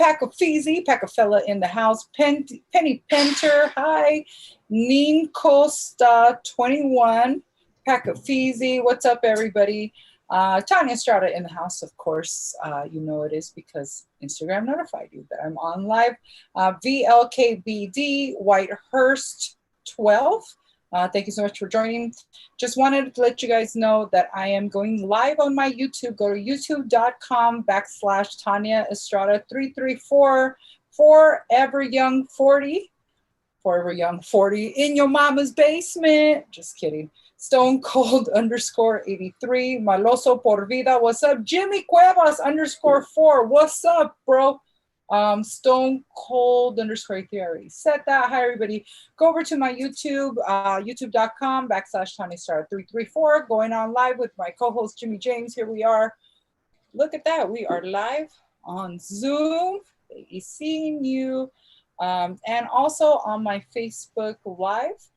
Pacafella in the house. Penny Penter, hi. Neen Costa 21, Pacafeezy, what's up, everybody? Tania Estrada in the house, of course. You know it is because Instagram notified you that I'm on live. VLKBD, Whitehurst 12. Thank you so much for joining. Just wanted to let you guys know that I am going live on my YouTube. Go to youtube.com/Tania Estrada 334 Forever Young 40. Forever Young 40 in your mama's basement. Just kidding. Stone Cold _83. Maloso por vida. What's up? Jimmy Cuevas _4. What's up, bro? Stone Cold _83. I already said that. Hi, everybody. Go over to my YouTube, youtube.com/Tania Estrada 334. Going on live with my co-host Jimmy James. Here we are. Look at that. We are live on Zoom. He's seeing you. And also on my Facebook Live.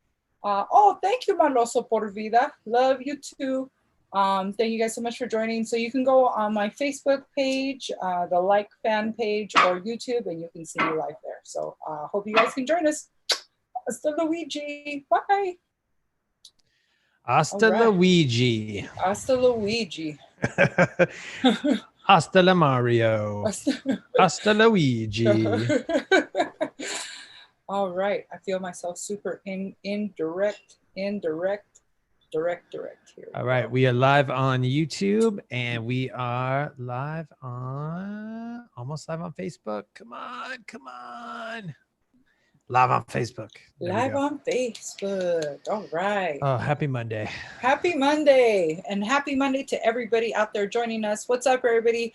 Thank you, Maloso por vida. Love you too. Thank you guys so much for joining. So you can go on my Facebook page, the like fan page, or YouTube, and you can see me live there. So hope you guys can join us. Hasta Luigi. Bye. Hasta Luigi. Hasta Luigi. Hasta la Mario. Hasta Luigi. All right. I feel myself super indirect here. All right. We are live on YouTube and we are live on, almost live on Facebook. Come on. Live on Facebook. Live on Facebook. All right. Oh, happy Monday. Happy Monday. And happy Monday to everybody out there joining us. What's up, everybody?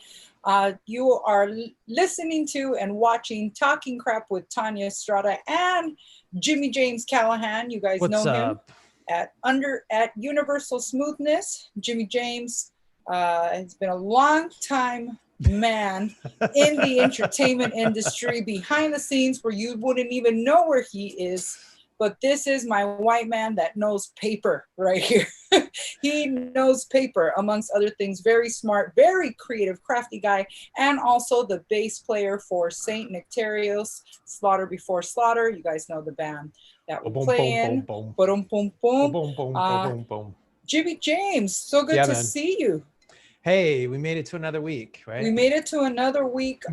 You are listening to and watching Talking Crap with Tania Estrada and Jimmy James Callaghan. You guys know him at Universal Smoothness. Jimmy James has been a long time man in the entertainment industry, behind the scenes where you wouldn't even know where he is. But this is my white man that knows paper right here. He knows paper, amongst other things. Very smart, very creative, crafty guy. And also the bass player for Saint Nectarios, Slaughter Before Slaughter. You guys know the band that we play in. Jimmy James, so good to see you. Hey, we made it to another week, right? We made it to another week.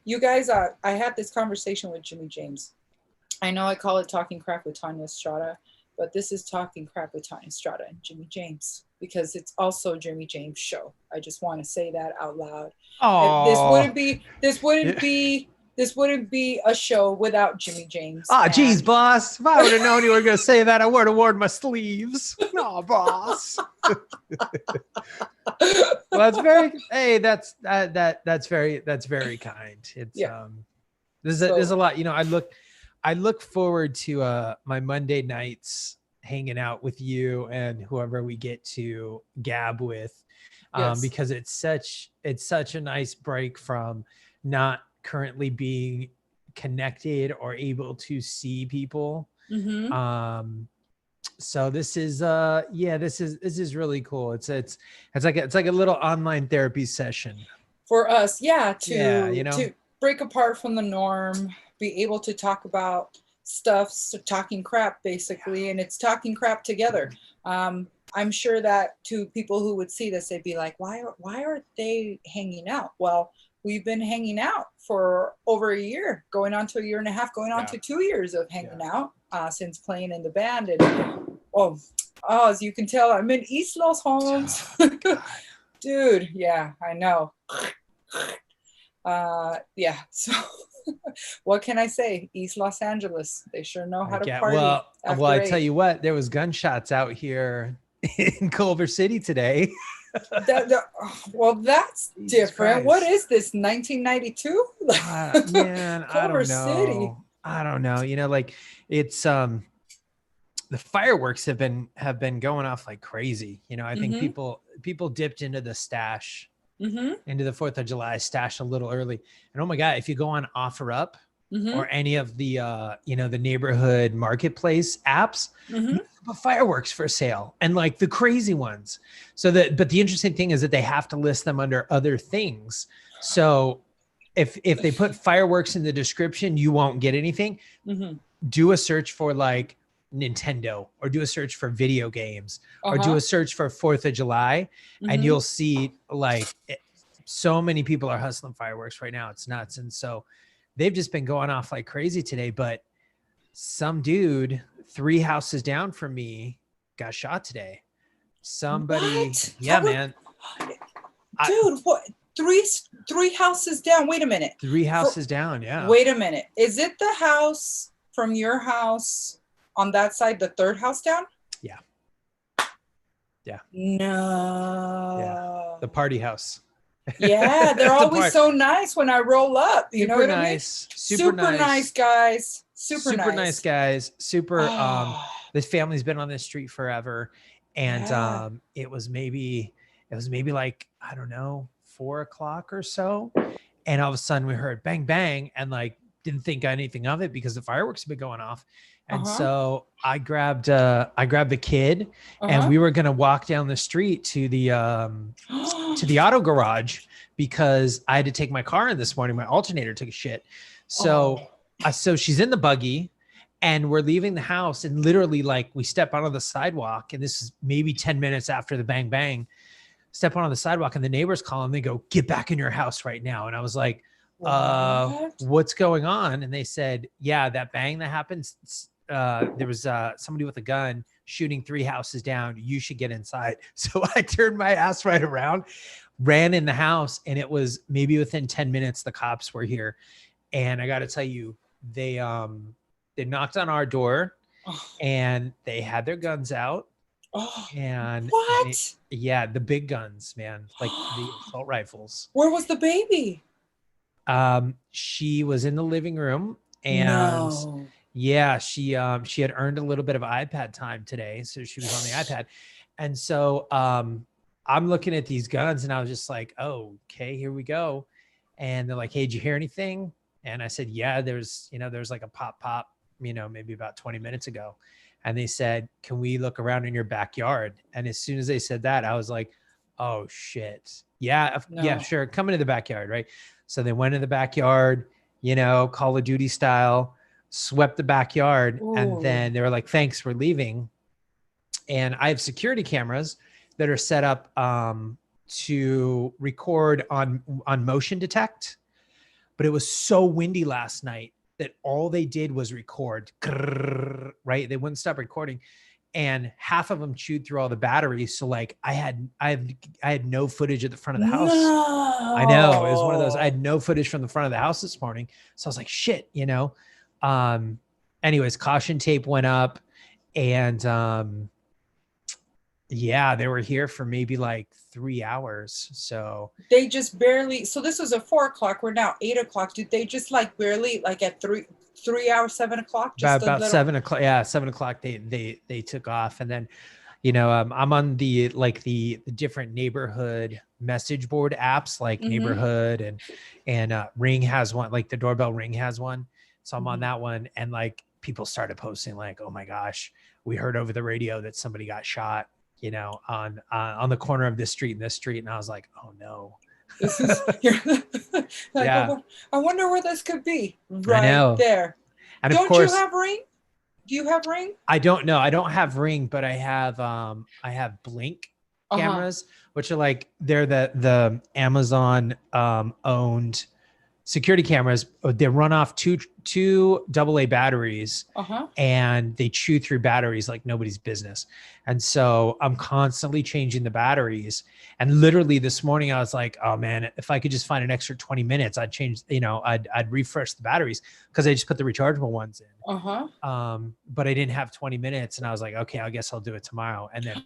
You guys, I had this conversation with Jimmy James. I know I call it Talking Crap with Tania Estrada, but this is Talking Crap with Tania Estrada and Jimmy James, because it's also Jimmy James' show. I just want to say that out loud. This wouldn't be a show without Jimmy James. Geez, boss. If I would have known you were going to say that, I would have worn my sleeves. No, boss. Well, that's very kind. It's there's a lot, I look forward to my Monday nights hanging out with you and whoever we get to gab with, because it's such a nice break from not currently being connected or able to see people. Mm-hmm. So this is really cool. It's like a little online therapy session for us. To break apart from the norm, be able to talk about stuff, so talking crap basically, and it's talking crap together. I'm sure that to people who would see this, they'd be like, why are they hanging out? Well, we've been hanging out for over a year, going on to a year and a half, going on to 2 years of hanging out since playing in the band. And as you can tell, I'm in East Los Homes. Dude, yeah, I know. So what can I say? East Los Angeles, they sure know how to party. Well, I tell you what, there was gunshots out here in Culver City today. That's different. What is this, 1992? Man, Culver City. I don't know. It's the fireworks have been going off like crazy. I think people dipped into the stash. Into the 4th of July stash a little early. And oh my God, if you go on OfferUp or any of the, the neighborhood marketplace apps, fireworks for sale, and like the crazy ones. But the interesting thing is that they have to list them under other things. So if they put fireworks in the description, you won't get anything. Do a search for like Nintendo, or do a search for video games, or do a search for 4th of July, and you'll see like so many people are hustling fireworks right now. It's nuts. And so they've just been going off like crazy today. But some dude 3 houses down from me got shot today. Somebody, what? yeah, man. Dude, what? Three houses down. Wait a minute. 3 houses down. Yeah. Wait a minute. Is it the house from your house on that side, the 3rd house down? Yeah. Yeah. No. Yeah. The party house. Yeah, they're always so nice when I roll up. You know what I mean? Super nice guys. Super nice guys. This family's been on this street forever, and it was maybe like, I don't know, 4 o'clock or so, and all of a sudden we heard bang bang, and like didn't think anything of it because the fireworks have been going off. And so I grabbed the kid, and we were gonna walk down the street to the auto garage because I had to take my car in this morning. My alternator took a shit. So so she's in the buggy, and we're leaving the house, and literally like we step onto the sidewalk, and this is maybe 10 minutes after the bang bang. Step on the sidewalk, and the neighbors call, and they go, "Get back in your house right now." And I was like, what's going on? And they said, yeah, that bang that happened, there was somebody with a gun shooting 3 houses down. You should get inside. So I turned my ass right around, ran in the house, and it was maybe within 10 minutes the cops were here. And I got to tell you, they knocked on our door, and they had their guns out. And what? The big guns, man, like the assault rifles. Where was the baby? She was in the living room, and she had earned a little bit of iPad time today, so she was on the iPad. And so I'm looking at these guns, and I was just like, oh, okay, here we go. And they're like, hey, did you hear anything? And I said, yeah, there's like a pop, maybe about 20 minutes ago. And they said, can we look around in your backyard? And as soon as they said that, I was like, oh shit. Yeah, sure. Come into the backyard, right? So they went in the backyard, Call of Duty style, swept the backyard. Ooh. And then they were like, thanks, we're leaving. And I have security cameras that are set up to record on motion detect. But it was so windy last night that all they did was record, right? They wouldn't stop recording. And half of them chewed through all the batteries. So like I had no footage at the front of the house. No. I know, it was one of those. I had no footage from the front of the house this morning. So I was like, shit, anyways, caution tape went up, and they were here for maybe like 3 hours. So they just barely, so this was at 4 o'clock. We're now 8 o'clock. Did they just like barely, like at 3 hours, 7 o'clock? Just about 7 o'clock. Yeah. 7 o'clock. They took off. And then, I'm on the different neighborhood message board apps, like Neighborhood, and Ring has one, like the doorbell Ring has one. So I'm on that one. And like people started posting like, oh my gosh, we heard over the radio that somebody got shot, on the corner of this street and this street. And I was like, oh no. This is I wonder where this could be. Right there. And don't of course, you have Ring? Do you have Ring? I don't know. I don't have Ring, but I have Blink cameras, which are like, they're the Amazon owned security cameras. They run off two AA batteries, and they chew through batteries like nobody's business. And so I'm constantly changing the batteries. And literally this morning I was like, oh man, if I could just find an extra 20 minutes, I'd change, I'd refresh the batteries, because I just put the rechargeable ones in. But I didn't have 20 minutes, and I was like, okay, I guess I'll do it tomorrow. And then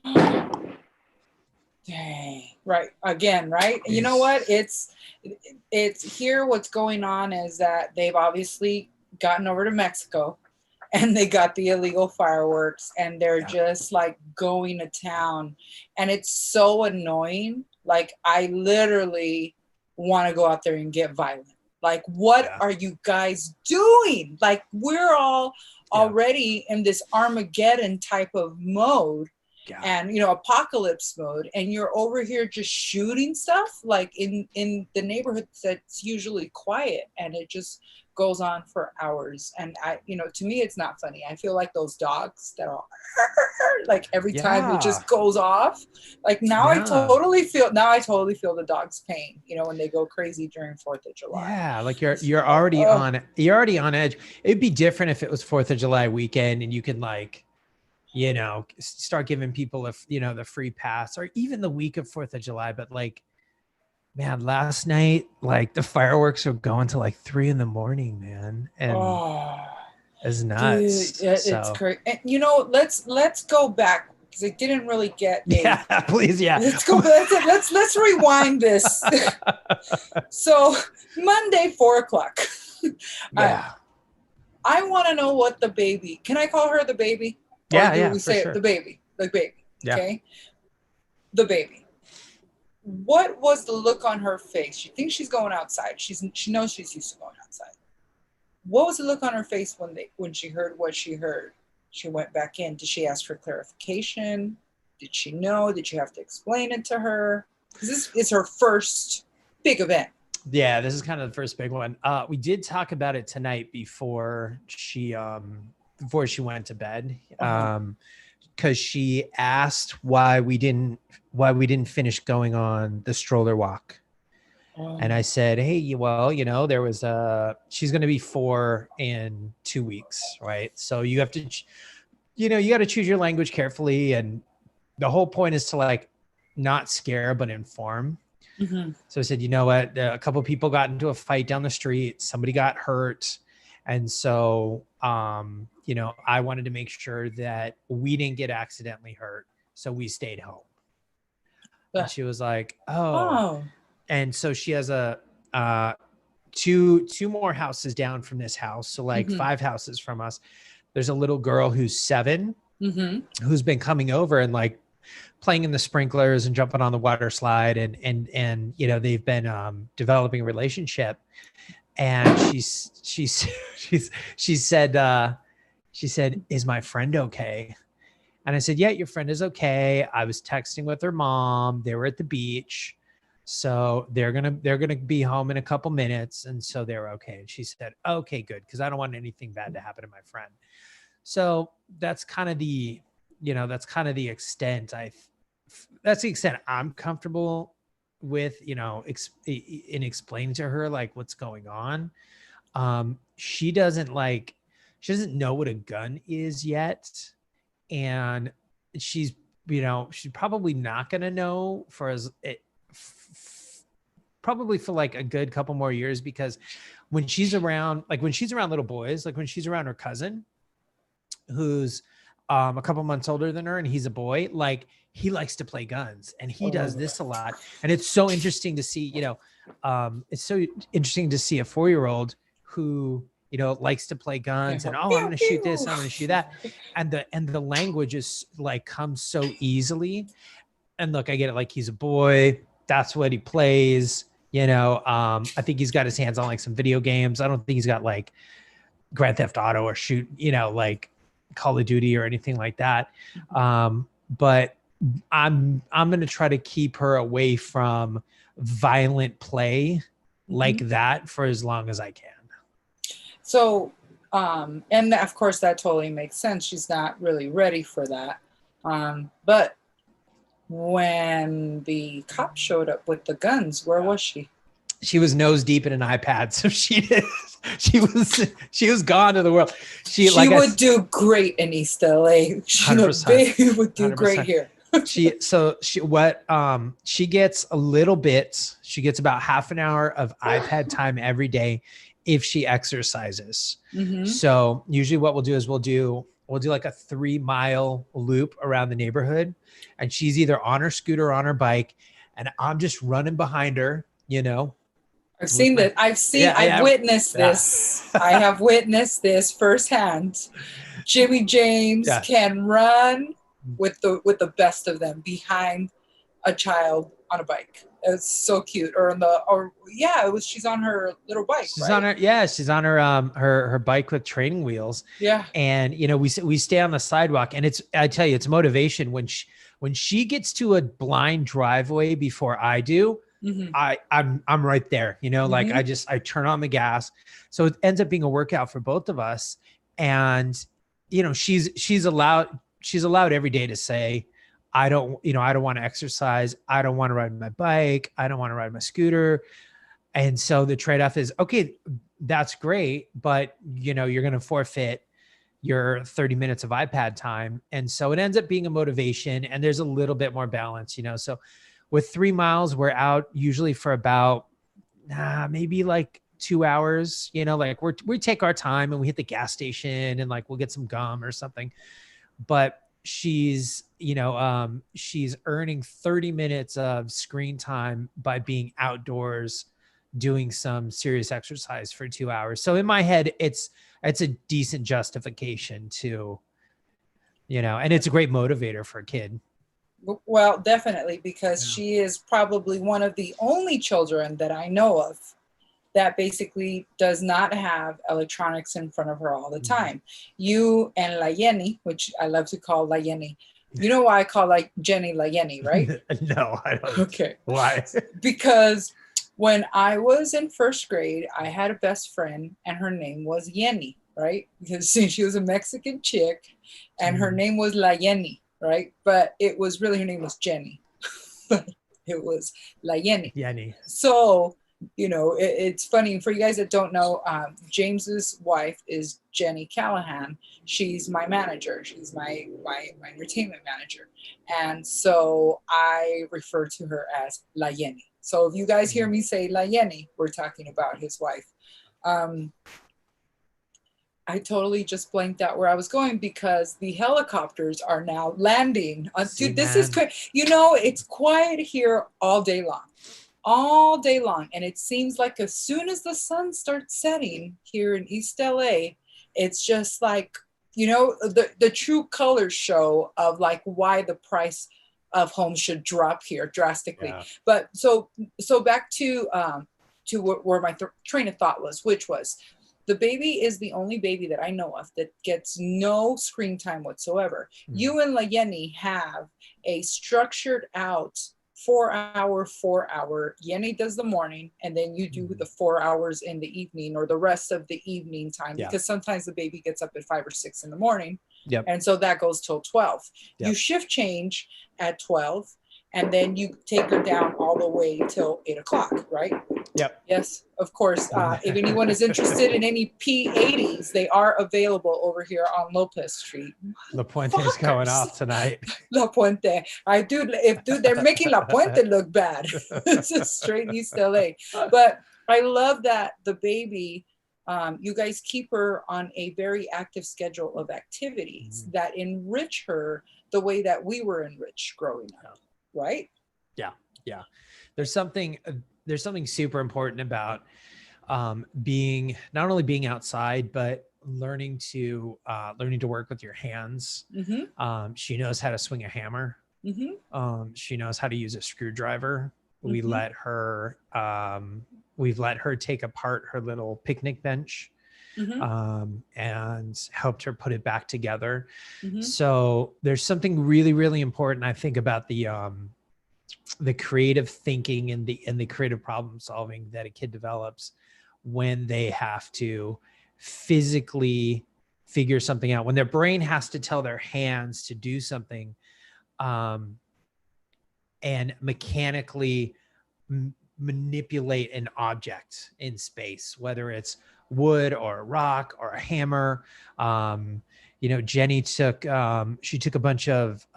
dang, right again, right? You know what? It's here. What's going on is that they've obviously gotten over to Mexico, and they got the illegal fireworks, and they're just like going to town, and it's so annoying. Like I literally want to go out there and get violent. Like, what are you guys doing? Like, we're all already in this Armageddon type of mode. and, you know, apocalypse mode, and you're over here just shooting stuff like in the neighborhood that's usually quiet, and it just goes on for hours. And I, you know, to me, it's not funny. I feel like those dogs that are like every time it just goes off. Like now I totally feel the dog's pain, you know, when they go crazy during 4th of July. Yeah, like you're already on edge. It'd be different if it was 4th of July weekend and you could, like, you know, start giving people the free pass, or even the week of 4th of July. But like, man, last night, like the fireworks are going to like 3 a.m, man. And it's nuts. Dude, it's crazy. And, you know, let's go back, because I didn't really get please. Yeah. Let's go. Let's rewind this. So Monday, 4:00. Yeah. I want to know what the baby, can I call her the baby? Yeah, we say the baby. Yeah. Okay. The baby. What was the look on her face? She thinks she's going outside. She knows she's used to going outside. What was the look on her face when she heard what she heard? She went back in. Did she ask for clarification? Did she know? Did you have to explain it to her? Because this is her first big event. Yeah, this is kind of the first big one. We did talk about it tonight before she went to bed, because she asked why we didn't finish going on the stroller walk. And I said, hey, well, you know, there was she's going to be 4 in 2 weeks, right? So you have to, you know, you got to choose your language carefully. And the whole point is to, like, not scare, but inform. Mm-hmm. So I said, you know what? A couple of people got into a fight down the street. Somebody got hurt. And so, you know, I wanted to make sure that we didn't get accidentally hurt. So we stayed home. And she was like, oh. And so she has a two more houses down from this house. So like 5 houses from us, there's a little girl who's 7, who's been coming over and like playing in the sprinklers and jumping on the water slide. And you know, they've been developing a relationship. And she said, is my friend okay? And I said, yeah, your friend is okay. I was texting with her mom. They were at the beach. So they're going to be home in a couple minutes. And so they're okay. And she said, okay, good. Cause I don't want anything bad to happen to my friend. So that's kind of the extent I'm comfortable with, you know, in explaining to her like what's going on. She doesn't know what a gun is yet. And she's probably not going to know probably for like a good couple more years, because when she's around little boys, like when she's around her cousin, who's a couple months older than her, and he's a boy, like he likes to play guns, and he does this a lot. And it's so interesting to see, you know, it's so interesting to see a 4-year-old who, you know, likes to play guns and, I'm going to shoot this, I'm going to shoot that. And the language is like comes so easily. And look, I get it. Like, he's a boy. That's what he plays. You know, I think he's got his hands on like some video games. I don't think he's got like Grand Theft Auto or like Call of Duty or anything like that. But I'm going to try to keep her away from violent play like that for as long as I can. So, and of course that totally makes sense. She's not really ready for that. But when the cop showed up with the guns, where was she? She was nose deep in an iPad. So she was gone to the world. She would do great in East LA. She would do 100%. Great here. She gets a little bit. She gets about half an hour of iPad time every day if she exercises. So usually what we'll do is we'll do like a 3-mile loop around the neighborhood, and she's either on her scooter or on her bike, and I'm just running behind her, you know. I've witnessed this. I have witnessed this firsthand. Jimmy James can run with the best of them behind a child on a bike. It's so cute. She's on her little bike, She's right? on she's on her her bike with training wheels. Yeah. And we stay on the sidewalk, and I tell you, it's motivation when she gets to a blind driveway before I do. Mm-hmm. I'm right there, like mm-hmm. I turn on the gas. So it ends up being a workout for both of us. And she's allowed every day to say, I don't want to exercise. I don't want to ride my bike. I don't want to ride my scooter. And so the trade-off is, okay, that's great, but you're going to forfeit your 30 minutes of iPad time. And so it ends up being a motivation, and there's a little bit more balance, so with 3 miles, we're out usually for about maybe like 2 hours, like we take our time and we hit the gas station and like, we'll get some gum or something. But she's earning 30 minutes of screen time by being outdoors doing some serious exercise for 2 hours. So in my head, it's a decent justification to, and it's a great motivator for a kid. Well, definitely, because she is probably one of the only children that I know of that basically does not have electronics in front of her all the time. You and La Yenny, which I love to call La Yenny. You know why I call like Jenny La Yenny, right? No, I don't. Okay. Why? Because when I was in first grade, I had a best friend and her name was Yenny, right? Because she was a Mexican chick and her name was La Yenny, right? But it was really, her name was Jenny. But it was La Yenny. Yenny. So, it's funny for you guys that don't know, James's wife is Jenny Callaghan. She's my manager. She's my entertainment manager. And so I refer to her as La Yenny. So if you guys hear me say La Yenny, we're talking about his wife. I totally just blanked out where I was going because the helicopters are now landing. Dude, this is crazy. It's quiet here all day long. And it seems like as soon as the sun starts setting here in East LA, it's just like, the true colors show of like why the price of homes should drop here drastically. Yeah. But so back to where my train of thought was, which was the baby is the only baby that I know of that gets no screen time whatsoever. Mm. You and La Yenny have a structured out 4 hour. Yenny does the morning, and then you do the 4 hours in the evening or the rest of the evening time, because sometimes the baby gets up at 5 or 6 in the morning. Yep. And so that goes till 12. Yep. You shift change at 12, and then you take her down all the way till 8 o'clock, right? Yep. Yes, of course. If anyone is interested in any P80s, they are available over here on Lopez Street. La Puente is going off tonight. La Puente. They're making La Puente look bad. This is straight East LA. But I love that the baby, you guys keep her on a very active schedule of activities that enrich her the way that we were enriched growing up, right? Yeah. There's something super important about being outside, but learning to work with your hands. Mm-hmm. She knows how to swing a hammer. Mm-hmm. She knows how to use a screwdriver. Mm-hmm. We've let her take apart her little picnic bench. Mm-hmm. And helped her put it back together. Mm-hmm. So there's something really, really important, I think, about the creative thinking and the creative problem solving that a kid develops when they have to physically figure something out, when their brain has to tell their hands to do something, and mechanically manipulate an object in space, whether it's wood or a rock or a hammer. Jenny took a bunch of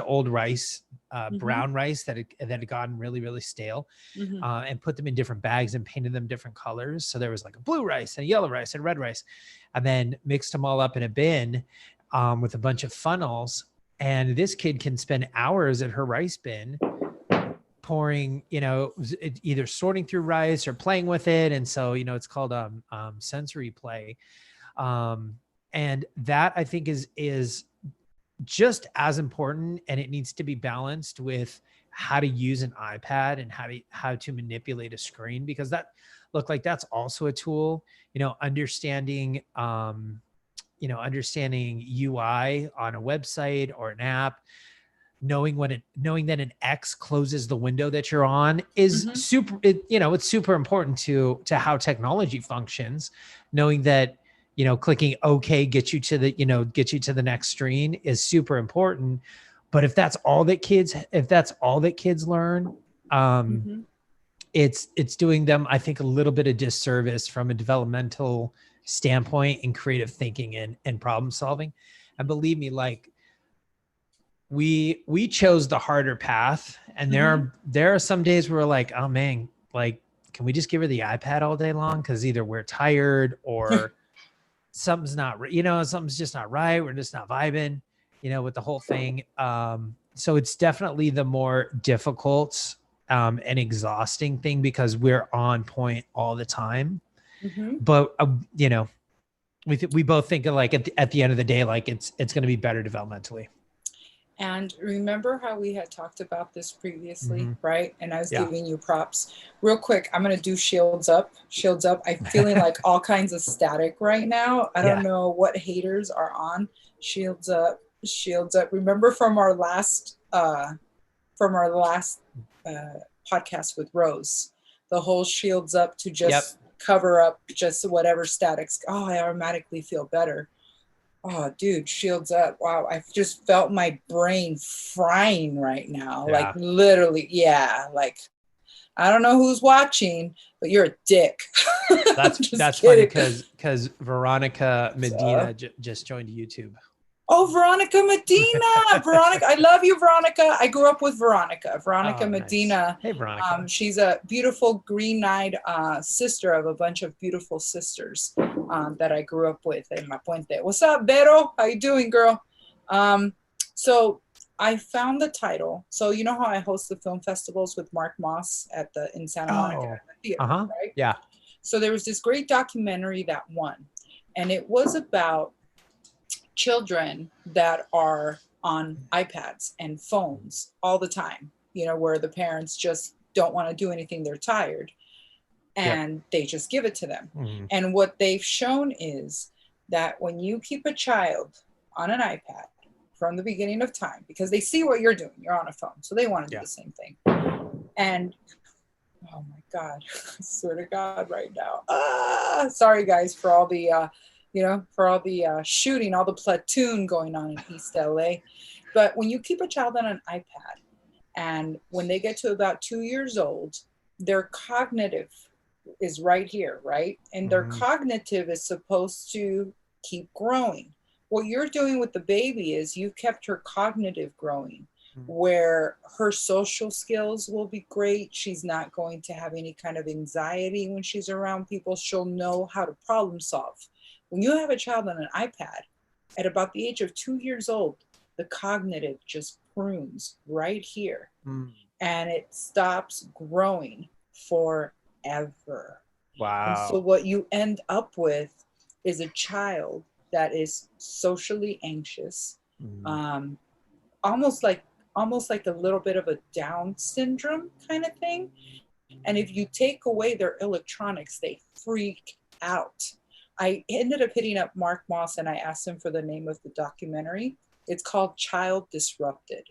old rice, brown rice that had gotten really, really stale, and put them in different bags and painted them different colors. So there was like a blue rice and a yellow rice and red rice, and then mixed them all up in a bin with a bunch of funnels. And this kid can spend hours at her rice bin pouring, either sorting through rice or playing with it. And so, it's called sensory play. And that, I think, is just as important, and it needs to be balanced with how to use an iPad and how to manipulate a screen, because that's also a tool, understanding understanding UI on a website or an app, knowing that an X closes the window that you're on is it's super important to how technology functions. Knowing that, clicking OK gets you to the next screen is super important. But if that's all that kids learn, it's doing them, I think, a little bit of disservice from a developmental standpoint in creative thinking and problem solving. And believe me, like, we chose the harder path, and there are some days where we're like, oh man, like, can we just give her the iPad all day long? Because either we're tired or something's just not right. We're just not vibing, with the whole thing. So it's definitely the more difficult and exhausting thing, because we're on point all the time. But we both think like at the end of the day, like it's going to be better developmentally. And remember how we had talked about this previously, right? And I was giving you props. Real quick, I'm going to do shields up. Shields up. I'm feeling like all kinds of static right now. I don't know what haters are on. Shields up. Shields up. Remember from our last podcast with Rose, the whole shields up to just cover up just whatever statics. Oh, I automatically feel better. Oh, dude, shields up. Wow. I just felt my brain frying right now. Like literally. Yeah. Like, I don't know who's watching, but you're a dick. That's funny because Veronica Medina just joined YouTube. Oh, Veronica Medina. Veronica. I love you, Veronica. I grew up with Veronica. Veronica Medina. Nice. Hey, Veronica. She's a beautiful green-eyed sister of a bunch of beautiful sisters that I grew up with in La Puente. What's up, Vero? How you doing, girl? So I found the title. So you know how I host the film festivals with Mark Moss in Santa Monica? Right? Yeah. So there was this great documentary that won, and it was about children that are on iPads and phones all the time, where the parents just don't want to do anything. They're tired and they just give it to them. And what they've shown is that when you keep a child on an iPad from the beginning of time, because they see what you're doing, you're on a phone, so they want to do the same thing. And oh my God, I swear to God right now. Sorry guys for all the, shooting, all the platoon going on in East LA. But when you keep a child on an iPad, and when they get to about 2 years old, their cognitive is right here, right? And their cognitive is supposed to keep growing. What you're doing with the baby is you've kept her cognitive growing, where her social skills will be great. She's not going to have any kind of anxiety when she's around people. She'll know how to problem solve. When you have a child on an iPad at about the age of 2 years old, the cognitive just prunes right here and it stops growing forever. Wow. And so what you end up with is a child that is socially anxious, almost like a little bit of a Down syndrome kind of thing. And if you take away their electronics, they freak out. I ended up hitting up Mark Moss and I asked him for the name of the documentary. It's called Child Disrupted.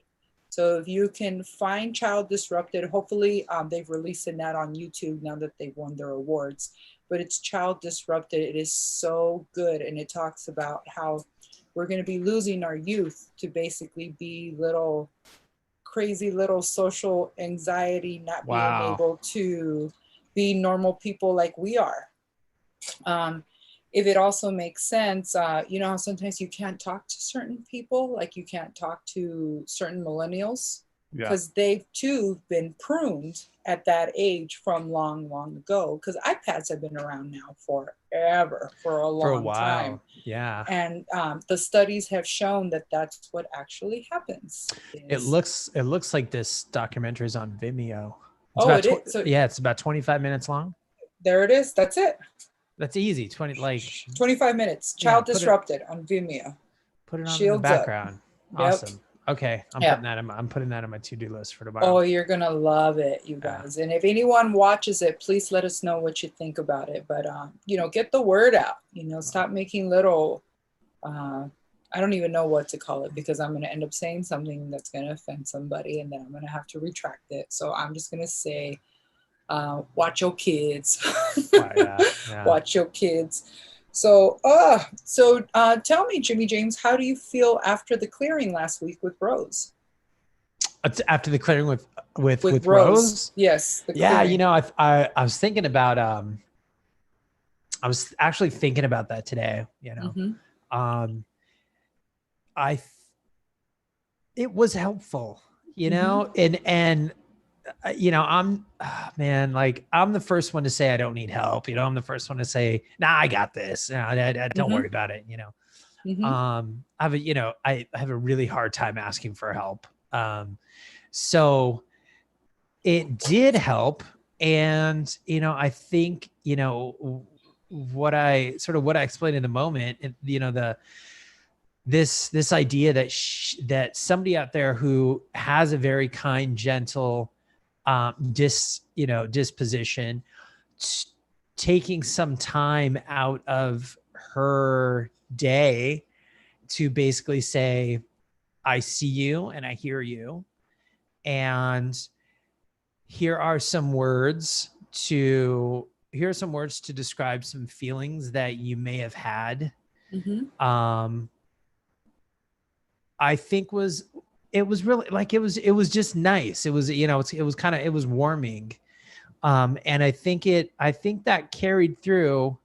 So if you can find Child Disrupted, hopefully they've released it now on YouTube now that they've won their awards. But it's Child Disrupted. It is so good. And it talks about how we're going to be losing our youth to basically be crazy little social anxiety, not being able to be normal people like we are. If it also makes sense, how sometimes you can't talk to certain people, like you can't talk to certain millennials, because they've too been pruned at that age from long, long ago, because iPads have been around now forever, for a long time. Yeah. And the studies have shown that that's what actually happens. It looks like this documentary is on Vimeo. It's about 25 minutes long. There it is. That's it. That's easy. 25 minutes. Child Disrupted on Vimeo. Put it on in the background. Awesome. Okay. I'm putting that on my to-do list for tomorrow. Oh, you're going to love it, you guys. And if anyone watches it, please let us know what you think about it. But, get the word out, stop making little, I don't even know what to call it, because I'm going to end up saying something that's going to offend somebody, and then I'm going to have to retract it. So I'm just going to say, watch your kids. Watch your kids. So tell me, Jimmy James, how do you feel after the clearing last week with Rose? After the clearing with Rose? Yes. Yeah, I was thinking about I was actually thinking about that today. It was helpful, and I'm the first one to say I don't need help. I'm the first one to say, nah, I got this. Don't worry about it. I have a really hard time asking for help. So it did help. And, I think, what I explained in the moment, this idea that somebody out there who has a very kind, gentle, disposition, taking some time out of her day to basically say, I see you and I hear you. And here are some words to describe some feelings that you may have had. I think it was really like, it was just nice. It was, it was warming. And I think that carried through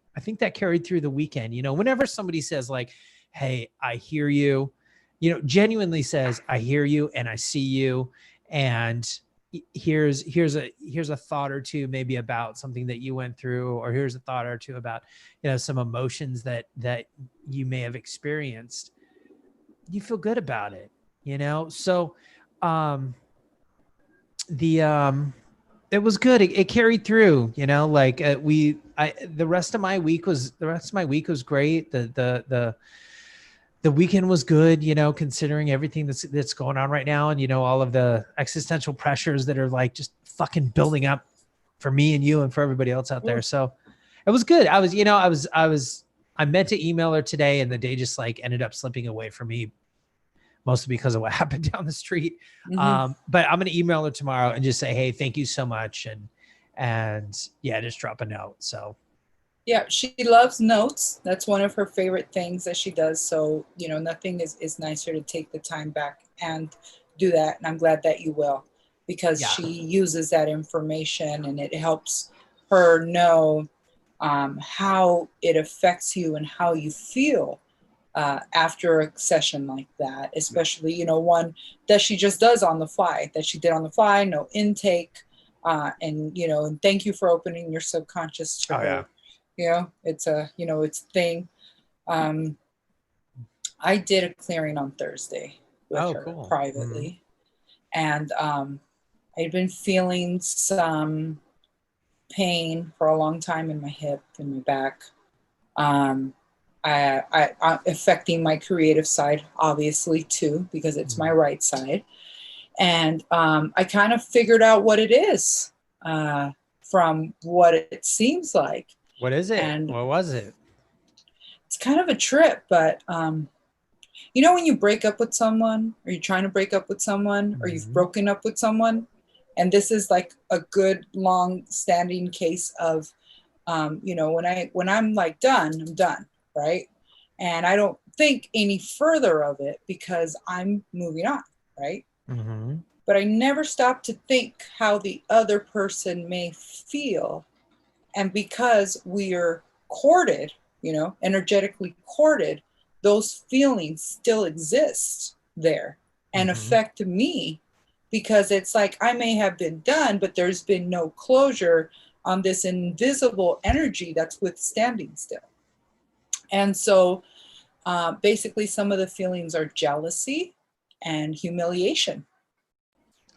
the weekend. Whenever somebody says like, hey, I hear you, genuinely says, I hear you and I see you. And here's a thought or two maybe about something that you went through, or here's a thought or two about, some emotions that you may have experienced. You feel good about it, So, it was good. It carried through, the rest of my week was great. The weekend was good, considering everything that's going on right now. And, all of the existential pressures that are like just fucking building up for me and you and for everybody else out there. So it was good. I meant to email her today, and the day just like ended up slipping away from me, mostly because of what happened down the street. But I'm going to email her tomorrow and just say, hey, thank you so much. And yeah, just drop a note. So yeah, she loves notes. That's one of her favorite things that she does. So, nothing is nicer to take the time back and do that. And I'm glad that you will, because she uses that information and it helps her know how it affects you and how you feel after a session like that, especially, one that she just does on the fly, no intake. And thank you for opening your subconscious to her. It's it's a thing. I did a clearing on Thursday with her privately. And I'd been feeling some pain for a long time in my hip and my back. I affecting my creative side, obviously, too, because it's my right side. And I kind of figured out what it is from what it seems like. What is it? And what was it? It's kind of a trip, but when you break up with someone, or you're trying to break up with someone, or you've broken up with someone, and this is like a good long-standing case of, when I'm like done, I'm done, right? And I don't think any further of it because I'm moving on, right? But I never stop to think how the other person may feel. And because we are courted, energetically courted, those feelings still exist there and affect me, because it's like I may have been done, but there's been no closure on this invisible energy that's withstanding still. And so basically some of the feelings are jealousy and humiliation.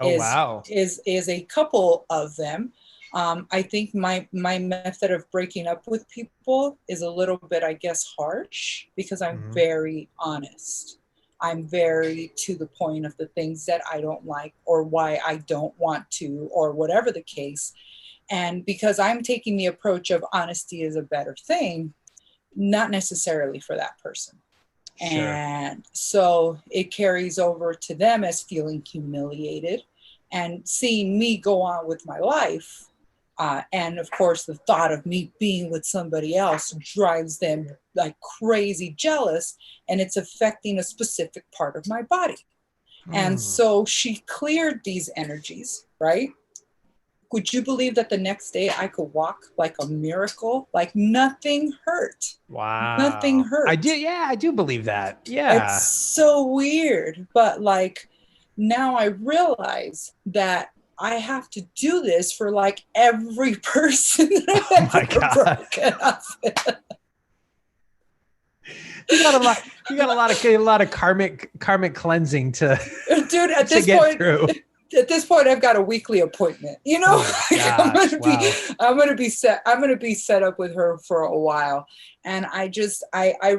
Is a couple of them. I think my method of breaking up with people is a little bit, I guess, harsh, because I'm very honest. I'm very to the point of the things that I don't like or why I don't want to, or whatever the case. And because I'm taking the approach of honesty is a better thing, not necessarily for that person. Sure. And so it carries over to them as feeling humiliated and seeing me go on with my life. And of course, the thought of me being with somebody else drives them like crazy jealous, and it's affecting a specific part of my body. And so she cleared these energies, right? Would you believe that the next day I could walk like a miracle? Like nothing hurt. Wow. Nothing hurt. I do. Yeah, I do believe that. Yeah. It's so weird. But like now I realize that I have to do this for like every person that I've ever broken up with. You got a lot of karmic cleansing to, dude, at to this get point, through. At this point, I've got a weekly appointment. You know, I'm gonna be set up with her for a while, and I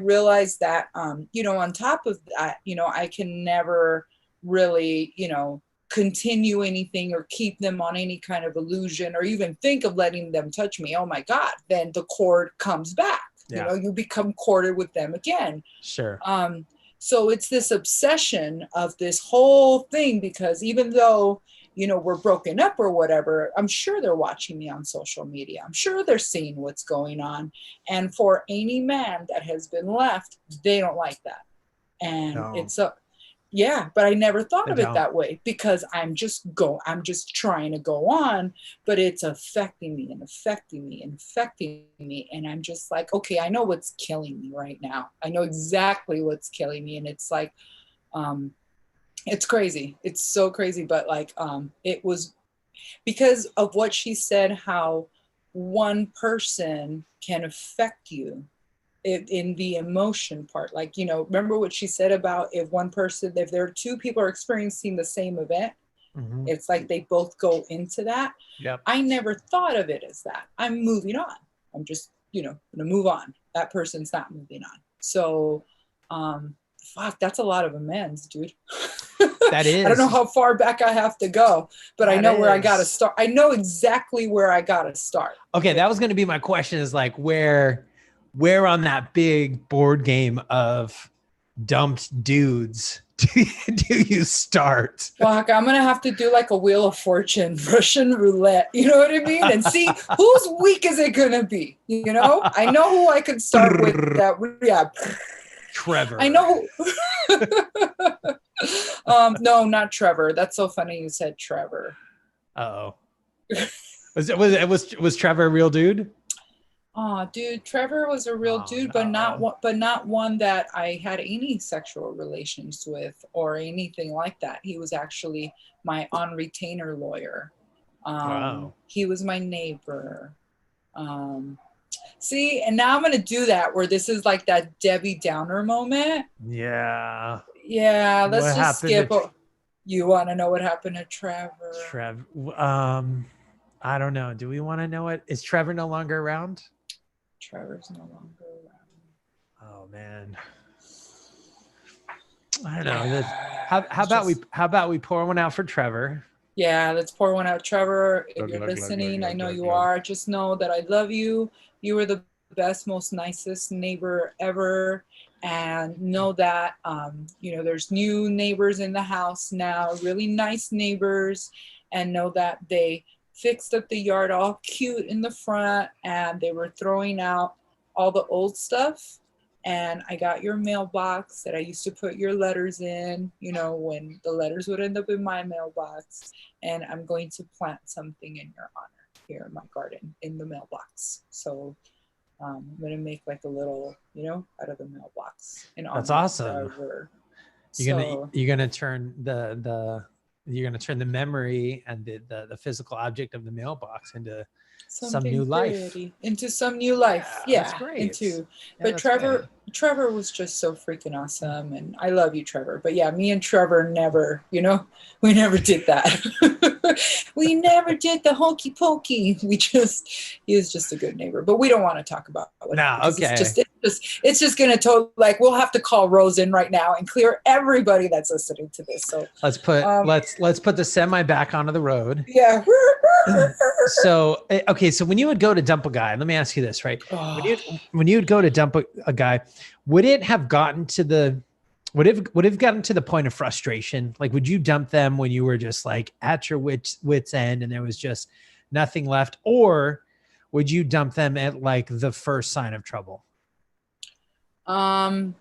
realized that you know, on top of that, you know, I can never really, you know, continue anything or keep them on any kind of illusion or even think of letting them touch me. Oh my God! Then the cord comes back. Yeah. You know, you become corded with them again. Sure. So it's this obsession of this whole thing, because even though, you know, we're broken up or whatever, I'm sure they're watching me on social media. I'm sure they're seeing what's going on. And for any man that has been left, they don't like that. And it's a, yeah, but I never thought of it that way, because I'm just trying to go on, but it's affecting me and affecting me and affecting me. And I'm just like, okay, I know what's killing me right now. I know exactly what's killing me. And it's like, it's crazy. It's so crazy. But like, it was because of what she said, how one person can affect you in the emotion part. Like, you know, remember what she said about if there are two people are experiencing the same event, it's like they both go into that. Yep. I never thought of it as that. I'm moving on. I'm just, you know, gonna move on. That person's not moving on. So fuck, that's a lot of amends, dude. That is. I don't know how far back I have to go, but I know where I gotta start. I know exactly where I gotta start. Okay, that was gonna be my question, is like where on that big board game of dumped dudes do you start? Fuck, I'm gonna have to do like a Wheel of Fortune, Russian roulette, you know what I mean? And see whose week is it gonna be, you know? I know who I could start with that. Yeah. Trevor. I know who. No, not Trevor. That's so funny you said Trevor. Uh-oh. Was Trevor a real dude? Oh, dude, Trevor was a real dude, but not one that I had any sexual relations with or anything like that. He was actually my on retainer lawyer. Wow. He was my neighbor. See, and now I'm gonna do that where this is like that Debbie Downer moment. Yeah. Yeah, let's just skip. You want to know what happened to Trevor? I don't know. Do we want to know it? Is Trevor no longer around? Trevor's no longer around. Oh man. I don't know. How about we pour one out for Trevor? Yeah, let's pour one out. Trevor, if you're listening, I know you are. Just know that I love you. You were the best, most nicest neighbor ever. And know that, you know, there's new neighbors in the house now, really nice neighbors. And know that they fixed up the yard all cute in the front, and they were throwing out all the old stuff. And I got your mailbox that I used to put your letters in, you know, when the letters would end up in my mailbox. And I'm going to plant something in your honor here in my garden in the mailbox. So I'm going to make like a little, you know, out of the mailbox. That's awesome. You're going to turn you're going to turn the memory and the physical object of the mailbox into some new life. Into some new life. Yeah, that's great. But Trevor Trevor was just so freaking awesome, and I love you, Trevor. But yeah, me and Trevor never, we never did that. We never did the hokey pokey. He was just a good neighbor. But we don't want to talk about what happened. Okay. It's just going to we'll have to call Rose in right now and clear everybody that's listening to this. So let's put the semi back onto the road. Yeah. So okay, so when you would go to dump a guy, let me ask you this, right? Oh. When you would go to dump a guy, would it have gotten to the point of frustration? Like, would you dump them when you were just like at your wit's end and there was just nothing left, or would you dump them at like the first sign of trouble? Long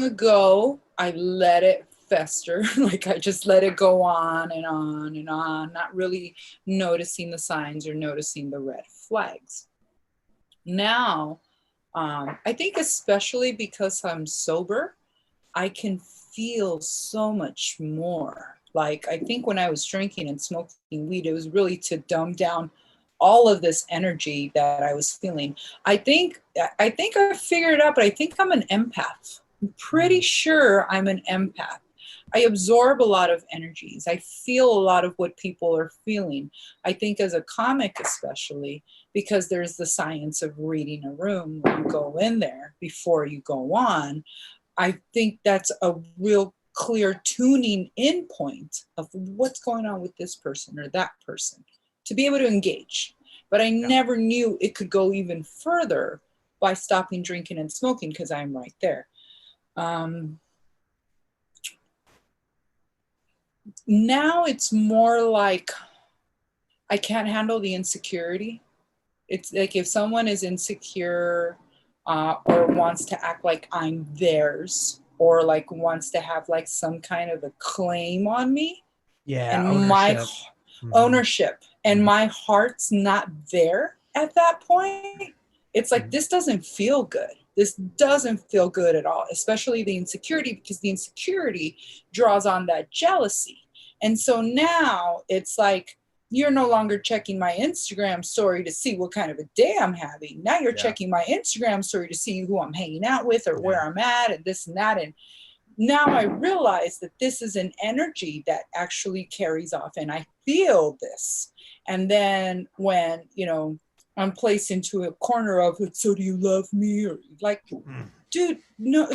ago, I let it fester. Like I just let it go on and on and on, not really noticing the signs or noticing the red flags. Now, I think especially because I'm sober, I can feel so much more. Like I think when I was drinking and smoking weed, it was really to dumb down all of this energy that I was feeling. I think I figured it out, but I think I'm an empath. I'm pretty sure I'm an empath. I absorb a lot of energies. I feel a lot of what people are feeling. I think as a comic, especially, because there's the science of reading a room when you go in there before you go on. I think that's a real clear tuning in point of what's going on with this person or that person to be able to engage. But I never knew it could go even further by stopping drinking and smoking because I'm right there. Now it's more like I can't handle the insecurity. It's like if someone is insecure or wants to act like I'm theirs or like wants to have like some kind of a claim on me. Yeah. And ownership. my ownership and my heart's not there at that point. It's like, this doesn't feel good. This doesn't feel good at all, especially the insecurity, because the insecurity draws on that jealousy. And so now it's like, you're no longer checking my Instagram story to see what kind of a day I'm having. Now you're checking my Instagram story to see who I'm hanging out with or where I'm at and this and that. And now I realize that this is an energy that actually carries off and I feel this. And then when, I'm placed into a corner of it, so do you love me? Or like, dude, no,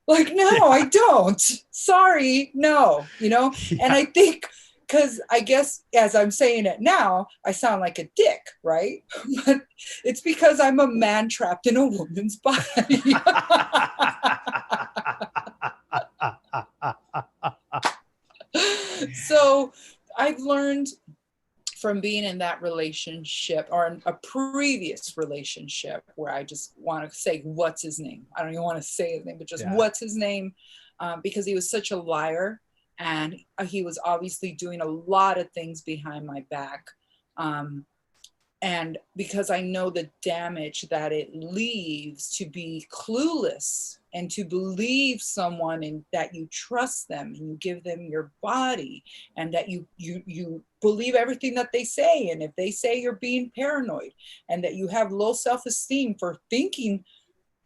like, no, I don't. Sorry, no, And I think, because I guess as I'm saying it now, I sound like a dick, right? But it's because I'm a man trapped in a woman's body. So I've learned from being in that relationship or in a previous relationship where I just want to say, what's his name? I don't even want to say his name, but just what's his name? Because he was such a liar and he was obviously doing a lot of things behind my back. And because I know the damage that it leaves to be clueless and to believe someone and that you trust them and you give them your body and that you believe everything that they say. And if they say you're being paranoid and that you have low self-esteem for thinking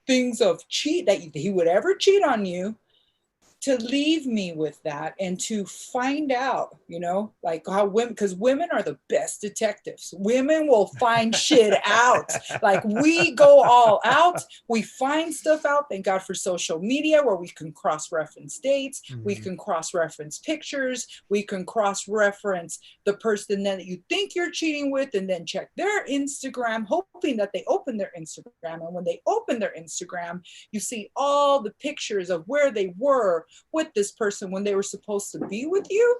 things of that he would ever cheat on you, to leave me with that and to find out, like how women, because women are the best detectives. Women will find shit out. Like we go all out. We find stuff out. Thank God for social media where we can cross-reference dates. We can cross-reference pictures. We can cross-reference the person that you think you're cheating with and then check their Instagram, hoping that they open their Instagram. And when they open their Instagram, you see all the pictures of where they were with this person when they were supposed to be with you.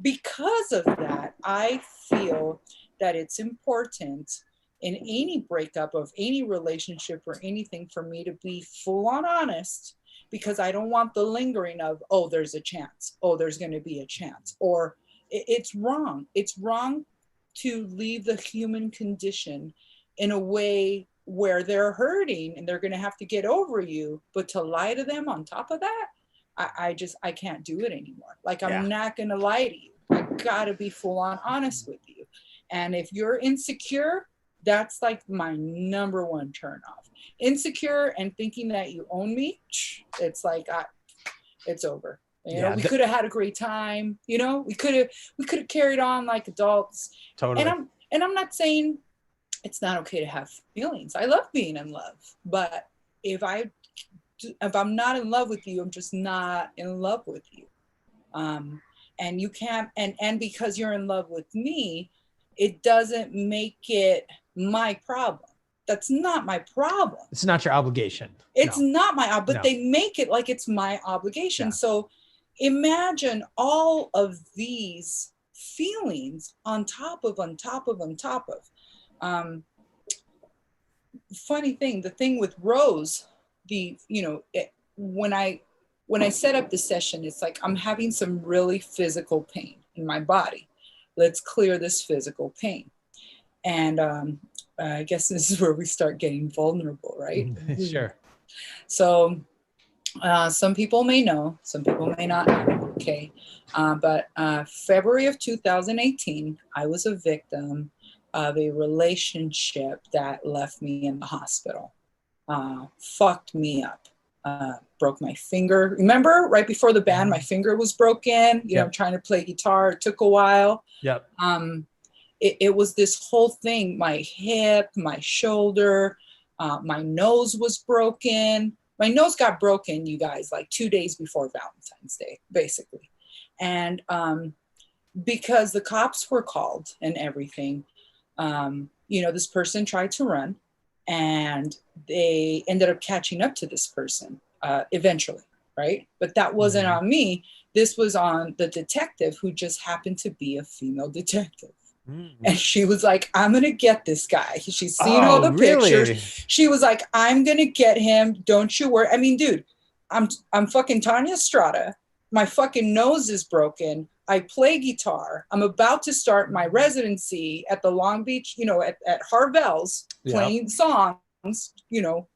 Because of that, I feel that it's important in any breakup of any relationship or anything for me to be full on honest, because I don't want the lingering of, oh, there's a chance. Oh, there's going to be a chance. Or it's wrong. It's wrong to leave the human condition in a way where they're hurting and they're going to have to get over you, but to lie to them on top of that, I can't do it anymore. Like, I'm not going to lie to you. I got to be full on honest with you. And if you're insecure, That's like my number one turn off. Insecure and thinking that you own me, it's like it's over. You know, we could have had a great time. You know, we could have carried on like adults. Totally. And I'm not saying it's not okay to have feelings. I love being in love, but if I'm not in love with you, I'm just not in love with you. And you can't, and because you're in love with me, it doesn't make it my problem. That's not my problem. It's not your obligation. It's not my, but they make it like it's my obligation. Yeah. So imagine all of these feelings on top of. Funny thing, the thing with Rose, when I set up the session, it's like, I'm having some really physical pain in my body. Let's clear this physical pain. And I guess this is where we start getting vulnerable, right? Sure. So some people may know, some people may not know, okay? But February of 2018, I was a victim of a relationship that left me in the hospital, fucked me up. Broke my finger. Remember, right before the band, my finger was broken. You know, trying to play guitar. It took a while. Yep. It was this whole thing. My hip, my shoulder, my nose was broken. My nose got broken, you guys, like 2 days before Valentine's Day, basically. And because the cops were called and everything, this person tried to run. And they ended up catching up to this person eventually, right? But that wasn't on me. This was on the detective, who just happened to be a female detective. And she was like, I'm going to get this guy. She's seen all the pictures. She was like, I'm going to get him. Don't you worry. I mean, dude, I'm fucking Tania Estrada. My fucking nose is broken. I play guitar. I'm about to start my residency at the Long Beach, at Harvell's, playing songs,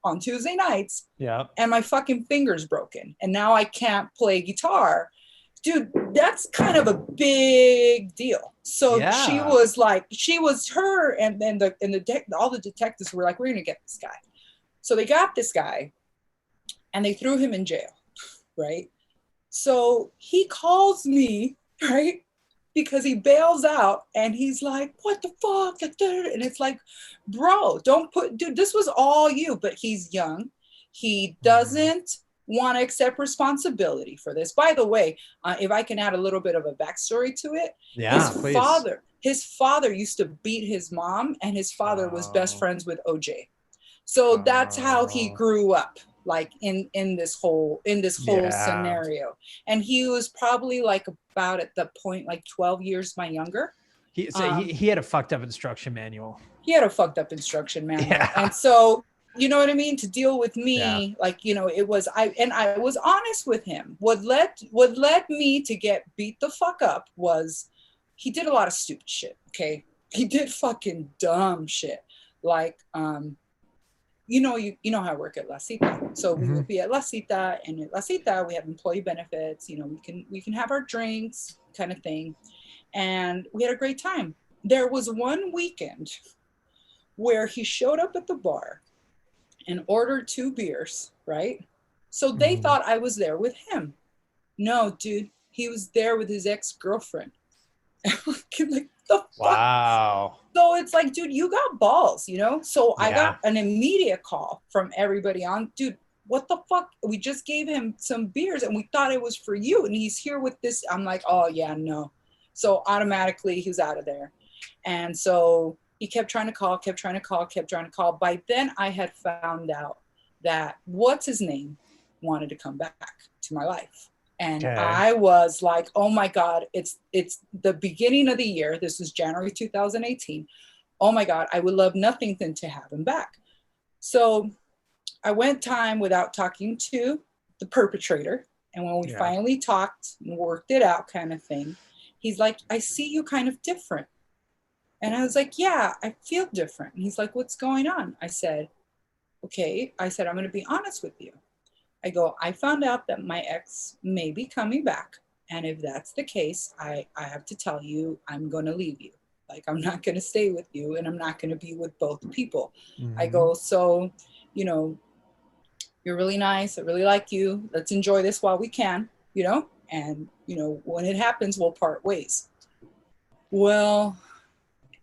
on Tuesday nights. Yeah. And my fucking finger's broken. And now I can't play guitar. Dude, that's kind of a big deal. So she was her, and then all the detectives were like, we're going to get this guy. So they got this guy and they threw him in jail, right? So he calls me, right? Because he bails out and he's like, what the fuck? And it's like, bro, dude, this was all you, but he's young. He doesn't want to accept responsibility for this. By the way, if I can add a little bit of a backstory to it, his father used to beat his mom, and his father was best friends with OJ. So that's how he grew up, like in this whole scenario. And he was probably like about at the point like 12 years my younger. He had a fucked up instruction manual. Yeah. And so, you know what I mean? To deal with me, it was, I was honest with him. What led me to get beat the fuck up was he did a lot of stupid shit. Okay. He did fucking dumb shit. Like, you know how I work at La Cita. So we would be at La Cita, and at La Cita, we have employee benefits. We can have our drinks kind of thing. And we had a great time. There was one weekend where he showed up at the bar and ordered 2 beers, right? So they thought I was there with him. No, dude, he was there with his ex-girlfriend. Like, the fuck? Wow. So it's like, dude, you got balls, So I got an immediate call from everybody on, dude, what the fuck? We just gave him some beers and we thought it was for you. And he's here with this. I'm like, oh yeah, no. So automatically he's out of there. And so he kept trying to call. By then I had found out that what's his name wanted to come back to my life. And I was like, oh my God, it's the beginning of the year. This is January 2018. Oh my God, I would love nothing than to have him back. So I went time without talking to the perpetrator. And when we finally talked and worked it out kind of thing, he's like, I see you kind of different. And I was like, yeah, I feel different. And he's like, what's going on? I said, okay. I said, I'm going to be honest with you. I go, I found out that my ex may be coming back. And if that's the case, I have to tell you, I'm going to leave you. Like, I'm not going to stay with you, and I'm not going to be with both people. Mm-hmm. I go, so, you know, you're really nice. I really like you. Let's enjoy this while we can, you know, and, you know, when it happens, we'll part ways. Well,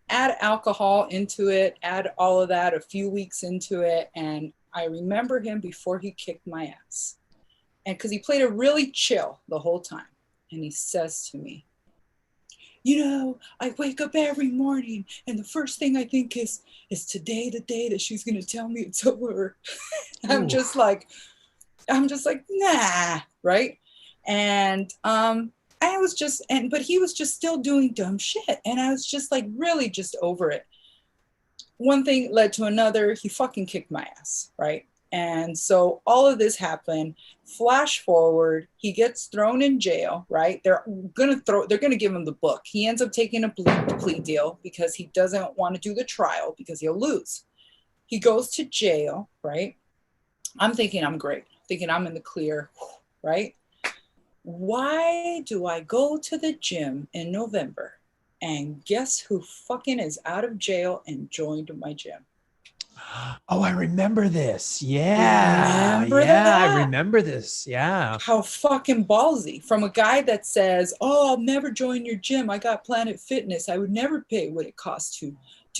add alcohol into it, add all of that a few weeks into it. And I remember him before he kicked my ass. And because he played a really chill the whole time. And he says to me, you know, I wake up every morning and the first thing I think is today the day that she's going to tell me it's over. I'm just like, nah, right? And I was just, but he was just still doing dumb shit. And I was just like, really just over it. One thing led to another. He fucking kicked my ass, right? And so all of this happened. Flash forward, he gets thrown in jail, right? They're gonna give him the book. He ends up taking a plea deal because he doesn't want to do the trial because he'll lose. He goes to jail, right? I'm thinking I'm great, thinking I'm in the clear, right? Why do I go to the gym in November and guess who fucking is out of jail and joined my gym? Oh, I remember this. Yeah. I remember this. Yeah. How fucking ballsy from a guy that says, oh, I'll never join your gym. I got Planet Fitness. I would never pay what it costs to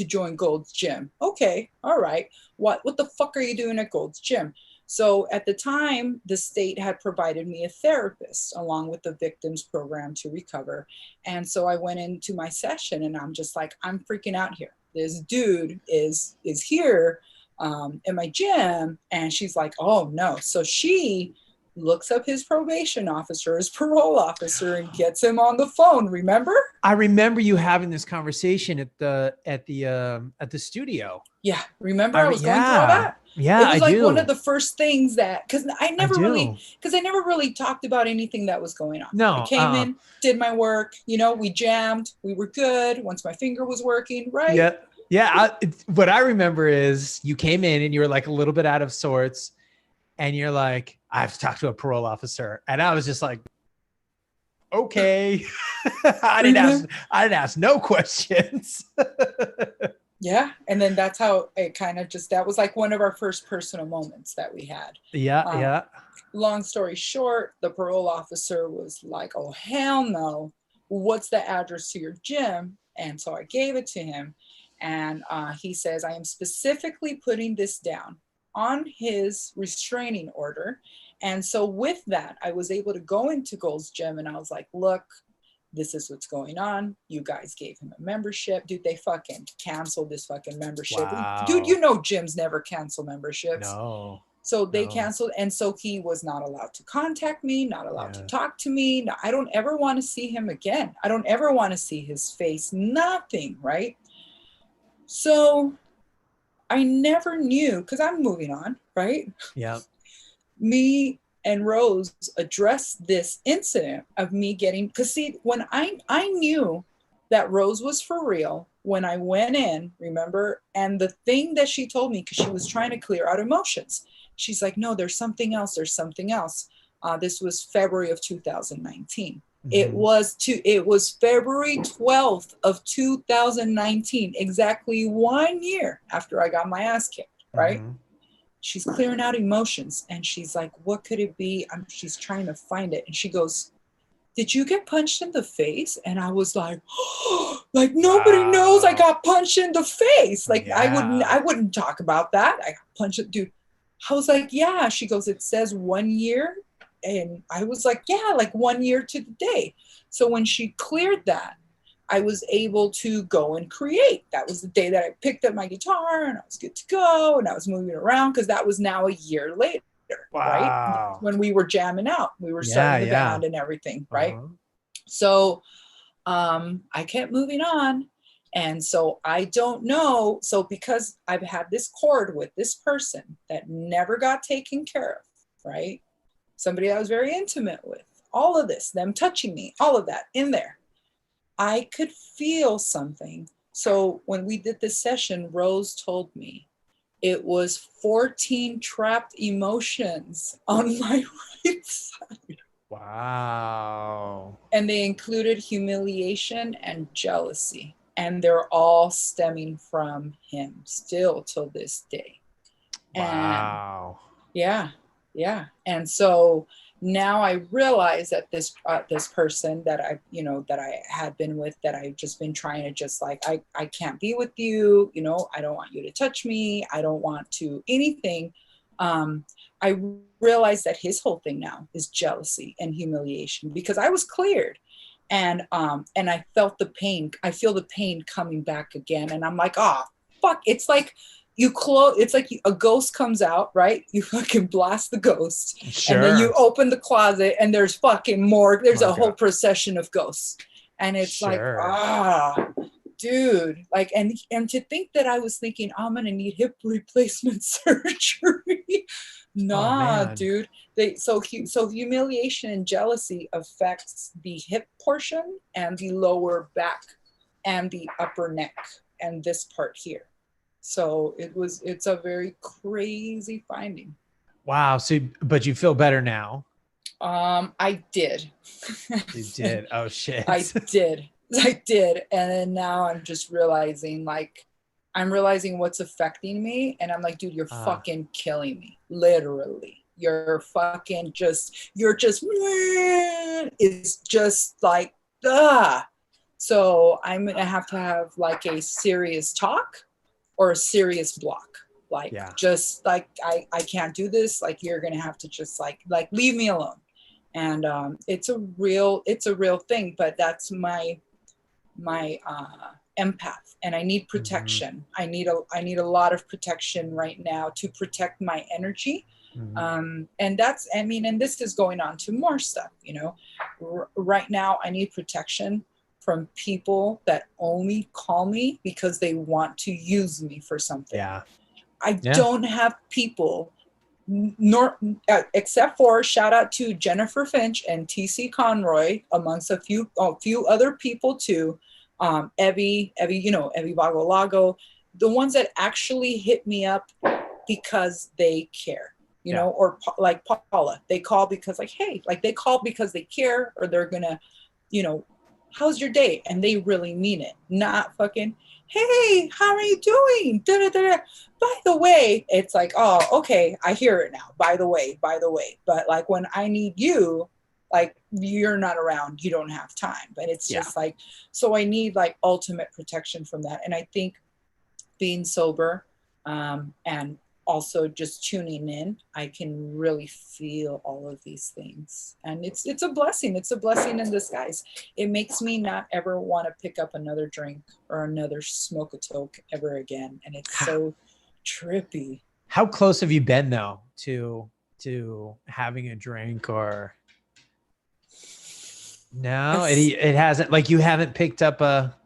join Gold's Gym. Okay. All right. What the fuck are you doing at Gold's Gym? So at the time, the state had provided me a therapist along with the victims program to recover. And so I went into my session and I'm just like, I'm freaking out here. This dude is here in my gym. And she's like, oh no. So she looks up his probation officer, his parole officer, and gets him on the phone. Remember? I remember you having this conversation at the studio. Yeah. Remember I was going through all that? Yeah, it was I like do. one of the first things that, because I never really talked about anything that was going on. No, I came in, did my work, you know, we jammed, we were good once my finger was working, right? Yeah. Yeah. What I remember is you came in and you were like a little bit out of sorts and you're like, I have to talk to a parole officer. And I was just like, okay. I didn't ask no questions. Yeah. And then that's how it kind of just, that was like one of our first personal moments that we had. Yeah. Long story short, the parole officer was like, oh, hell no. What's the address to your gym? And so I gave it to him. And he says, I am specifically putting this down on his restraining order. And so with that, I was able to go into Gold's Gym and I was like, look, this is what's going on. You guys gave him a membership. Dude, they fucking canceled this fucking membership. Wow. Dude, you know gyms never cancel memberships. No. So they canceled. And so he was not allowed to contact me, not allowed to talk to me. No, I don't ever want to see him again. I don't ever want to see his face. Nothing, right? So I never knew, because I'm moving on, right? Yeah. Me and Rose addressed this incident of me getting, because see, when I knew that Rose was for real when I went in, remember? And the thing that she told me, because she was trying to clear out emotions, she's like, no, there's something else. There's something else. This was February of 2019. Mm-hmm. It was February 12th of 2019, exactly 1 year after I got my ass kicked, right? Mm-hmm. She's clearing out emotions and she's like, what could it be? She's trying to find it. And she goes, did you get punched in the face? And I was like, oh, like nobody knows I got punched in the face. Like I wouldn't talk about that. I got punched, dude. I was like, yeah. She goes, it says 1 year. And I was like, yeah, like 1 year to the day. So when she cleared that, I was able to go and create. That was the day that I picked up my guitar and I was good to go. And I was moving around because that was now a year later, right? When we were jamming out, we were starting the band and everything, right? So I kept moving on. And so I don't know. So because I've had this chord with this person that never got taken care of, right? Somebody I was very intimate with, all of this, them touching me, all of that in there. I could feel something. So when we did this session, Rose told me it was 14 trapped emotions on my right side. Wow. And they included humiliation and jealousy. And they're all stemming from him still till this day. And Wow. yeah, yeah. And so now I realize that this person that that I had been with, that I've just been trying to just like, I can't be with you, I don't want you to touch me, I don't want to anything. I realized that his whole thing now is jealousy and humiliation, because I was cleared. And I felt the pain. I feel the pain coming back again. And I'm like, oh fuck. It's like it's like a ghost comes out, right? You fucking blast the ghost, and then you Sure. open the closet and there's fucking more. There's a whole God. procession of ghosts. And it's like, Sure. dude, like, and to think that I was thinking, I'm gonna need hip replacement surgery. Oh Nah, man. dude. So humiliation and jealousy affects the hip portion and the lower back and the upper neck and this part here. So it's a very crazy finding. Wow. So, but you feel better now. I did. You did. Oh I shit. did. I did. And then now I'm just realizing, like, I'm realizing what's affecting me. And I'm like, dude, you're fucking killing me. Literally. You're just, it's just like, ah. So I'm going to have like a serious talk or a serious block. Like, Yeah. just like, I can't do this. Like, you're going to have to just like leave me alone. And it's a real thing, but that's my empath, and I need protection. I need a lot of protection right now to protect my energy. And that's, I mean, and this is going on to more stuff, right now I need protection from people that only call me because they want to use me for something. Yeah. I don't have people, nor except for, shout out to Jennifer Finch and TC Conroy, amongst a few other people too. Evie, Evie Vago Lago, the ones that actually hit me up because they care, or like Paula, they call because like, hey, like they call because they care, or they're gonna, how's your day? And they really mean it, not fucking, hey, how are you doing? Da-da-da-da. By the way, it's like, oh, okay, I hear it now. By the way. But like when I need you, like you're not around, you don't have time. But it's just like, so I need like ultimate protection from that. And I think being sober, and also just tuning in, I can really feel all of these things. And it's a blessing. It's a blessing in disguise. It makes me not ever want to pick up another drink or another smoke a toke ever again. And it's so trippy. How close have you been though to having a drink? Or no, it hasn't, like you haven't picked up a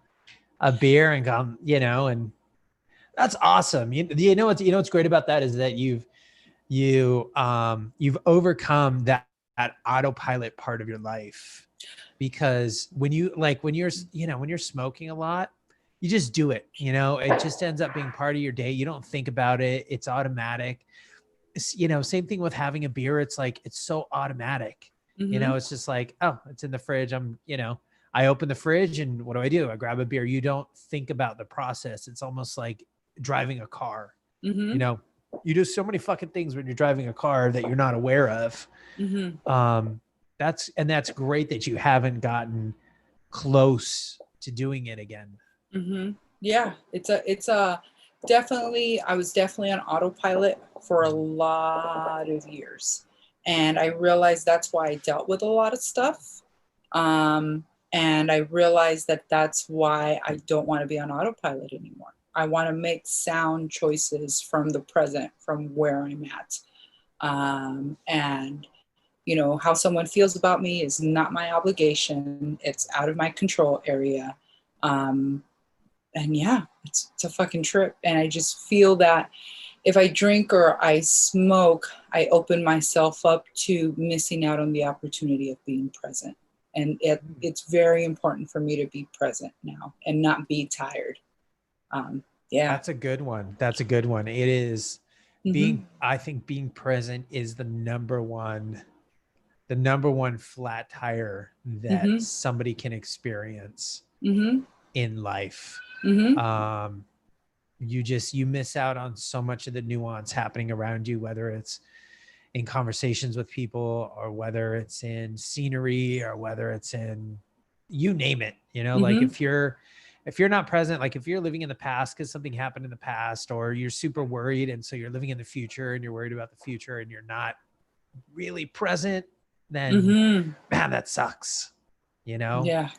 beer and gone, and that's awesome. You know what's great about that is that you've overcome that autopilot part of your life. Because when you're smoking a lot, you just do it, it just ends up being part of your day. You don't think about it. It's automatic. Same thing with having a beer. It's like, it's so automatic. It's just like, oh, it's in the fridge. I open the fridge and what do? I grab a beer. You don't think about the process. It's almost like driving a car. You do so many fucking things when you're driving a car that you're not aware of. That's great that you haven't gotten close to doing it again. Yeah, it's a definitely, I was definitely on autopilot for a lot of years. And I realized that's why I dealt with a lot of stuff. And I realized that that's why I don't want to be on autopilot anymore. I want to make sound choices from the present, from where I'm at. And how someone feels about me is not my obligation. It's out of my control area. And yeah, it's a fucking trip. And I just feel that if I drink or I smoke, I open myself up to missing out on the opportunity of being present. And it's very important for me to be present now and not be tired. Yeah. That's a good one. It is I think being present is the number one flat tire that somebody can experience. in life. Mm-hmm. You miss out on so much of the nuance happening around you, whether it's in conversations with people or whether it's in scenery or whether it's in, you name it, like Mm-hmm. if you're not present, like if you're living in the past because something happened in the past, or you're super worried and so you're living in the future and you're worried about the future and you're not really present, then Mm-hmm. man, that sucks. Yeah,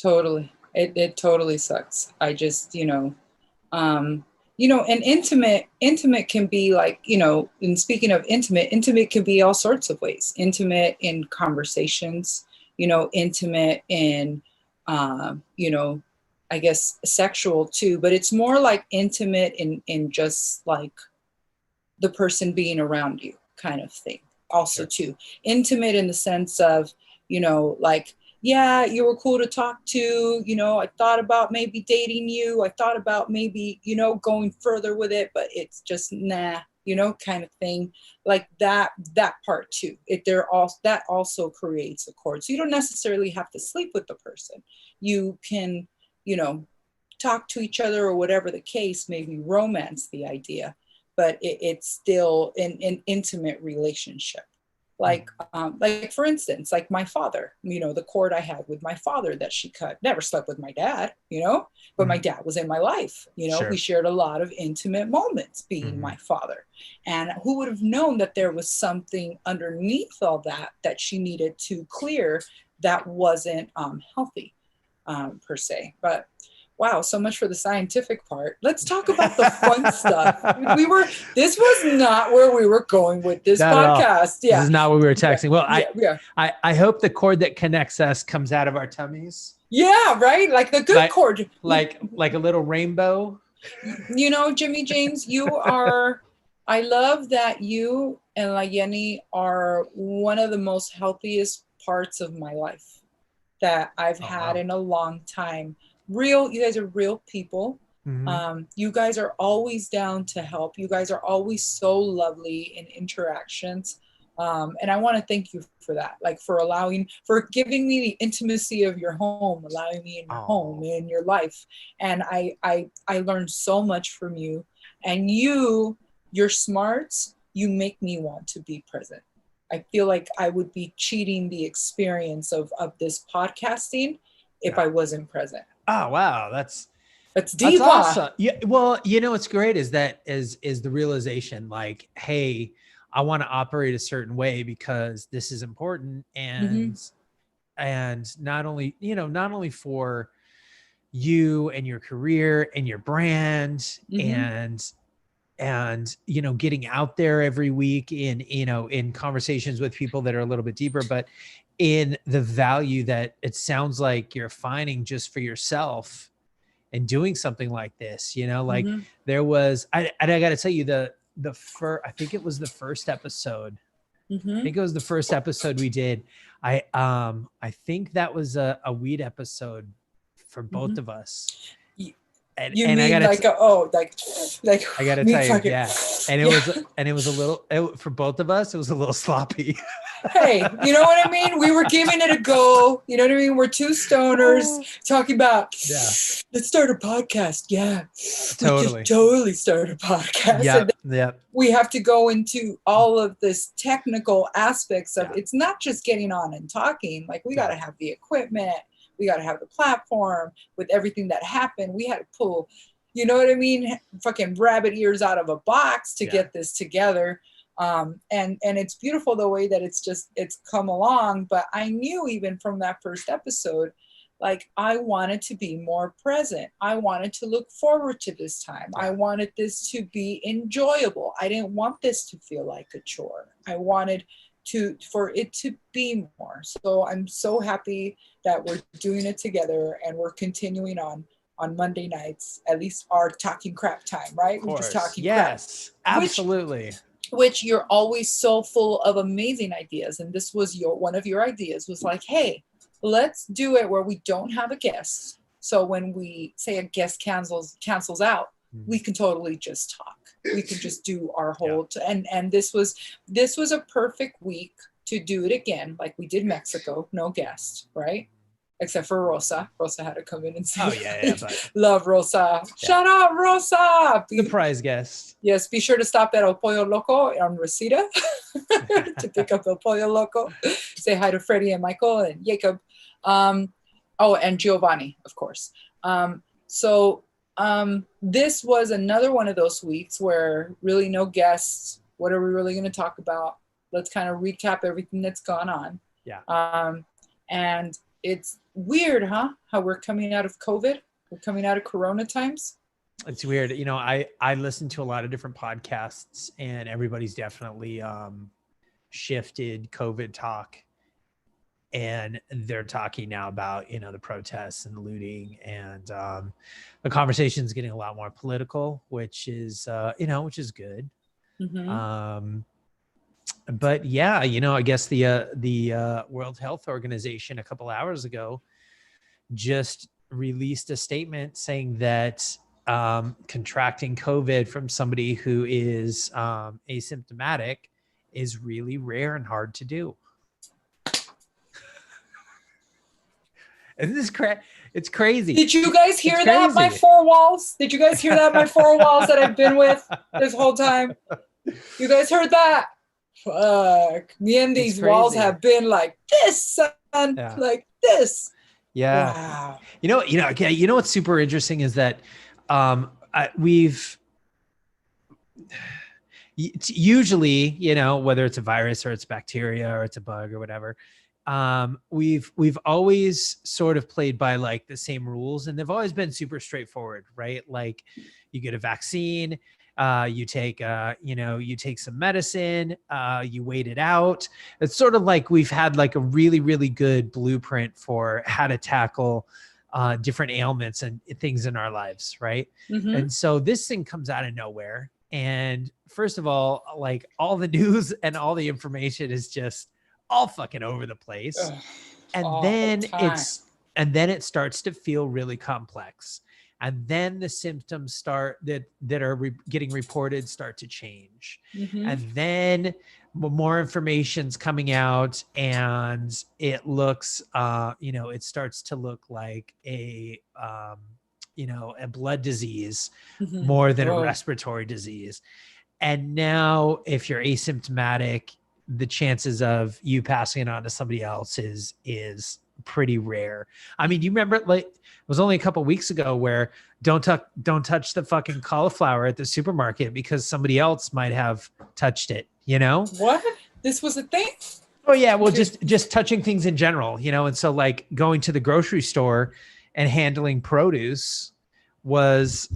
totally. It totally sucks. I just, and intimate can be like, and speaking of intimate can be all sorts of ways. Intimate in conversations, intimate in, I guess sexual too, but it's more like intimate in just like the person being around you kind of thing also Sure. too. Intimate in the sense of, like, yeah, you were cool to talk to, I thought about maybe dating you, I thought about maybe, going further with it, but it's just nah, kind of thing. Like that part too. That also creates a chord, so you don't necessarily have to sleep with the person. You can, talk to each other or whatever the case, maybe romance the idea, but it's still an intimate relationship. Like for instance, like my father, the cord I had with my father that she cut. Never slept with my dad, but my dad was in my life. We Sure. shared a lot of intimate moments being my father. And who would have known that there was something underneath all that she needed to clear that wasn't healthy per se. But wow, so much for the scientific part. Let's talk about the fun stuff. This was not where we were going with this Not podcast. Yeah. This is not what we were texting. Yeah. Well, I hope the cord that connects us comes out of our tummies. Yeah, right? Like the good cord. Like a little rainbow. Jimmy James, I love that you and Layeni are one of the most healthiest parts of my life that I've had in a long time. You guys are real people. Mm-hmm. You guys are always down to help. You guys are always so lovely in interactions. And I want to thank you for that, like for giving me the intimacy of your home, allowing me in your home, in your life. And I learned so much from you, and your smarts, you make me want to be present. I feel like I would be cheating the experience of this podcasting if I wasn't present. Oh, wow. That's deep. That's awesome. Yeah. Well, what's great is that is the realization, like, hey, I want to operate a certain way because this is important. And not only for you and your career and your brand and getting out there every week in conversations with people that are a little bit deeper, but in the value that it sounds like you're finding just for yourself and doing something like this. There was, I got to tell you, I think it was the first episode. I think it was the first episode we did. I think that was a weed episode for both of us. And I gotta I gotta tell you, yeah. And it was a little, for both of us, it was a little sloppy. Hey, you know what I mean? We were giving it a go. You know what I mean? We're two stoners talking about, let's start a podcast. Yeah, totally. We just totally start a podcast. Yeah. We have to go into all of this technical aspects of it's not just getting on and talking. Like we got to have the equipment. We got to have the platform with everything that happened. We had to pull, you know what I mean? Fucking rabbit ears out of a box to get this together. And it's beautiful the way that it's come along. But I knew even from that first episode, like I wanted to be more present. I wanted to look forward to this time. I wanted this to be enjoyable. I didn't want this to feel like a chore. I wanted for it to be more. So I'm so happy that we're doing it together and we're continuing on Monday nights, at least our talking crap time, right? We're just talking crap. Yes, absolutely. Which you're always so full of amazing ideas. And this was one of your ideas was like, hey, let's do it where we don't have a guest. So when we say a guest cancels out, we can totally just talk. We can just do our whole and this was a perfect week to do it again, like we did Mexico, no guest, right? except for Rosa. Rosa had to come in and say, oh yeah, but love Rosa. Shout out Rosa. Surprise guest. Yes, be sure to stop at El Pollo Loco on Reseda to pick up El Pollo Loco. Say hi to Freddie and Michael and Jacob. Oh, and Giovanni, of course. This was another one of those weeks where really no guests. What are we really going to talk about? Let's kind of recap everything that's gone on. Yeah. And it's weird, huh? How we're coming out of COVID. We're coming out of Corona times. It's weird. You know, I listen to a lot of different podcasts, and everybody's definitely shifted COVID talk. And they're talking now about, you know, the protests and the looting, and the conversation is getting a lot more political, which is, you know, which is good. Mm-hmm. But yeah, you know, I guess the World Health Organization a couple hours ago just released a statement saying that contracting COVID from somebody who is asymptomatic is really rare and hard to do. Isn't this it's crazy. Did you guys hear that? My four walls? Did you guys hear that? My four walls that I've been with this whole time? You guys heard that? Fuck. Me and these walls have been like this, son. Yeah. Like this. Yeah. Wow. You know what's super interesting is that usually, you know, whether it's a virus or it's bacteria or it's a bug or whatever, we've always sort of played by like the same rules, and they've always been super straightforward, right? Like you get a vaccine, you take some medicine, you wait it out. It's sort of like we've had like a really, really good blueprint for how to tackle different ailments and things in our lives, right? Mm-hmm. And so this thing comes out of nowhere. And first of all, like all the news and all the information is just all fucking over the place. Ugh, and then it starts to feel really complex. And then the symptoms that are getting reported start to change. Mm-hmm. And then more information's coming out, and it looks, it starts to look like a blood disease mm-hmm. more than a respiratory disease. And now if you're asymptomatic, the chances of you passing it on to somebody else is pretty rare. I mean, you remember, like, it was only a couple of weeks ago where don't touch the fucking cauliflower at the supermarket because somebody else might have touched it, you know? What? This was a thing? Oh yeah, well, just touching things in general, you know? And so like going to the grocery store and handling produce was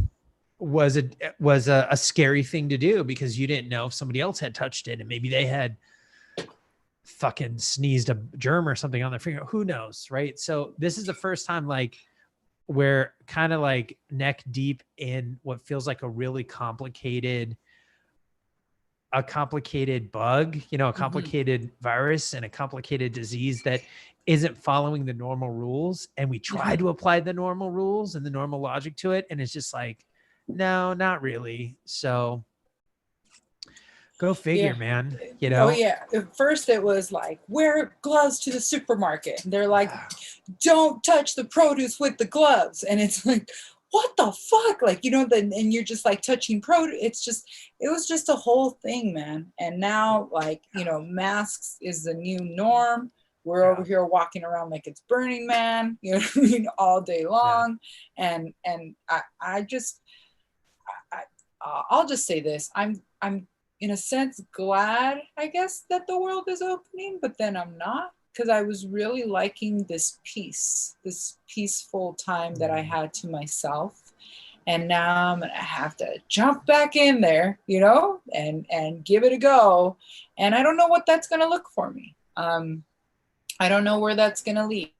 a scary thing to do because you didn't know if somebody else had touched it and maybe they had fucking sneezed a germ or something on their finger. Who knows, right? So this is the first time like we're kind of like neck deep in what feels like a really complicated bug, you know, a complicated mm-hmm. virus and a complicated disease that isn't following the normal rules. And we try to apply the normal rules and the normal logic to it. And it's just like, no, not really. So go figure, man. You know? Oh, yeah. At first it was like, wear gloves to the supermarket. And they're like, don't touch the produce with the gloves. And it's like, what the fuck? Like, you know, and you're just like touching produce. It was just a whole thing, man. And now, like, you know, masks is the new norm. We're over here walking around like it's Burning Man, you know what I mean, all day long. Yeah. And I'll just say this. I'm in a sense glad, I guess, that the world is opening, but then I'm not, because I was really liking this peaceful time that I had to myself. And now I'm going to have to jump back in there, you know, and give it a go. And I don't know what that's going to look for me. I don't know where that's going to lead.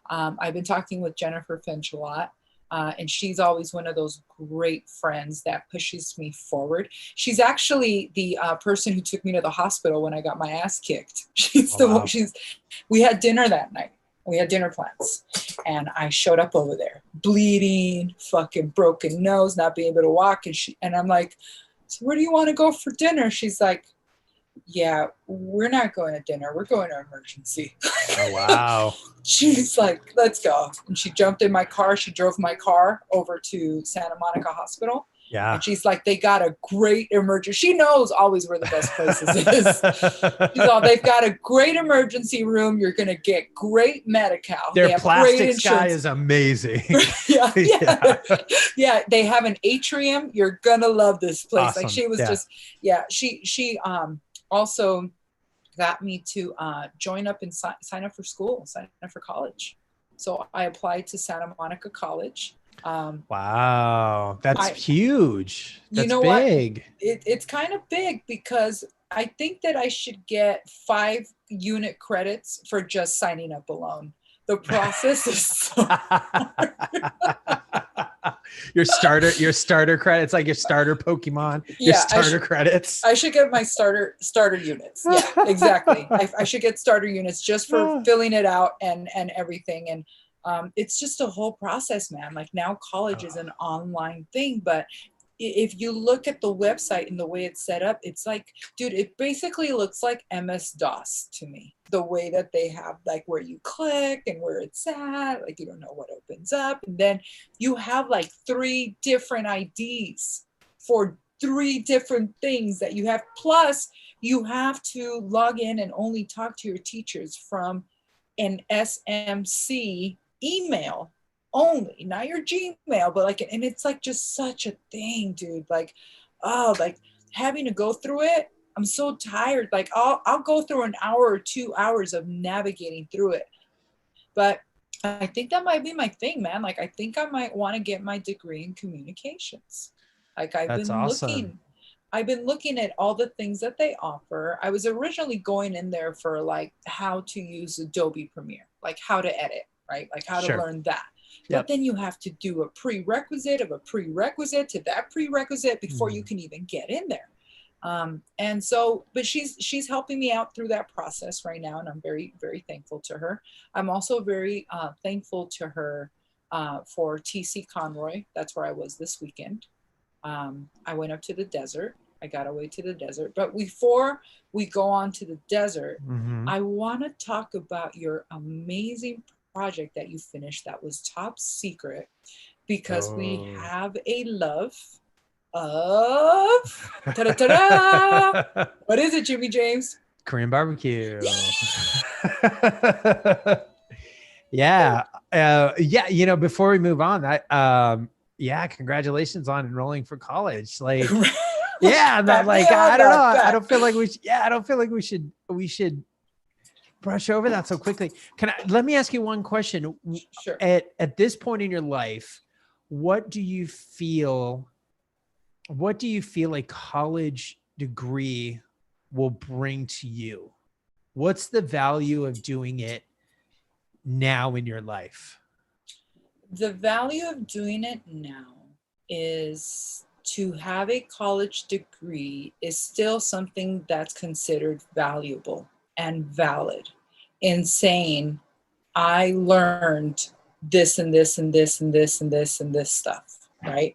I've been talking with Jennifer Finch a lot. And she's always one of those great friends that pushes me forward. She's actually the person who took me to the hospital when I got my ass kicked. We had dinner that night. We had dinner plans. And I showed up over there, bleeding, fucking broken nose, not being able to walk. And I'm like, so where do you want to go for dinner? She's like, yeah, we're not going to dinner. We're going to emergency. Oh, wow. She's like, let's go. And she jumped in my car. She drove my car over to Santa Monica Hospital. Yeah. And she's like, they got a great emergency. She knows always where the best places is. She's all, they've got a great emergency room. You're going to get great Medi-Cal. Their they have plastics guy is amazing. yeah, yeah. Yeah, they have an atrium. You're going to love this place. Awesome. Like she was she also got me to join up and sign up for school, sign up for college. So I applied to Santa Monica College. Wow, that's huge. That's big. It's kind of big because I think that I should get 5 unit credits for just signing up alone. The process is so your starter credits, like your starter Pokemon, your starter credits. I should get my starter units. Yeah, exactly. I should get starter units just for filling it out and everything. And it's just a whole process, man. Like now college is an online thing, but if you look at the website and the way it's set up, it's like, dude, it basically looks like MS-DOS to me. The way that they have like where you click and where it's at, like you don't know what opens up. And then you have like 3 different IDs for 3 different things that you have. Plus you have to log in and only talk to your teachers from an SMC email only, not your Gmail, but like, and it's like just such a thing, dude. Like, oh, like having to go through it. I'm so tired. Like I'll go through an hour or 2 hours of navigating through it. But I think that might be my thing, man. Like I think I might want to get my degree in communications. Like I've been looking at all the things that they offer. I was originally going in there for like how to use Adobe Premiere, like how to edit, right? Like how to learn that. But then you have to do a prerequisite of a prerequisite to that prerequisite before you can even get in there. And so, but she's helping me out through that process right now. And I'm very, very thankful to her. I'm also very thankful to her for TC Conroy. That's where I was this weekend. I went up to the desert. I got away to the desert. But before we go on to the desert, I want to talk about your amazing project that you finished that was top secret, because we have a love of ta-da-ta-da! What is it, Jimmy James? Korean barbecue. Yeah. You know, before we move on, congratulations on enrolling for college. Like, yeah, not like, I don't know. I don't feel like we should brush over that so quickly. Let me ask you one question. Sure. At this point in your life, what do you feel a college degree will bring to you? What's the value of doing it now in your life? The value of doing it now is to have a college degree is still something that's considered valuable and valid in saying, I learned this and this and this and this and this and this stuff, right?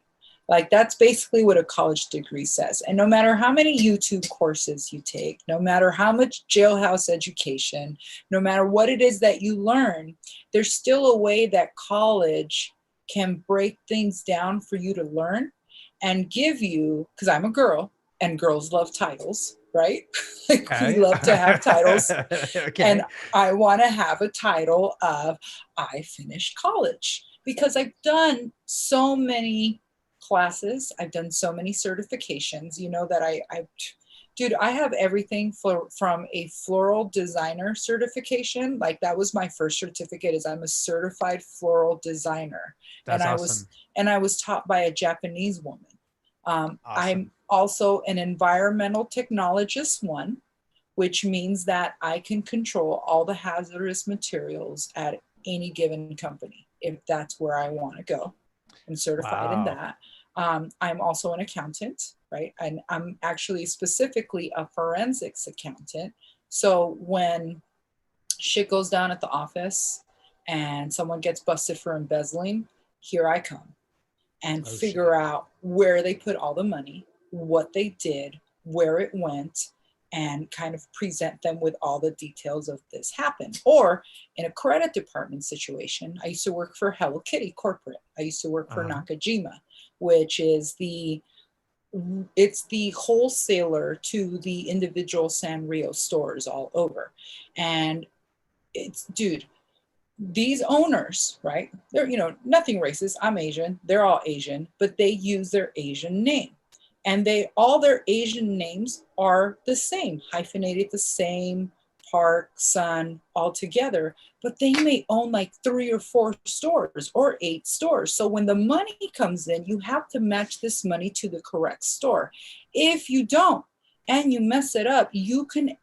Like that's basically what a college degree says. And no matter how many YouTube courses you take, no matter how much jailhouse education, no matter what it is that you learn, there's still a way that college can break things down for you to learn and give you, because I'm a girl and girls love titles, right? Like we love to have titles. Okay. And I want to have a title of I finished college, because I've done so many classes. I've done so many certifications, you know, that I have everything from a floral designer certification. Like that was my first certificate, is I'm a certified floral designer. That's awesome. I was taught by a Japanese woman. Awesome. I'm also an environmental technologist 1, which means that I can control all the hazardous materials at any given company, if that's where I want to go. I'm certified in that. I'm also an accountant, right? And I'm actually specifically a forensics accountant. So when shit goes down at the office and someone gets busted for embezzling, here I come and figure out where they put all the money, what they did, where it went, and kind of present them with all the details of this happened. Or in a credit department situation, I used to work for Hello Kitty corporate. I used to work for Nakajima, which is it's the wholesaler to the individual Sanrio stores all over. And it's, dude, these owners, right? They're, nothing racist. I'm Asian. They're all Asian, but they use their Asian name. And all their Asian names are the same, hyphenated the same, Park, Sun, all together, but they may own like 3 or 4 stores or 8 stores. So when the money comes in, you have to match this money to the correct store. If you don't, and you mess it up, you can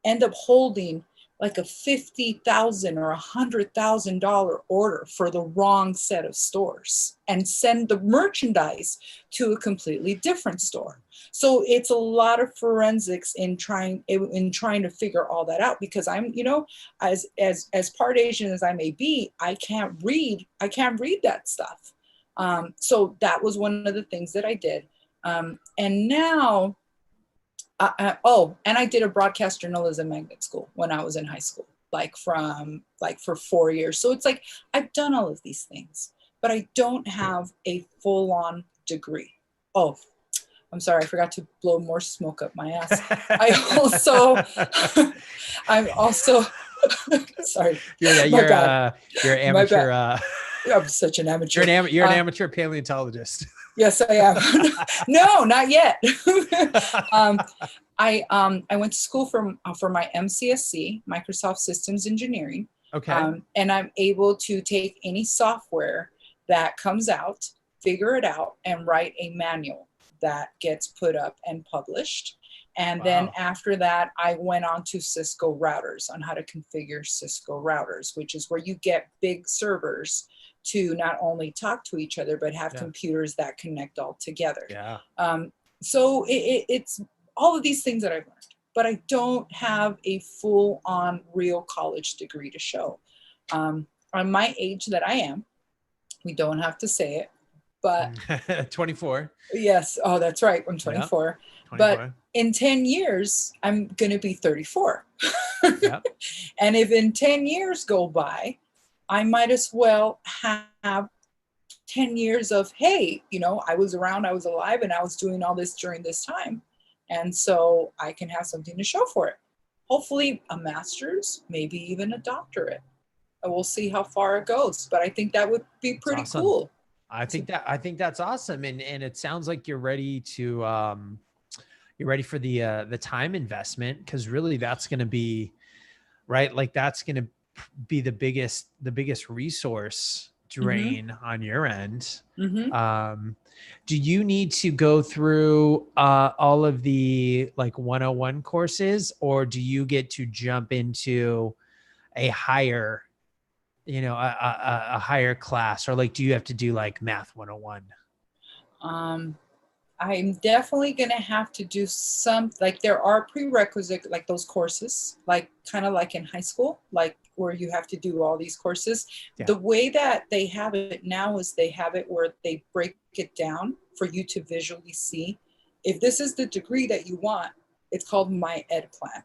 end up holding like a $50,000 or $100,000 order for the wrong set of stores and send the merchandise to a completely different store. So it's a lot of forensics in trying to figure all that out, because I'm, as part Asian as I may be, I can't read that stuff. So that was one of the things that I did. And now, and I did a broadcast journalism magnet school when I was in high school, for 4 years. So it's like, I've done all of these things, but I don't have a full-on degree. Oh, I'm sorry, I forgot to blow more smoke up my ass. I'm also, sorry. You're an amateur. I'm such an amateur. You're an amateur paleontologist. Yes, I am. No, not yet. I went to school for my MCSC, Microsoft Systems Engineering. Okay. And I'm able to take any software that comes out, figure it out, and write a manual that gets put up and published. And then after that, I went on to Cisco routers, on how to configure Cisco routers, which is where you get big servers to not only talk to each other, but have computers that connect all together. Yeah. So it's all of these things that I've learned, but I don't have a full-on real college degree to show. On my age that I am, we don't have to say it, but 24. Yes. Oh, that's right. I'm 24. Yeah. But in 10 years, I'm going to be 34. Yep. And if in 10 years go by, I might as well have 10 years of, hey, I was around, I was alive, and I was doing all this during this time. And so I can have something to show for it. Hopefully a master's, maybe even a doctorate. And we'll see how far it goes. But I think that would be pretty cool. I think that's awesome. And it sounds like you're ready to, you're ready for the time investment, because really that's going to be, right? Like that's going to be the biggest resource drain on your end. Do you need to go through all of the like 101 courses, or do you get to jump into a higher, a higher class, or like, do you have to do like Math 101? I'm definitely going to have to do some, like there are prerequisite, like those courses, like kind of like in high school, like where you have to do all these courses. Yeah. The way that they have it now is they have it where they break it down for you to visually see. If this is the degree that you want, it's called My Ed Plan.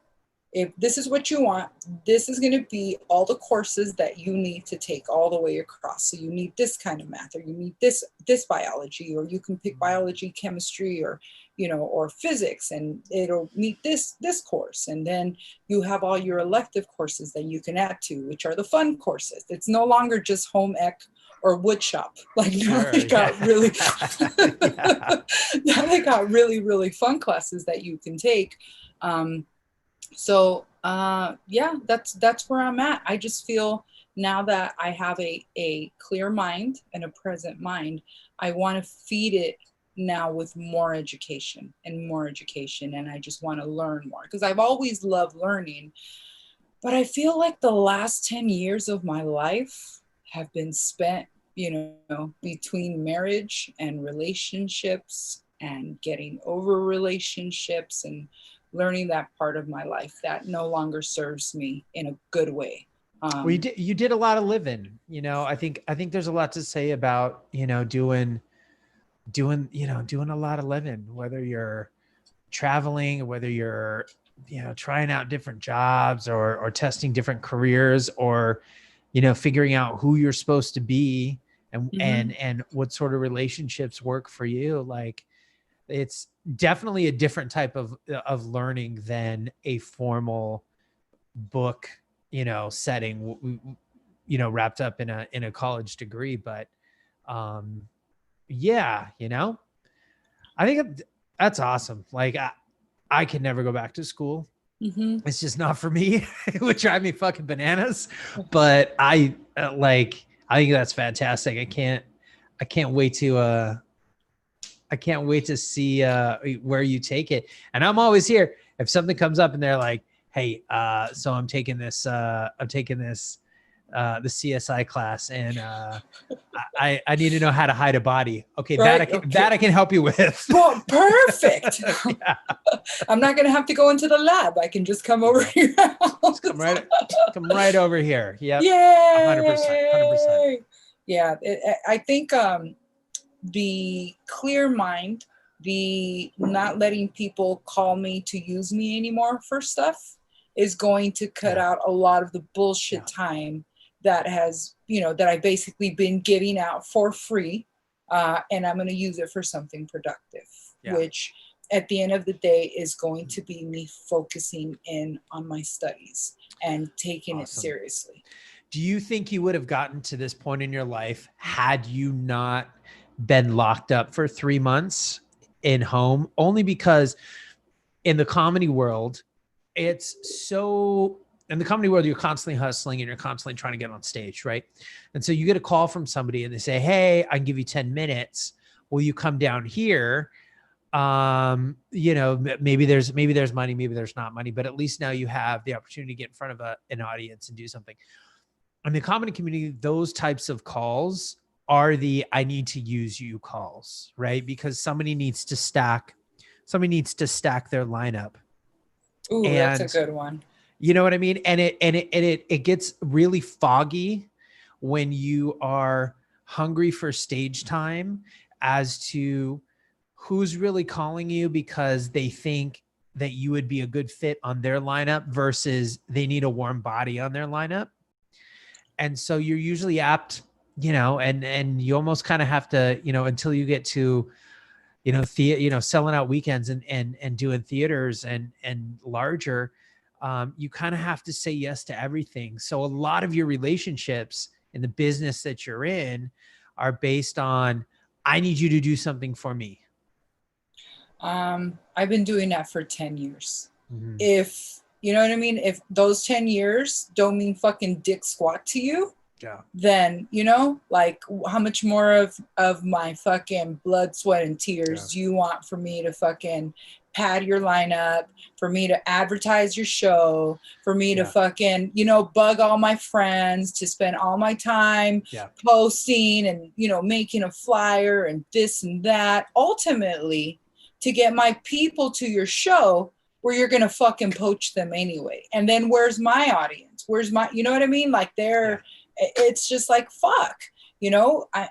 If this is what you want, this is going to be all the courses that you need to take all the way across. So you need this kind of math, or you need this biology, or you can pick biology, chemistry, or or physics, and it'll meet this course. And then you have all your elective courses that you can add to, which are the fun courses. It's no longer just home ec or wood shop. Like now they got really, now they got really, really fun classes that you can take. So that's where I'm at. I just feel now that I have a clear mind and a present mind, I want to feed it now with more education. And I just want to learn more, because I've always loved learning, but I feel like the last 10 years of my life have been spent, between marriage and relationships and getting over relationships and learning that part of my life that no longer serves me in a good way. Well, you did a lot of living, I think there's a lot to say about, doing a lot of living, whether you're traveling, whether you're trying out different jobs or testing different careers or, figuring out who you're supposed to be and what sort of relationships work for you. Like, it's definitely a different type of learning than a formal book, setting, wrapped up in a college degree. But, yeah, I think that's awesome. Like, I can never go back to school. It's just not for me. It would drive me fucking bananas. But I think that's fantastic. I can't wait to see where you take it. And I'm always here. If something comes up and they're like, hey, so I'm taking this the CSI class, and I need to know how to hide a body. Okay, right? That I can help you with. Well, perfect. Yeah. I'm not gonna have to go into the lab. I can just come over here. Just come right over here. Yep. Yeah. 100%. Yeah, I think the clear mind, the not letting people call me to use me anymore for stuff is going to cut out a lot of the bullshit time that has, that I've basically been giving out for free. And I'm going to use it for something productive, which at the end of the day is going to be me focusing in on my studies and taking it seriously. Do you think you would have gotten to this point in your life had you not been locked up for 3 months in home? Only because in the comedy world, in the comedy world, you're constantly hustling and you're constantly trying to get on stage, right? And so you get a call from somebody and they say, hey, I can give you 10 minutes. Will you come down here? Maybe there's money, maybe there's not money, but at least now you have the opportunity to get in front of an audience and do something. In the comedy community, those types of calls are the I need to use you calls, right? Because somebody needs to stack their lineup. Ooh, that's a good one. You know what I mean? And it gets really foggy when you are hungry for stage time as to who's really calling you because they think that you would be a good fit on their lineup versus they need a warm body on their lineup. And so you're usually apt, and you almost kind of have to, until you get to, selling out weekends and doing theaters and larger, you kind of have to say yes to everything. So a lot of your relationships in the business that you're in are based on, I need you to do something for me. I've been doing that for 10 years. If, you know what I mean? If those 10 years don't mean fucking dick squat to you, then, like how much more of my fucking blood, sweat, and tears do you want for me to fucking pad your lineup, for me to advertise your show, for me to fucking, bug all my friends, to spend all my time posting and, making a flyer and this and that, ultimately to get my people to your show where you're going to fucking poach them anyway. And then where's my audience? Where's my, you know what I mean? Like it's just like, fuck,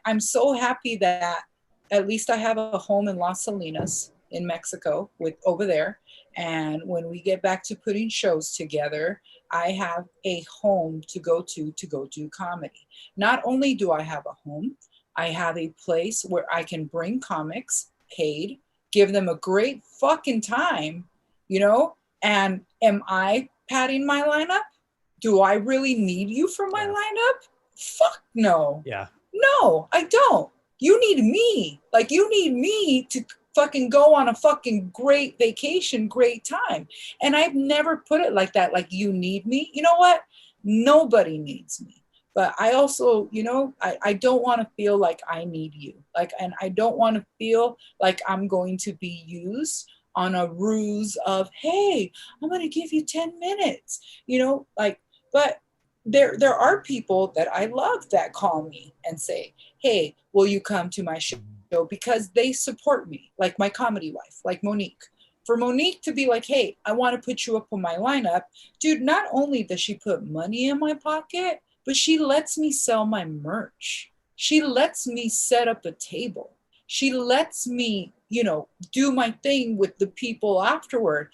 I'm so happy that at least I have a home in Las Salinas in Mexico over there. And when we get back to putting shows together, I have a home to go do comedy. Not only do I have a home, I have a place where I can bring comics paid, give them a great fucking time, and am I padding my lineup? Do I really need you for my lineup? Fuck no. Yeah. No, I don't. You need me. Like, you need me to fucking go on a fucking great vacation, great time. And I've never put it like that. Like, you need me. You know what? Nobody needs me. But I also, I don't want to feel like I need you. Like, and I don't want to feel like I'm going to be used on a ruse of, hey, I'm going to give you 10 minutes, but there are people that I love that call me and say, hey, will you come to my show? Because they support me, like my comedy wife, like Monique. For Monique to be like, hey, I want to put you up on my lineup. Dude, not only does she put money in my pocket, but she lets me sell my merch. She lets me set up a table. She lets me, do my thing with the people afterward.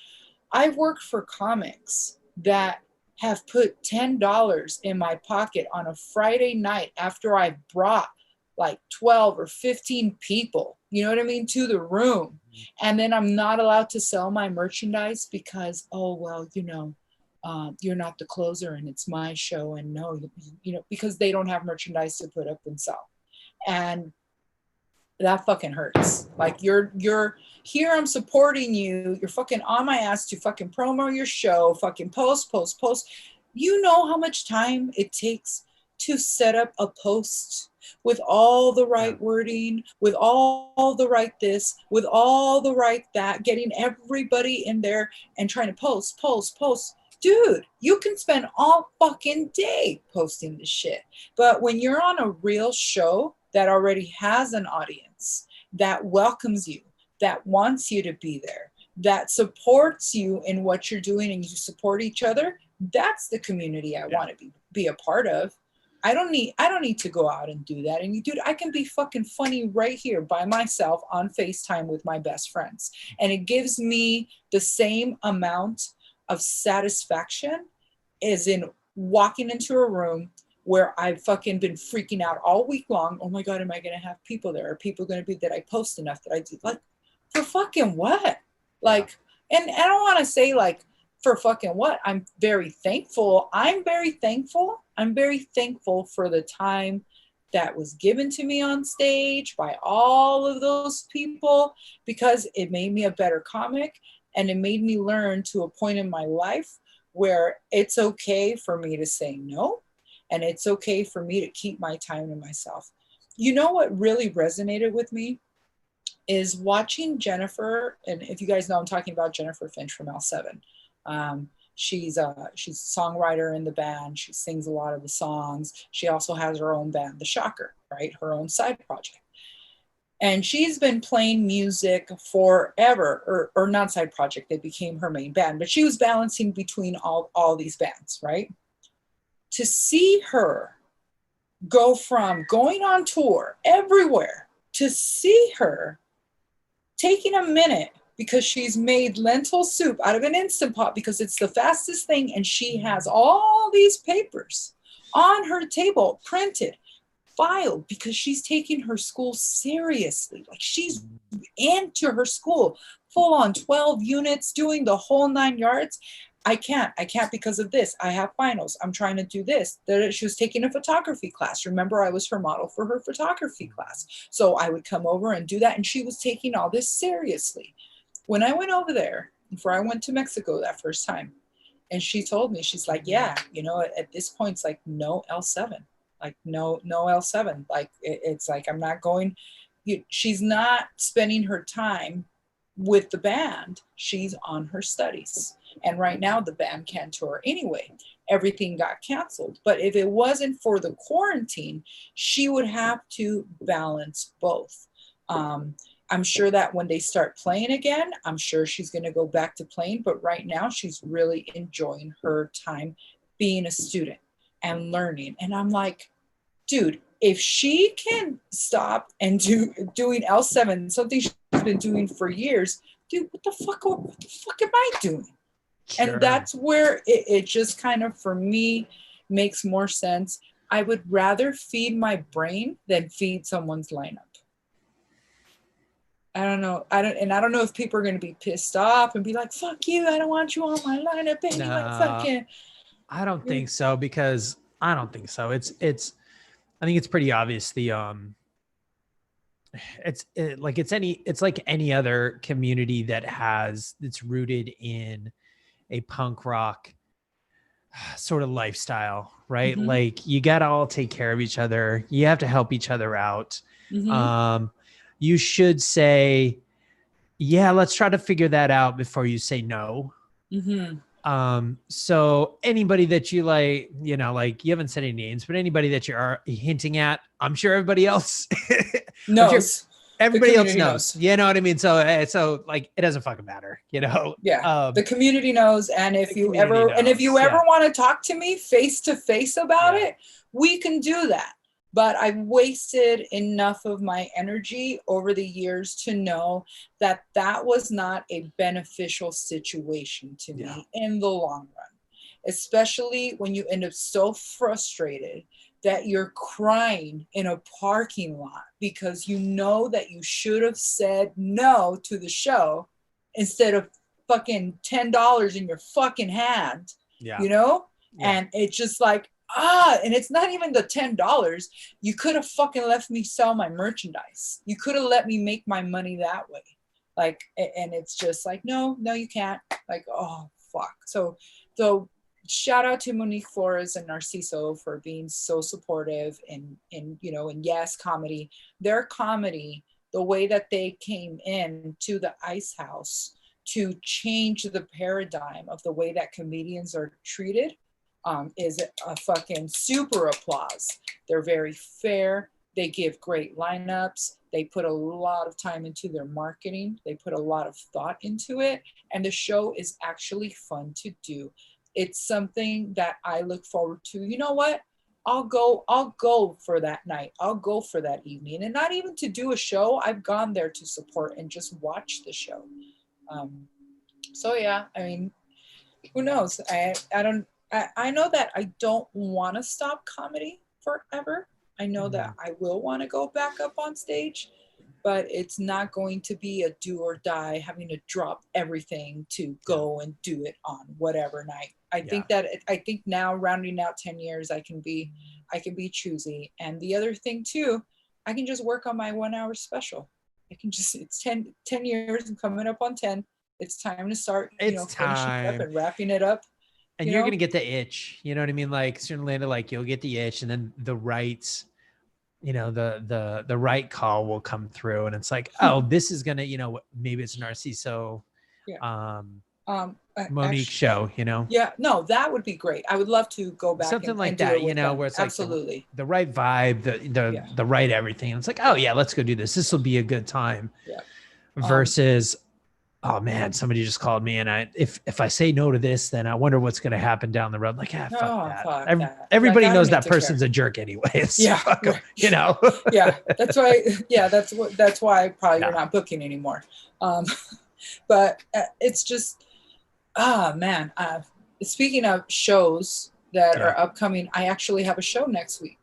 I've worked for comics that have put $10 in my pocket on a Friday night after I brought like 12 or 15 people, you know what I mean, to the room. And then I'm not allowed to sell my merchandise because, oh, well, you're not the closer and it's my show. And no, because they don't have merchandise to put up and sell. And that fucking hurts. Like you're here, I'm supporting you. You're fucking on my ass to fucking promo your show, fucking post. You know how much time it takes to set up a post with all the right wording, with all the right this, with all the right that, getting everybody in there and trying to post. Dude, you can spend all fucking day posting this shit. But when you're on a real show that already has an audience, that welcomes you, that wants you to be there, that supports you in what you're doing and you support each other, that's the community I want to be a part of. I don't need to go out and do that. And dude, I can be fucking funny right here by myself on FaceTime with my best friends. And it gives me the same amount of satisfaction as in walking into a room where I've fucking been freaking out all week long. Oh my God, am I going to have people there? Are people going to be that I post enough that I do? Like, for fucking what? Like, and I don't want to say like, for fucking what? I'm very thankful. I'm very thankful for the time that was given to me on stage by all of those people, because it made me a better comic and it made me learn to a point in my life where it's okay for me to say no. And it's okay for me to keep my time to myself. You know what really resonated with me is watching Jennifer. And if you guys know, I'm talking about Jennifer Finch from L7. She's a songwriter in the band. She sings a lot of the songs. She also has her own band, The Shocker, right? Her own side project. And she's been playing music forever, or not side project. They became her main band, but she was balancing between all these bands, right? To see her go from going on tour everywhere to see her taking a minute because she's made lentil soup out of an Instant Pot because it's the fastest thing. And she has all these papers on her table, printed, filed, because she's taking her school seriously. Like she's into her school, full on 12 units, doing the whole 9 yards. I can't because of this. I have finals. I'm trying to do this. She was taking a photography class. Remember, I was her model for her photography class. So I would come over and do that. And she was taking all this seriously. When I went over there, before I went to Mexico that first time, and she told me, she's like, yeah, at this point, it's like no L7, like no L7. Like it's like, I'm not going, she's not spending her time with the band. She's on her studies. And right now the band can't tour anyway. Everything got canceled. But if it wasn't for the quarantine, she would have to balance both. I'm sure that when they start playing again, I'm sure she's going to go back to playing. But right now she's really enjoying her time being a student and learning. And I'm like, dude, if she can stop and doing L7, something she's been doing for years, dude, what the fuck am I doing? Sure. And that's where it just kind of, for me, makes more sense. I would rather feed my brain than feed someone's lineup. I don't know. I don't know if people are going to be pissed off and be like, fuck you, I don't want you on my lineup, baby. No, like, fucking. I don't think so, because I don't think so. I think it's pretty obvious. It's like any other community that's rooted in a punk rock sort of lifestyle, right? Mm-hmm. Like you got to all take care of each other. You have to help each other out. Mm-hmm. You should say, yeah, let's try to figure that out before you say no. Mm-hmm. So anybody that you like, you haven't said any names, but anybody that you are hinting at, I'm sure everybody else knows. Everybody else knows. You know what I mean? So like, it doesn't fucking matter, Yeah. The community knows. And if you ever want to talk to me face to face about it, we can do that. but I've wasted enough of my energy over the years to know that that was not a beneficial situation to me in the long run, especially when you end up so frustrated that you're crying in a parking lot because you know that you should have said no to the show instead of fucking $10 in your fucking hand, you know? And it's just like, and it's not even the $10. You could have fucking left me sell my merchandise. You could have let me make my money that way. Like, and it's just like, no, you can't. Like, oh, fuck. So shout out to Monique Flores and Narciso for being so supportive in Yes Comedy. Their comedy, the way that they came in to the Ice House to change the paradigm of the way that comedians are treated, is a fucking super applause. They're very fair. They give great lineups. They put a lot of time into their marketing. They put a lot of thought into it. And the show is actually fun to do. It's something that I look forward to. You know what? I'll go for that night. I'll go for that evening. And not even to do a show. I've gone there to support and just watch the show. So yeah, I mean, who knows? I know that I don't want to stop comedy forever. I know that I will want to go back up on stage, but it's not going to be a do or die, having to drop everything to go and do it on whatever night. I think now, rounding out 10 years, I can be choosy. And the other thing too, I can just work on my 1 hour special. It's 10 years. I'm coming up on 10. It's time to start, finishing up and wrapping it up. And you're going to get the itch, you know what I mean? Like certainly like you'll get the itch, and then the right, the right call will come through, and it's like, oh, this is going to, maybe it's Narciso, Monique show, Yeah, no, that would be great. I would love to go back something like and that, them. where it's absolutely like the right vibe, the right everything. And it's like, oh yeah, let's go do this. This will be a good time. Yeah. Versus, oh man, somebody just called me, and if I say no to this, then I wonder what's going to happen down the road. Like, fuck that. Everybody knows that person's a jerk anyways. Yeah, right. Yeah, that's why. Yeah, that's why probably you're not booking anymore. But it's just, man. Speaking of shows that are upcoming, I actually have a show next week.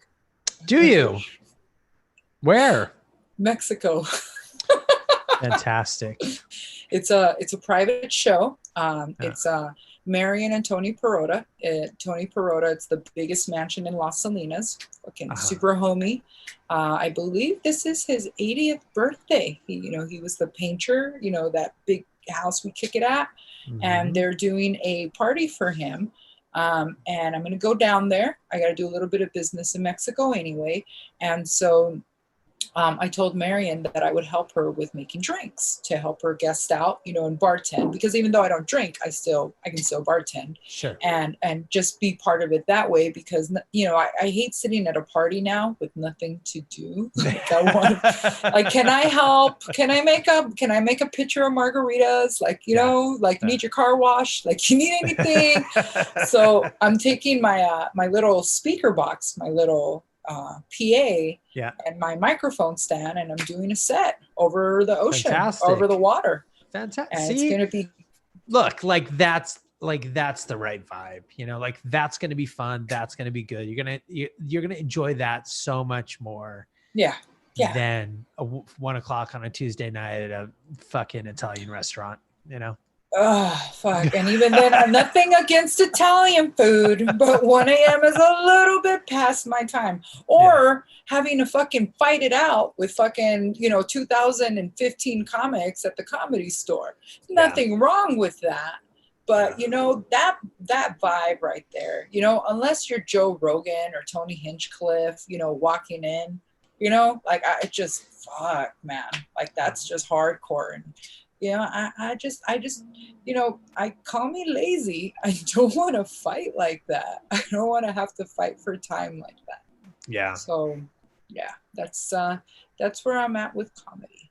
Do you? Where? Mexico. Fantastic. It's a private show. It's Marion and Tony Perrotta. Tony Perrotta, it's the biggest mansion in Las Salinas. Fucking super homey. I believe this is his 80th birthday. He was the painter, that big house we kick it at. Mm-hmm. And they're doing a party for him. And I'm going to go down there. I got to do a little bit of business in Mexico anyway. And so I told Marion that I would help her with making drinks to help her guest out, and bartend, because even though I don't drink, I can still bartend. Sure. And just be part of it that way, because, I hate sitting at a party now with nothing to do. Like, I want, can I help? Can I make a pitcher of margaritas? Need your car wash? Like, you need anything? So I'm taking my, my little speaker box, my little, PA and my microphone stand, and I'm doing a set over the ocean. Fantastic. Over the water. Fantastic. And it's gonna be, look, that's the right vibe, that's gonna be fun, that's gonna be good. You're gonna enjoy that so much more than 1 o'clock on a Tuesday night at a fucking Italian restaurant. Oh, fuck. And even then, nothing against Italian food, but 1 a.m. is a little bit past my time. Or having to fucking fight it out with fucking, 2015 comics at the Comedy Store. Nothing wrong with that. But, that vibe right there, unless you're Joe Rogan or Tony Hinchcliffe, walking in, I just, fuck, man. Like, that's just hardcore. And, I just, I call me lazy. I don't want to fight like that. I don't want to have to fight for time like that. Yeah. So, that's where I'm at with comedy.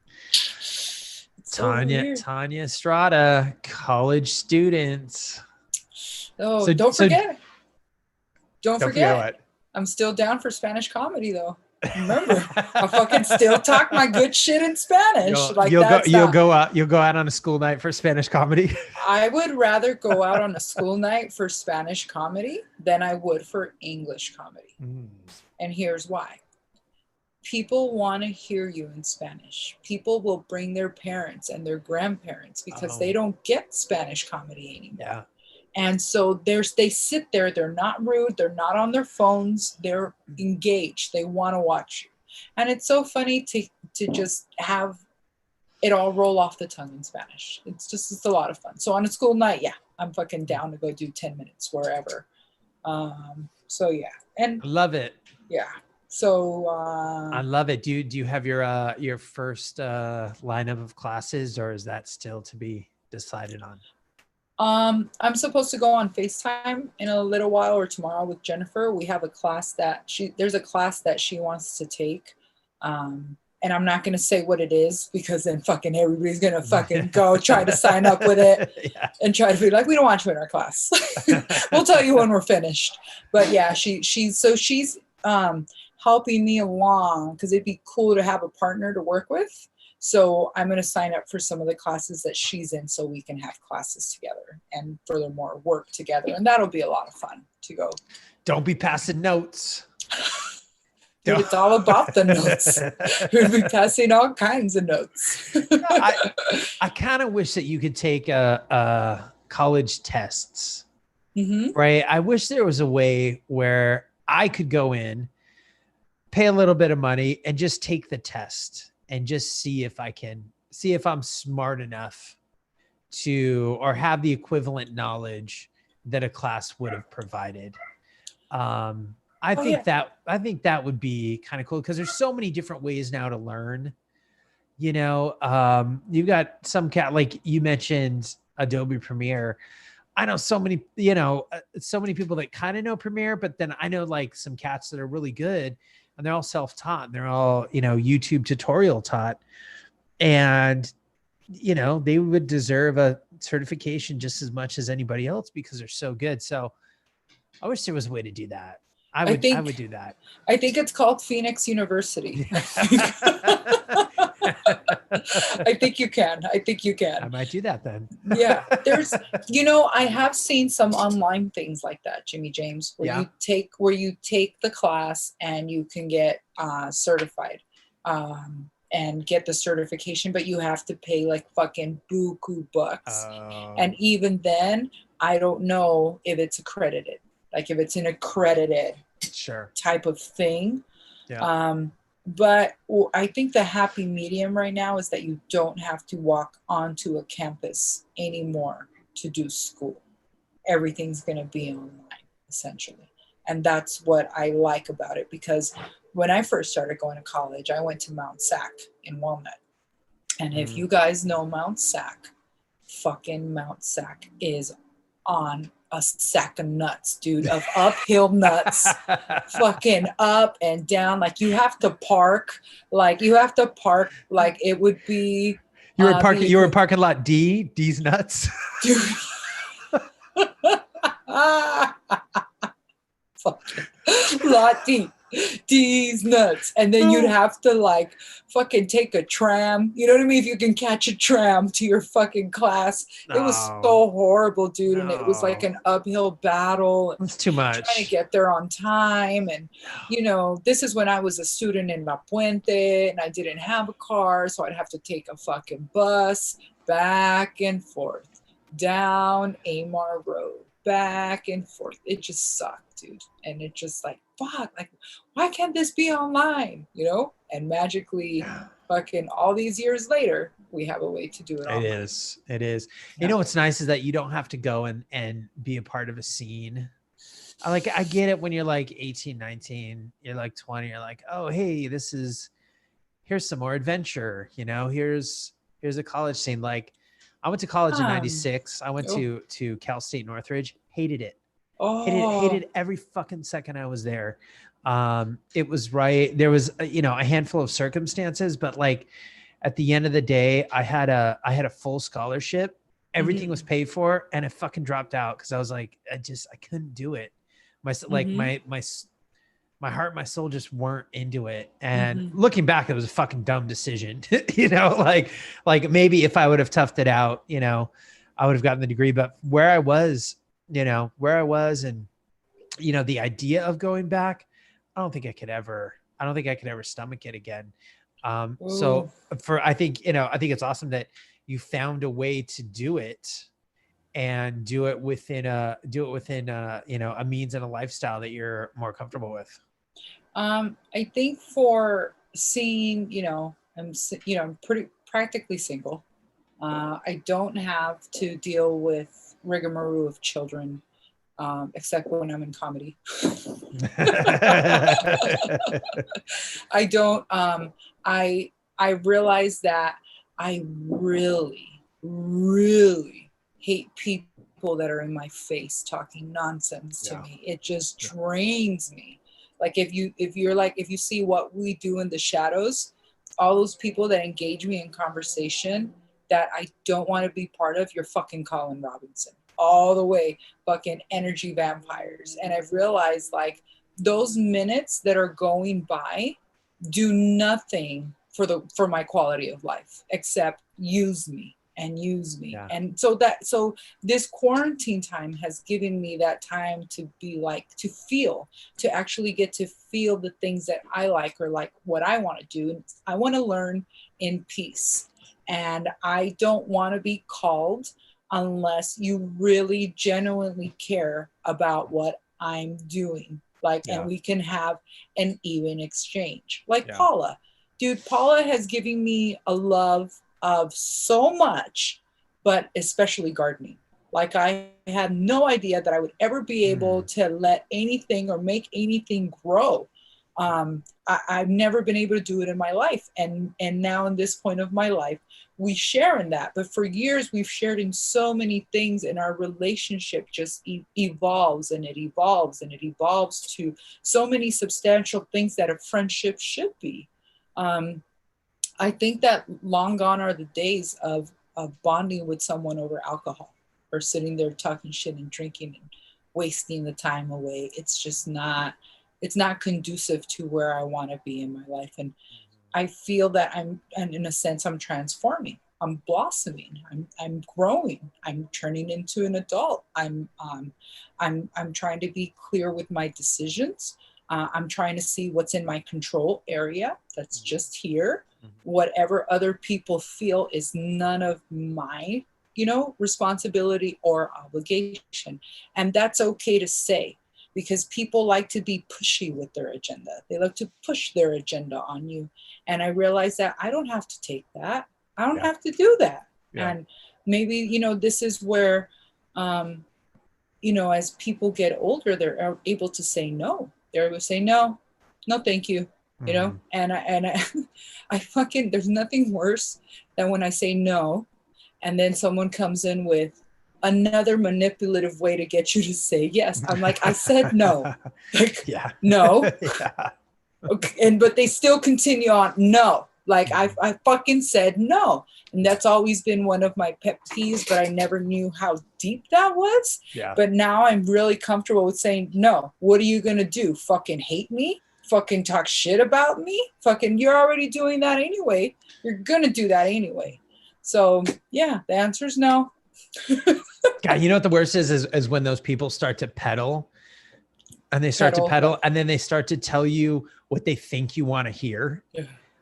Tania Estrada, college student. Oh, don't forget. Don't forget. I'm still down for Spanish comedy though. Remember, I fucking still talk my good shit in Spanish. You'll go out on a school night for Spanish comedy. I would rather go out on a school night for Spanish comedy than I would for English comedy. And here's why. People want to hear you in Spanish. People will bring their parents and their grandparents because they don't get Spanish comedy anymore. Yeah. And so they sit there, they're not rude, they're not on their phones, they're engaged, they want to watch you. And it's so funny to just have it all roll off the tongue in Spanish. It's a lot of fun. So on a school night, yeah, I'm fucking down to go do 10 minutes wherever. So yeah. And I love it. Yeah. So I love it. Do you have your first lineup of classes, or is that still to be decided on? I'm supposed to go on FaceTime in a little while or tomorrow with Jennifer. We have a class there's a class that she wants to take. And I'm not going to say what it is because then fucking everybody's going to fucking go try to sign up with it and try to be like, we don't want you in our class. We'll tell you when we're finished. But yeah, she's helping me along because it'd be cool to have a partner to work with. So I'm going to sign up for some of the classes that she's in so we can have classes together and furthermore work together. And that'll be a lot of fun to go. Don't be passing notes. Dude, it's all about the notes. We'll be passing all kinds of notes. I kind of wish that you could take college tests, right? I wish there was a way where I could go in, pay a little bit of money and just take the test and just see if I'm smart enough to, or have the equivalent knowledge that a class would have provided. I think that would be kind of cool because there's so many different ways now to learn. You know, you've got some like you mentioned Adobe Premiere. I know so many people that kind of know Premiere, but then I know like some cats that are really good and they're all self-taught and they're all, YouTube tutorial taught. And, they would deserve a certification just as much as anybody else because they're so good. So I wish there was a way to do that. I would do that. I think it's called Phoenix University. I think you can. I might do that then. Yeah. There's, I have seen some online things like that, Jimmy James, where you take the class and you can get certified and get the certification, but you have to pay like fucking buku bucks. And even then, I don't know if it's accredited. Like if it's an accredited type of thing. Yeah. But I think the happy medium right now is that you don't have to walk onto a campus anymore to do school. Everything's going to be online, essentially. And that's what I like about it, because when I first started going to college, I went to Mount Sac in Walnut. And if you guys know Mount Sac, fucking Mount Sac is on a sack of nuts, dude, of uphill nuts, fucking up and down. Like you have to park like it would be. You were in parking lot D's nuts. Fucking lot D's nuts. And then you'd have to like fucking take a tram. You know what I mean? If you can catch a tram to your fucking class. It was so horrible, dude. And it was like an uphill battle. It's too much. Trying to get there on time. And, this is when I was a student in La Puente and I didn't have a car. So I'd have to take a fucking bus back and forth down Amar Road, back and forth. It just sucked, dude. And it just like, fuck, like, why can't this be online? And magically fucking all these years later, we have a way to do it. It is. Yeah. What's nice is that you don't have to go and be a part of a scene. I get it when you're like 18, 19, you're like 20, you're like, oh, hey, here's some more adventure. Here's a college scene. Like I went to college in 96. I went to Cal State Northridge, hated it. Hated every fucking second I was there. It was right. There was, a handful of circumstances, but like at the end of the day, I had a full scholarship. Everything was paid for, and I fucking dropped out because I was like, I couldn't do it. My my heart and my soul just weren't into it. And looking back, it was a fucking dumb decision. You know, like maybe if I would have toughed it out, you know, I would have gotten the degree. But where I was, and, you know, the idea of going back, I don't think I could ever stomach it again. So I think it's awesome that you found a way to do it, and do it within you know, a means and a lifestyle that you're more comfortable with. I think for seeing, you know, I'm pretty practically single. I don't have to deal with rigmarole of children, except when I'm in comedy. I don't. I realize that I really, really hate people that are in my face talking nonsense to me. It just drains me. Like if you see what we do in the shadows, all those people that engage me in conversation that I don't want to be part of, you're fucking Colin Robinson all the way, fucking energy vampires. And I've realized like those minutes that are going by do nothing for my quality of life except use me. And so this quarantine time has given me that time to be like, to actually get to feel the things that I like, or like what I want to do. And I want to learn in peace. And I don't want to be called unless you really genuinely care about what I'm doing. Like, and we can have an even exchange. Like Paula. Dude, Paula has given me a love of so much, but especially gardening. Like I had no idea that I would ever be able to let anything or make anything grow. I've never been able to do it in my life. And now in this point of my life, we share in that. But for years, we've shared in so many things, and our relationship just evolves and it evolves and it evolves to so many substantial things that a friendship should be. I think that long gone are the days of bonding with someone over alcohol, or sitting there talking shit and drinking and wasting the time away. It's not conducive to where I want to be in my life. And I feel that and in a sense, I'm transforming. I'm blossoming. I'm growing. I'm turning into an adult. I'm trying to be clear with my decisions. I'm trying to see what's in my control area. That's just here. Whatever other people feel is none of my, responsibility or obligation. And that's okay to say, because people like to be pushy with their agenda. They like to push their agenda on you. And I realized that I don't have to take that. I don't have to do that. And maybe, this is where, as people get older, they're able to say no. They're able to say, no, thank you. And I fucking, there's nothing worse than when I say no, and then someone comes in with another manipulative way to get you to say yes. I'm like, I said no. Like, no. Okay. But they still continue on. No. Like I fucking said no. And that's always been one of my pet peeves, but I never knew how deep that was. But now I'm really comfortable with saying no. What are you going to do? Fucking hate me? Fucking talk shit about me? Fucking, you're already doing that anyway. You're going to do that anyway. So yeah, the answer is no. God, you know what the worst is when those people start to peddle, and they start to peddle, and then they start to tell you what they think you want to hear.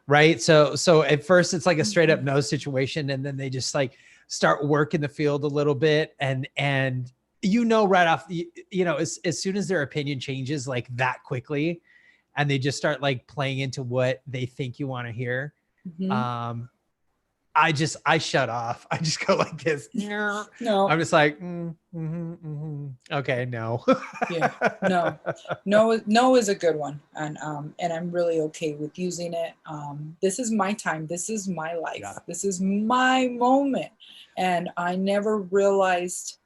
Right. So at first it's like a straight up no situation. And then they just like start working the field a little bit. And right off, as soon as their opinion changes like that quickly, and they just start like playing into what they think you want to hear. I shut off. I just go like this. No, I'm just like, okay, no. No is a good one. And I'm really okay with using it. This is my time. This is my life. This is my moment. And I never realized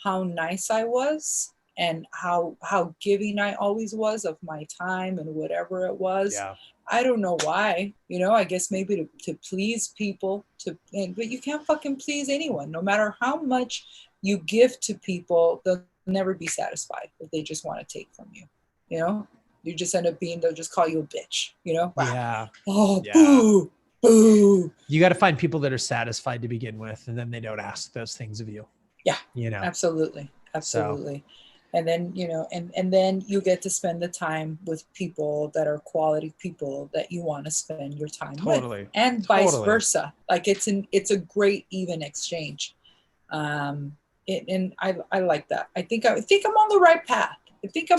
how nice I was and how giving I always was of my time and whatever it was. I don't know why, I guess maybe to please people, but you can't fucking please anyone. No matter how much you give to people, they'll never be satisfied if they just want to take from you, You just end up they'll just call you a bitch, you know? Wow. Yeah. Oh, Yeah. boo, boo. You got to find people that are satisfied to begin with, and then they don't ask those things of you. Yeah. You know? Absolutely. Absolutely. So. And then, you know, and then you get to spend the time with people that are quality people that you want to spend your time with, and vice versa. Like it's a great even exchange. And I like that. I think I'm on the right path. I think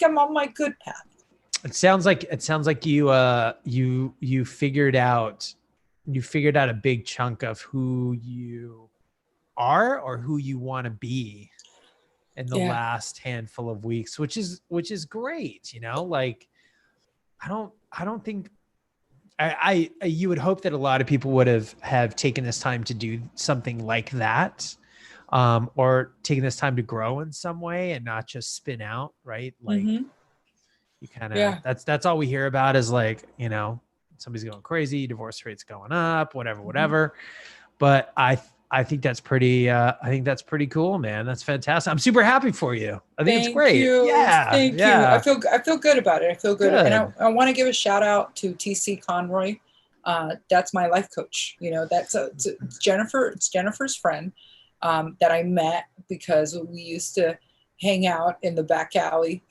I'm on my good path. It sounds like you figured out a big chunk of who you are or who you want to be in the last handful of weeks, which is great. You know, like I don't think I you would hope that a lot of people would have taken this time to do something like that, or taking this time to grow in some way and not just spin out, right? Like you kind of that's all we hear about is like, you know, somebody's going crazy, divorce rates going up, whatever. But I think that's pretty cool, man. That's fantastic. I'm super happy for you. I think it's great. Thank you. I feel good about it. I feel good. And I want to give a shout out to TC Conroy. That's my life coach. You know, it's Jennifer. It's Jennifer's friend that I met because we used to hang out in the back alley.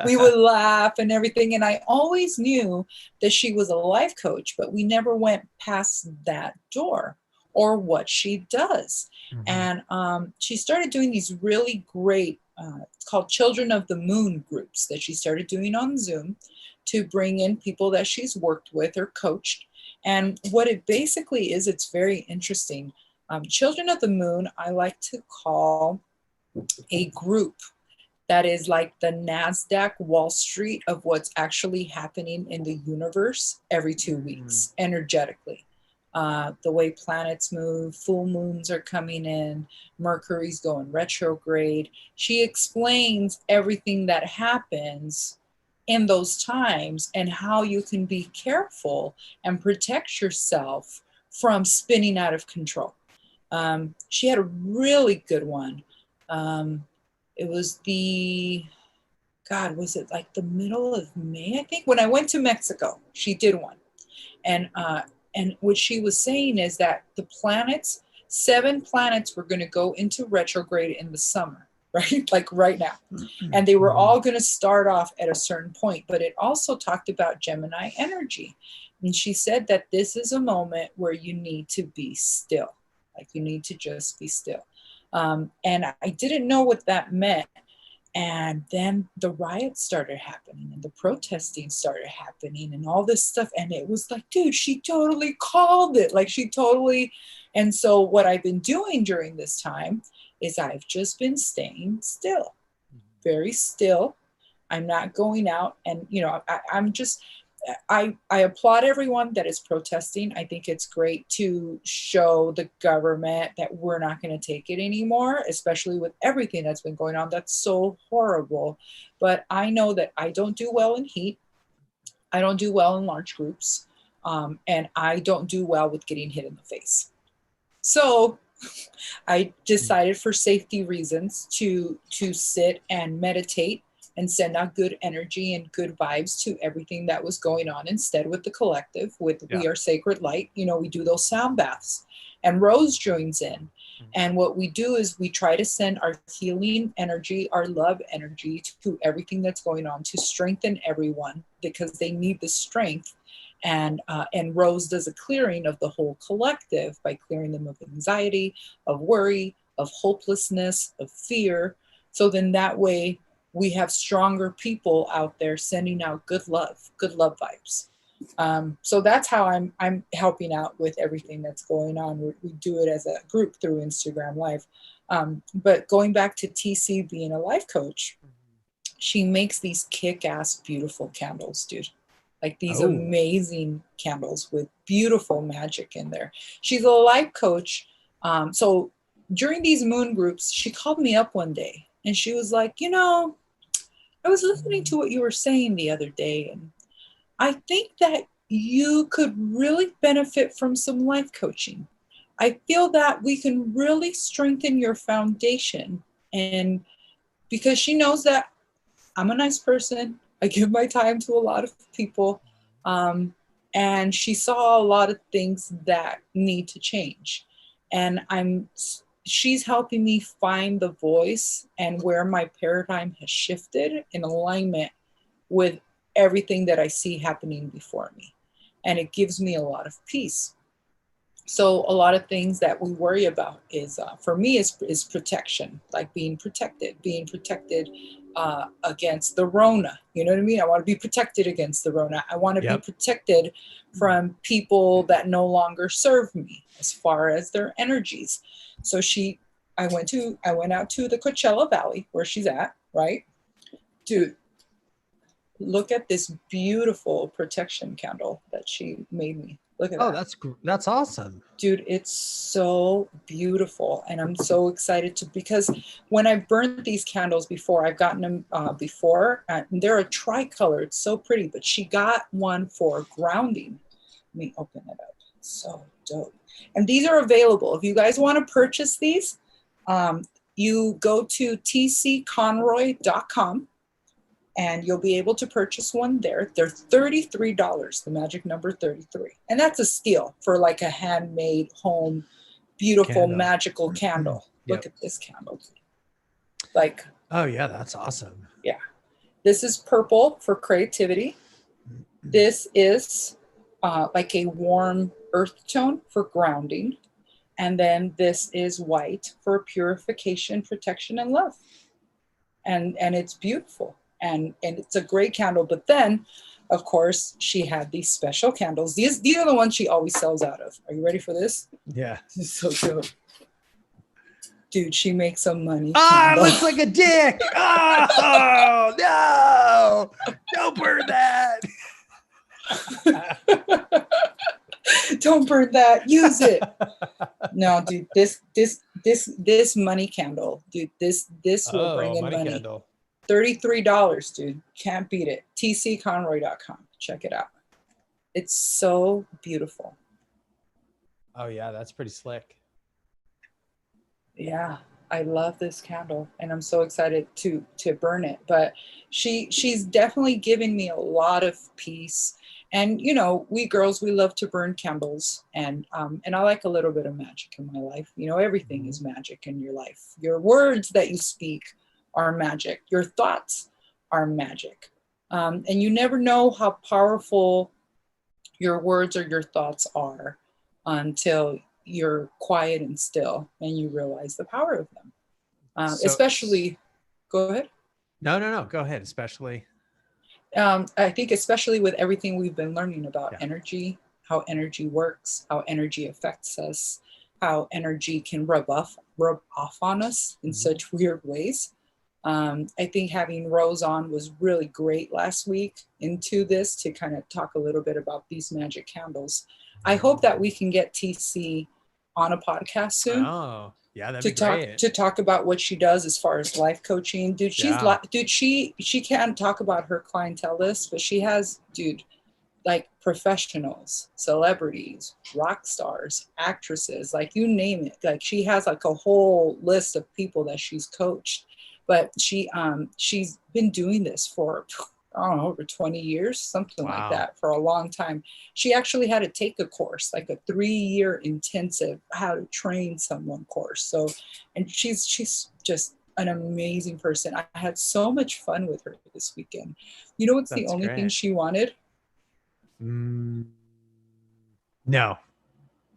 We would laugh and everything. And I always knew that she was a life coach, but we never went past that door or what she does. And she started doing these really great, it's called Children of the Moon groups that she started doing on Zoom to bring in people that she's worked with or coached. And what it basically is, it's very interesting. Children of the Moon, I like to call a group that is like the NASDAQ Wall Street of what's actually happening in the universe every 2 weeks, energetically. The way planets move, full moons are coming in, Mercury's going retrograde. She explains everything that happens in those times and how you can be careful and protect yourself from spinning out of control. She had a really good one. It was was it like the middle of May, I think? When I went to Mexico, she did one. And what she was saying is that the 7 planets were going to go into retrograde in the summer, right? Like right now. And they were all going to start off at a certain point, but it also talked about Gemini energy. And she said that this is a moment where you need to be still. Like you need to just be still. And I didn't know what that meant. And then the riots started happening and the protesting started happening and all this stuff. And it was like, dude, she totally called it. Like she totally. And so what I've been doing during this time is I've just been staying still, very still. I'm not going out. And, you know, I applaud everyone that is protesting. I think it's great to show the government that we're not going to take it anymore, especially with everything that's been going on. That's so horrible. But I know that I don't do well in heat. I don't do well in large groups. And I don't do well with getting hit in the face. So I decided for safety reasons to sit and meditate and send out good energy and good vibes to everything that was going on instead with the collective, We Are Sacred Light. You know, we do those sound baths and Rose joins in. And what we do is we try to send our healing energy, our love energy to everything that's going on to strengthen everyone because they need the strength. And Rose does a clearing of the whole collective by clearing them of anxiety, of worry, of hopelessness, of fear. So then that way, we have stronger people out there sending out good love vibes. So that's how I'm helping out with everything that's going on. We do it as a group through Instagram Live. But going back to TC being a life coach, she makes these kick-ass beautiful candles, dude. Like these amazing candles with beautiful magic in there. She's a life coach. So during these moon groups, she called me up one day and she was like, you know, I was listening to what you were saying the other day, and I think that you could really benefit from some life coaching. I feel that we can really strengthen your foundation. And because she knows that I'm a nice person. I give my time to a lot of people. And she saw a lot of things that need to change. And she's helping me find the voice and where my paradigm has shifted in alignment with everything that I see happening before me. And it gives me a lot of peace. So a lot of things that we worry about is for me is protection, like being protected against the Rona. You know what I mean? I want to be protected against the Rona. I want to be protected from people that no longer serve me as far as their energies. So I went out to the Coachella Valley where she's at, right? Dude, look at this beautiful protection candle that she made me. Look at that. Oh, that's awesome. Dude, it's so beautiful. And I'm so excited because when I burnt these candles before, I've gotten them before, and they're a tricolor. It's so pretty, but she got one for grounding. Let me open it up. So dope. And these are available. If you guys want to purchase these, you go to tcconroy.com. and you'll be able to purchase one there. They're $33, the magic number 33. And that's a steal for like a handmade home, beautiful, magical candle. Look at this candle. Like, oh yeah, that's awesome. Yeah. This is purple for creativity. This is like a warm earth tone for grounding. And then this is white for purification, protection, and love. And it's beautiful. And it's a great candle. But then, of course, she had these special candles. These are the ones she always sells out of. Are you ready for this? Yeah. This is so good. Dude, she makes some money. It looks like a dick. Oh, no. Don't burn that. Don't burn that. Use it. No, dude, this money candle, dude, this will bring in money. Candle. $33, dude. Can't beat it. tcconroy.com. Check it out. It's so beautiful. Oh yeah, that's pretty slick. Yeah, I love this candle, and I'm so excited to burn it. But she's definitely given me a lot of peace. And you know, we girls, we love to burn candles, and I like a little bit of magic in my life. You know, everything is magic in your life. Your words that you speak are magic. Your thoughts are magic. And you never know how powerful your words or your thoughts are until you're quiet and still and you realize the power of them. Especially, go ahead. No, go ahead. Especially. I think especially with everything we've been learning about energy, how energy works, how energy affects us, how energy can rub off on us in such weird ways. I think having Rose on was really great last week into this to kind of talk a little bit about these magic candles. I hope that we can get TC on a podcast soon. Oh, yeah, that'd be great. To talk about what she does as far as life coaching. Dude, she can't talk about her clientele list, but she has, like professionals, celebrities, rock stars, actresses, like you name it. Like she has like a whole list of people that she's coached. But she's been doing this for, I don't know, over 20 years, something like that, for a long time. She actually had to take a course, like a 3-year intensive how to train someone course. So, and she's just an amazing person. I had so much fun with her this weekend. You know what's the only thing she wanted? No.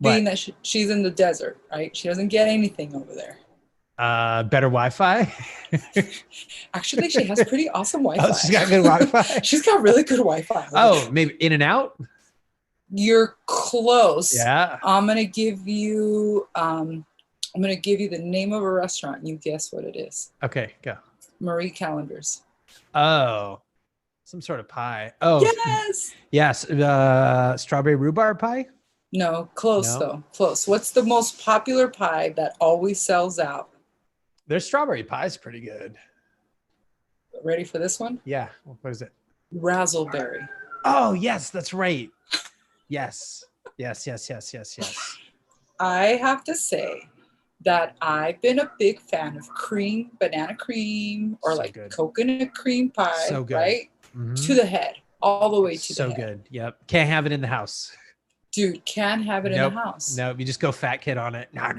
Being that she's in the desert, right? She doesn't get anything over there. Better Wi-Fi. Actually, she has pretty awesome Wi-Fi. Oh, she's got good Wi-Fi. She's got really good Wi-Fi. Oh, maybe In and Out. You're close. Yeah. I'm gonna give you the name of a restaurant and you guess what it is. Okay, go. Marie Callender's. Oh, some sort of pie. Oh, yes. Strawberry rhubarb pie. No, close though. Close. What's the most popular pie that always sells out? Their strawberry pie is pretty good. Ready for this one? Yeah. What is it? Razzleberry. Oh, yes, that's right. Yes. I have to say that I've been a big fan of cream, banana cream, or So like good. coconut cream pie, So good. right? Mm-hmm. To the head, all the way to so the head. good. Yep. Can't have it in the house. Dude, can't have it in the house. Nope. You just go fat kid on it. No.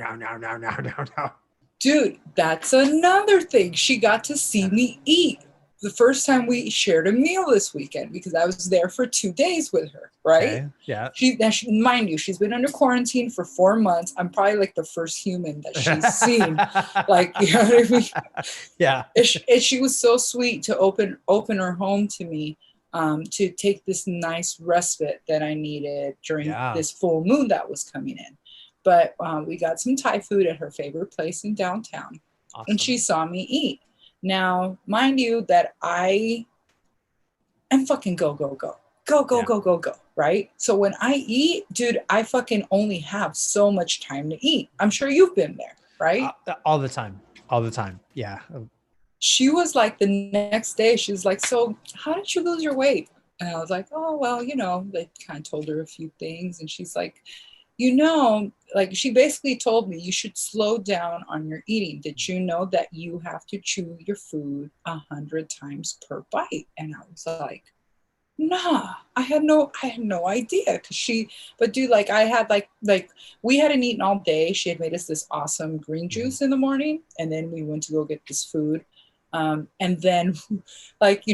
Dude, that's another thing. She got to see me eat the first time we shared a meal this weekend because I was there for 2 days with her, right? Okay. Yeah. Mind you, she's been under quarantine for 4 months. I'm probably like the first human that she's seen. Like, you know what I mean? Yeah. And she was so sweet to open her home to me, to take this nice respite that I needed during this full moon that was coming in. But we got some Thai food at her favorite place in downtown. Awesome. And she saw me eat. Now, mind you that I am fucking go, right? So when I eat, dude, I fucking only have so much time to eat. I'm sure you've been there, right? All the time. Yeah. She was like, the next day, she was like, so how did you lose your weight? And I was like, oh, well, they kind of told her a few things. And she's like, like she basically told me you should slow down on your eating. Did you know that you have to chew your food 100 times per bite? And I was like, nah, I had no idea. But dude, like I had like we hadn't eaten all day. She had made us this awesome green juice in the morning. And then we went to go get this food. And then like, we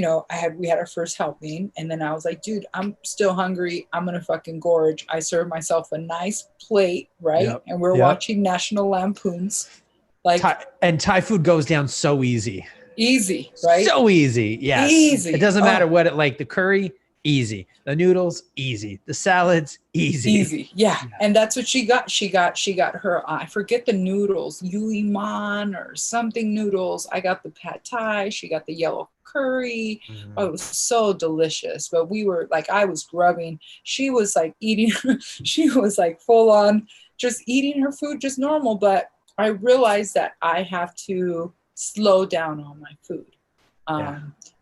had our first helping, and then I was like, dude, I'm still hungry. I'm going to fucking gorge. I served myself a nice plate. Right. Yep. And we're watching National Lampoons. Like, Thai food goes down so easy, right? So easy. Yes. Easy. It doesn't matter what it, like the curry, easy. The noodles, easy. The salads, easy. Yeah. And that's what she got. She got her, I forget the noodles, Yuli Man or something noodles. I got the pad thai. She got the yellow curry. Oh, it was so delicious. But we were like, I was grubbing. She was like eating, she was like full on just eating her food, just normal. But I realized that I have to slow down on my food.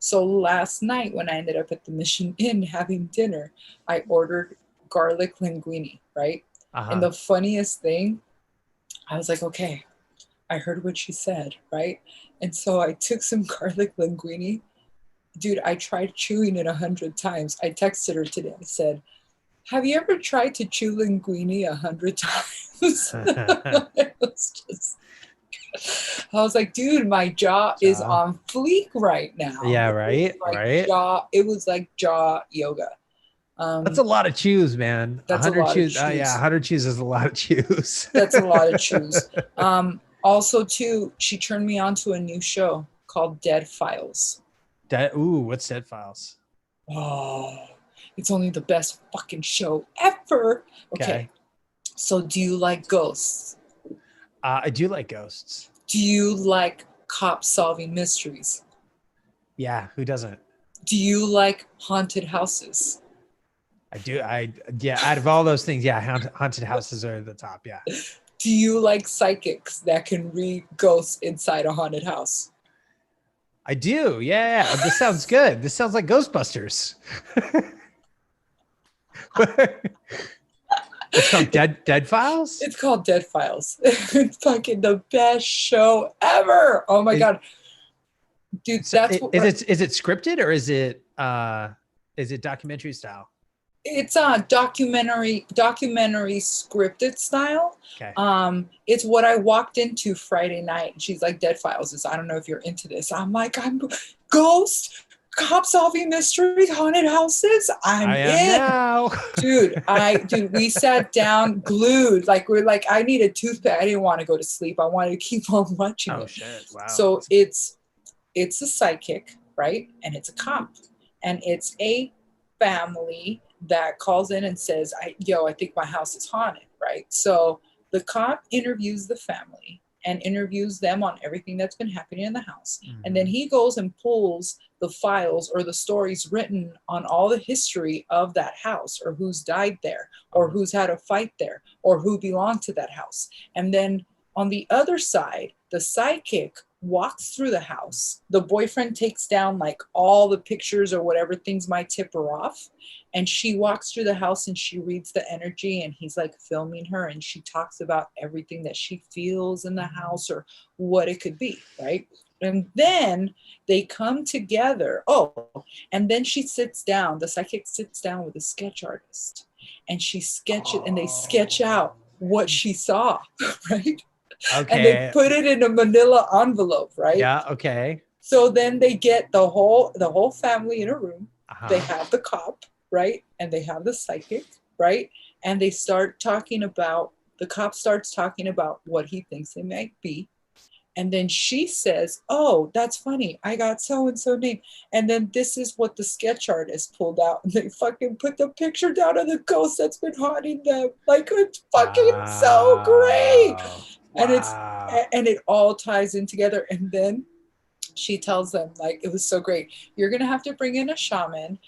So last night when I ended up at the Mission Inn having dinner, I ordered garlic linguine, right? And the funniest thing, I was like, okay, I heard what she said, right? And so I took some garlic linguine. Dude, I tried chewing it 100 times. I texted her today. I said, have you ever tried to chew linguine 100 times? It was just... I was like, dude, my jaw is on fleek right now. Yeah, right. It was like jaw yoga. That's a lot of chews, man. That's 100 a lot chews. Of chews. Yeah, 100 chews is a lot of chews. That's a lot of chews. Also, too, she turned me on to a new show called Dead Files. What's Dead Files? Oh, it's only the best fucking show ever. Okay. So do you like ghosts? I do like ghosts. Do you like cop solving mysteries? Yeah, who doesn't? Do you like haunted houses? I do. Out of all those things, haunted houses are the top. Yeah. Do you like psychics that can read ghosts inside a haunted house? I do. Yeah. This sounds good. This sounds like Ghostbusters. It's called Dead Files? It's called Dead Files. It's fucking the best show ever. Oh my God. Dude, is it scripted or is it documentary style? It's a documentary scripted style. Okay. It's what I walked into Friday night. She's like, Dead Files. I don't know if you're into this. I'm like, I'm ghost, cop solving mysteries, haunted houses. I am now. Dude, we sat down glued. Like we're like, I need a toothpick. I didn't want to go to sleep. I wanted to keep on watching it. Shit. Wow. So it's a psychic, right? And it's a cop. And it's a family that calls in and says, I think my house is haunted, right? So the cop interviews the family and interviews them on everything that's been happening in the house. Mm-hmm. And then he goes and pulls the files or the stories written on all the history of that house, or who's died there, or who's had a fight there, or who belonged to that house. And then on the other side, the psychic walks through the house. The boyfriend takes down like all the pictures or whatever things might tip her off. And she walks through the house and she reads the energy, and he's like filming her, and she talks about everything that she feels in the house or what it could be, right? And then they come together. Oh, and then she sits down, the psychic sits down with a sketch artist, and she sketches and they sketch out what she saw, right? Okay. And they put it in a manila envelope, right? Yeah, okay. So then they get the whole family in a room. They have the cop, right? And they have the psychic, right? And they start talking about, the cop starts talking about what he thinks they might be. And then she says, oh, that's funny. I got so-and-so name. And then this is what the sketch artist pulled out. And they fucking put the picture down of the ghost that's been haunting them. Like, it's fucking so great. And and it all ties in together. And then she tells them, like, it was so great. You're going to have to bring in a shaman.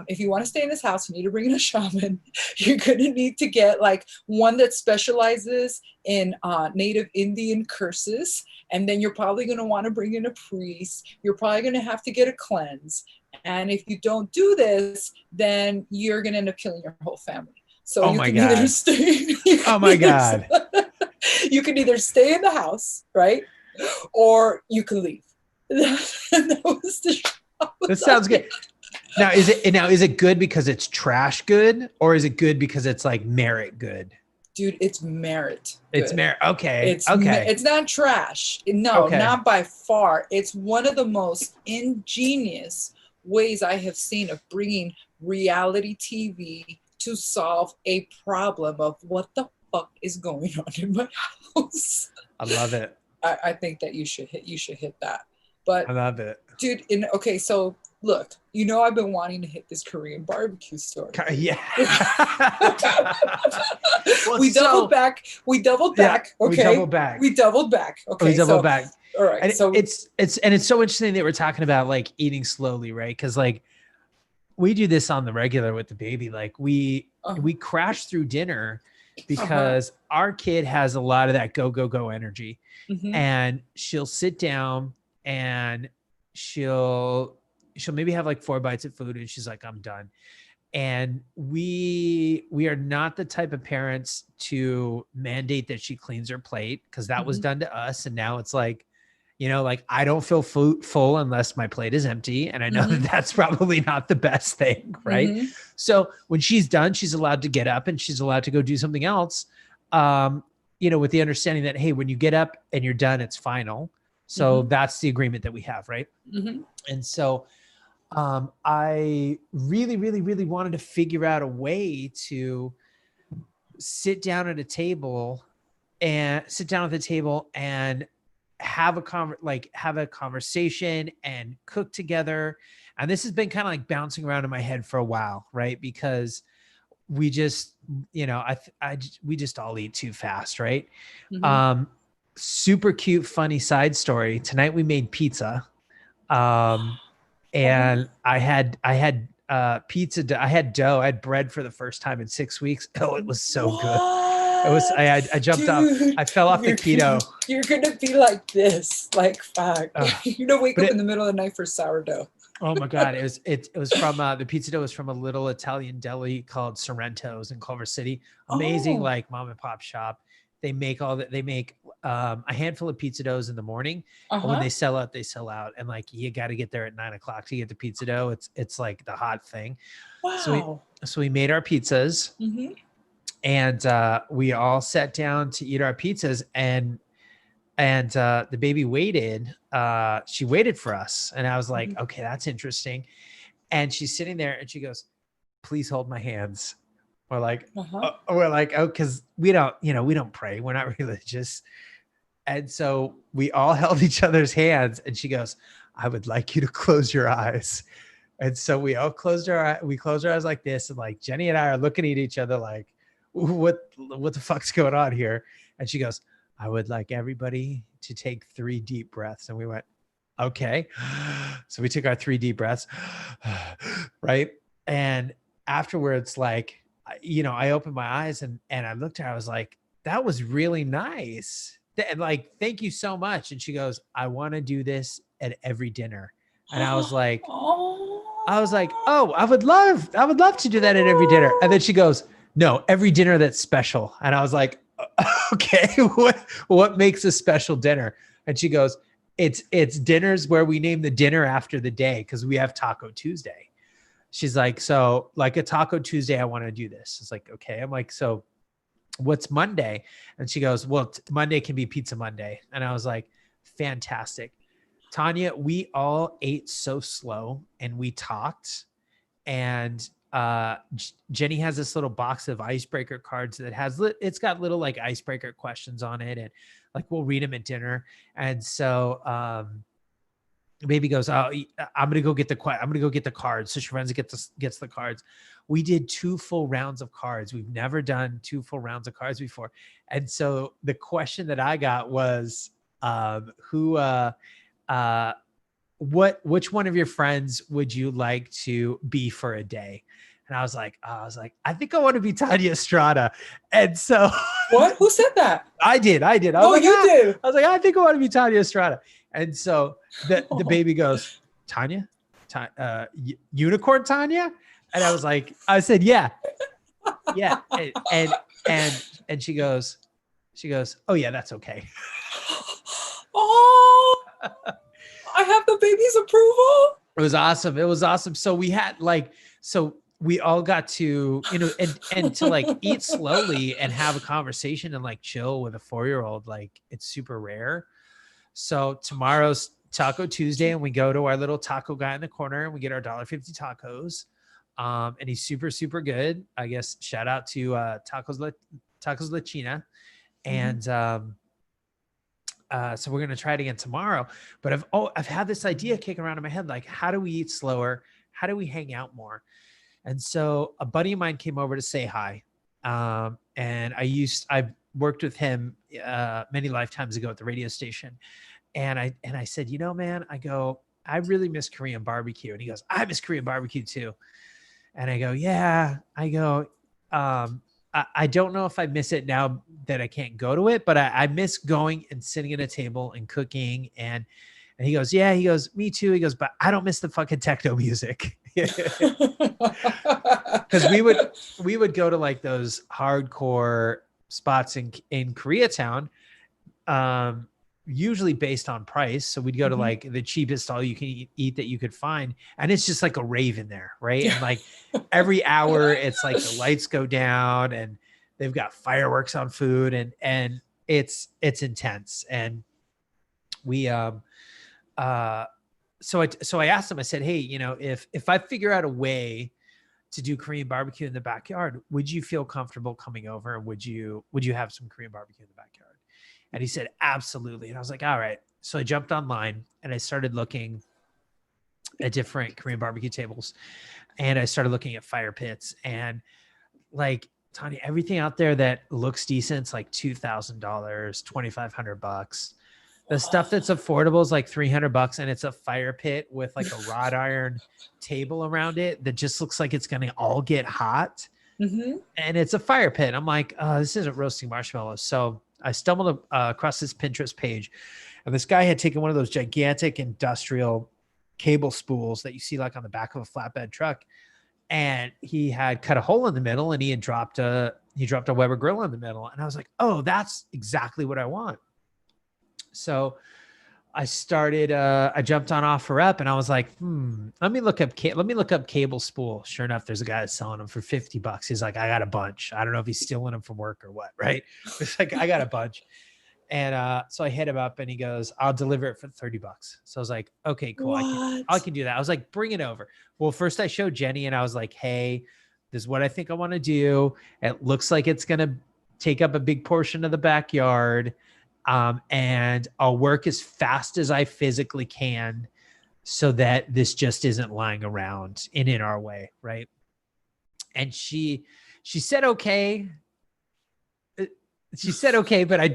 If you want to stay in this house, you need to bring in a shaman. You're going to need to get like one that specializes in native Indian curses. And then you're probably going to want to bring in a priest. You're probably going to have to get a cleanse. And if you don't do this, then you're going to end up killing your whole family. So you can either stay. Oh my God. You can either stay in the house, right? Or you can leave. That was the show. That sounds good. Now is it good because it's trash good, or is it good because it's like merit good? Dude, it's merit good. It's merit. Okay. It's not trash. No, not by far. It's one of the most ingenious ways I have seen of bringing reality TV to solve a problem of what the fuck is going on in my house. I love it. I think that you should hit that. But I love it. Dude, so look, I've been wanting to hit this Korean barbecue story. Yeah. We doubled back. Okay. We doubled back. Okay. We doubled back. All right. So it's so interesting that we're talking about like eating slowly, right? Because like we do this on the regular with the baby. Like we crash through dinner because our kid has a lot of that go energy. Mm-hmm. And she'll sit down and she'll maybe have like 4 bites of food and she's like, I'm done. And we are not the type of parents to mandate that she cleans her plate, because that was done to us. And now it's like, like I don't feel full unless my plate is empty. And I know that that's probably not the best thing. Right. Mm-hmm. So when she's done, she's allowed to get up and she's allowed to go do something else. With the understanding that, hey, when you get up and you're done, it's final. So that's the agreement that we have. Right. Mm-hmm. And so I really, really, really wanted to figure out a way to sit down at the table and have a conversation and cook together. And this has been kind of like bouncing around in my head for a while, right? Because we just, we just all eat too fast, right? Mm-hmm. Super cute, funny side story. Tonight we made pizza. And I had pizza. I had dough. I had bread for the first time in 6 weeks. Oh, it was so good. It was. I jumped off. I fell off the keto. You're gonna be like this, like fuck. Wake up in the middle of the night for sourdough. Oh my God! It was from the pizza dough was from a little Italian deli called Sorrento's in Culver City. Amazing, like mom and pop shop. They make a handful of pizza doughs in the morning. But when they sell out, they sell out. And like, you got to get there at 9:00 to get the pizza dough. It's like the hot thing. Wow. So we made our pizzas and we all sat down to eat our pizzas and the baby waited. She waited for us. And I was like, okay, that's interesting. And she's sitting there and she goes, please hold my hands. We're like, oh, cause we don't pray. We're not religious. And so we all held each other's hands and she goes, I would like you to close your eyes. And so we all closed our eyes like this. And like Jenny and I are looking at each other like, what the fuck's going on here? And she goes, I would like everybody to take 3 deep breaths. And we went, okay. So we took our 3 deep breaths, right? And afterwards, like, I opened my eyes and I looked at her, I was like, that was really nice. like, thank you so much. And she goes, I want to do this at every dinner. And I was like, oh, I would love to do that at every dinner. And then she goes, no, every dinner that's special. And I was like, okay, what makes a special dinner? And she goes, it's dinners where we name the dinner after the day, because we have Taco Tuesday. She's like, so like a Taco Tuesday, I want to do this. It's like, okay. I'm like, so what's Monday? And she goes, well, Monday can be Pizza Monday. And I was like, fantastic. Tanya, we all ate so slow and we talked, and Jenny has this little box of icebreaker cards that it's got little like icebreaker questions on it, and like we'll read them at dinner. And so baby goes, oh, I'm gonna go get the cards. So she runs and gets the cards. We did 2 full rounds of cards. We've never done 2 full rounds of cards before. And so the question that I got was, which one of your friends would you like to be for a day? And I was like, I think I want to be Tania Estrada. And so what? Who said that? I did. I did. I was like, I think I want to be Tania Estrada. And so the baby goes, Tanya, unicorn Tanya? And I said, yeah. And she goes, oh yeah, that's okay. Oh, I have the baby's approval. It was awesome. So we had we all got to, and to like eat slowly and have a conversation and like chill with a 4-year-old. Like, it's super rare. So tomorrow's Taco Tuesday, and we go to our little taco guy in the corner and we get our $1.50 tacos. And he's super, super good. I guess shout out to Tacos La China. And so we're gonna try it again tomorrow. But I've had this idea kicking around in my head, like, how do we eat slower? How do we hang out more? And so a buddy of mine came over to say hi. And I worked with him many lifetimes ago at the radio station. And I said, man, I go, I really miss Korean barbecue. And he goes, I miss Korean barbecue too. And I go, yeah. I go, I don't know if I miss it now that I can't go to it, but I miss going and sitting at a table and cooking. And he goes, yeah. He goes, me too. He goes, but I don't miss the fucking techno music. Because we would go to like those hardcore spots in Koreatown, usually based on price. So we'd go to like the cheapest all you can eat that you could find, and it's just like a rave in there, right? And like every hour, it's like the lights go down and they've got fireworks on food, and it's intense. And we so I asked him, I said, hey, if I figure out a way to do Korean barbecue in the backyard, would you feel comfortable coming over? And would you have some Korean barbecue in the backyard? And he said, absolutely. And I was like, all right. So I jumped online and I started looking at different Korean barbecue tables, and I started looking at fire pits, and like, Tanya, everything out there that looks decent is like $2,000, $2,500. The stuff that's affordable is like $300, and it's a fire pit with like a wrought iron table around it that just looks like it's going to all get hot. And it's a fire pit. I'm like, this isn't roasting marshmallows. So I stumbled across this Pinterest page, and this guy had taken one of those gigantic industrial cable spools that you see like on the back of a flatbed truck, and he had cut a hole in the middle, and he had dropped a Weber grill in the middle. And I was like, oh, that's exactly what I want. So I started, I jumped on OfferUp, and I was like, let me look up cable spool. Sure enough, there's a guy that's selling them for $50. He's like, I got a bunch. I don't know if he's stealing them from work or what, right? It's like, I got a bunch. And so I hit him up, and he goes, I'll deliver it for $30. So I was like, okay, cool. I can do that. I was like, bring it over. Well, first I showed Jenny, and I was like, hey, this is what I think I want to do. It looks like it's going to take up a big portion of the backyard. And I'll work as fast as I physically can so that this just isn't lying around in our way. Right. And she said, okay. She said, okay, but I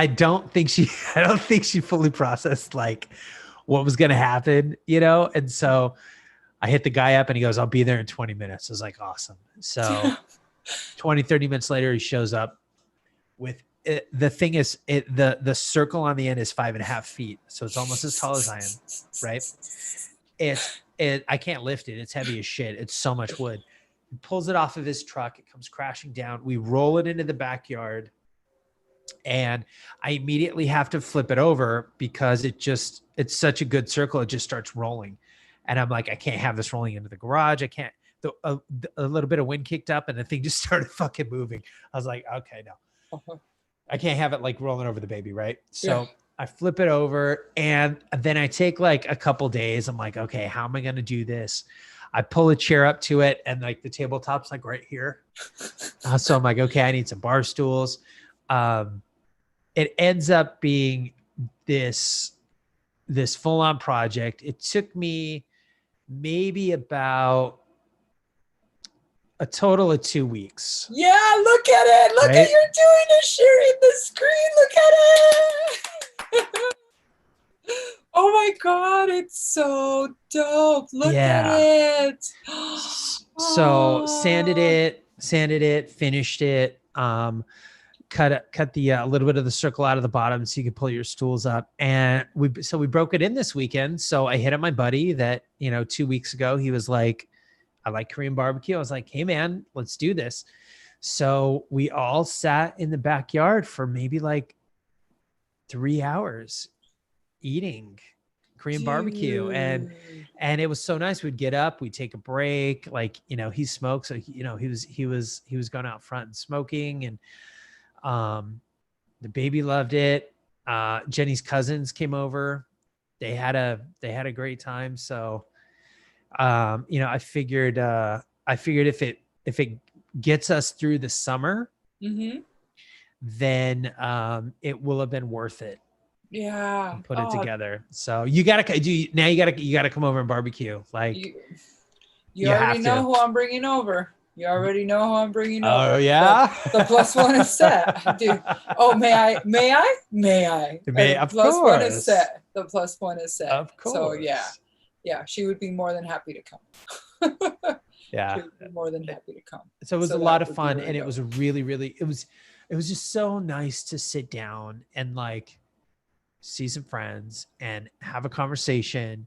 don't think she fully processed like what was going to happen, And so I hit the guy up, and he goes, I'll be there in 20 minutes. I was like, awesome. So 20, 30 minutes later, he shows up with the thing is, the circle on the end is 5.5 feet. So it's almost as tall as I am. Right. I can't lift it. It's heavy as shit. It's so much wood. He pulls it off of his truck. It comes crashing down. We roll it into the backyard. And I immediately have to flip it over because it's such a good circle. It just starts rolling. And I'm like, I can't have this rolling into the garage. I can't. A little bit of wind kicked up and the thing just started fucking moving. I was like, okay, no. I can't have it like rolling over the baby, right? So I flip it over and then I take like a couple days. I'm like, okay, how am I going to do this? I pull a chair up to it and like the tabletop's like right here. So I'm like, okay, I need some bar stools. It ends up being this full-on project. It took me maybe about a total of 2 weeks. Yeah, look at it. Look at you're doing it, sharing the screen. Look at it. Oh my God, it's so dope. Look at it. So sanded it, finished it, cut the a little bit of the circle out of the bottom so you could pull your stools up. And we broke it in this weekend. So I hit up my buddy that, 2 weeks ago, he was like, I like Korean barbecue. I was like, hey man, let's do this. So we all sat in the backyard for maybe like 3 hours eating Korean barbecue. And it was so nice. We'd get up, we'd take a break. Like, he smokes. So, he was going out front and smoking, and the baby loved it. Jenny's cousins came over. They had a great time. So, I figured if it gets us through the summer, then it will have been worth it. Yeah. Put it together. So you gotta come over and barbecue. Like you already know who I'm bringing over. You already know who I'm bringing over. Oh yeah. The +1 is set, dude. Oh, may I? Of course. +1 is set. The +1 is set. Of course. So yeah, she would be more than happy to come. Yeah. She would be more than happy to come. So it was a lot of fun, and it was really, really, it was just so nice to sit down and like see some friends and have a conversation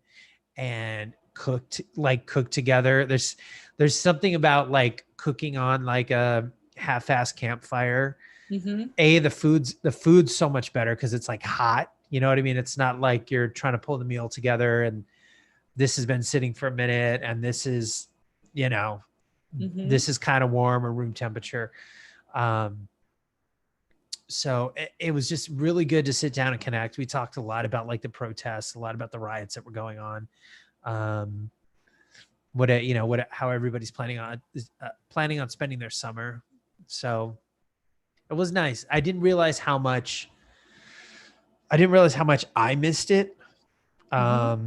and cook together. There's something about like cooking on like a half-assed campfire. The food's so much better because it's like hot. You know what I mean? It's not like you're trying to pull the meal together and this has been sitting for a minute and this is, this is kind of warm or room temperature. So it was just really good to sit down and connect. We talked a lot about like the protests, a lot about the riots that were going on. How everybody's planning on spending their summer. So it was nice. I didn't realize how much I missed it. Yeah.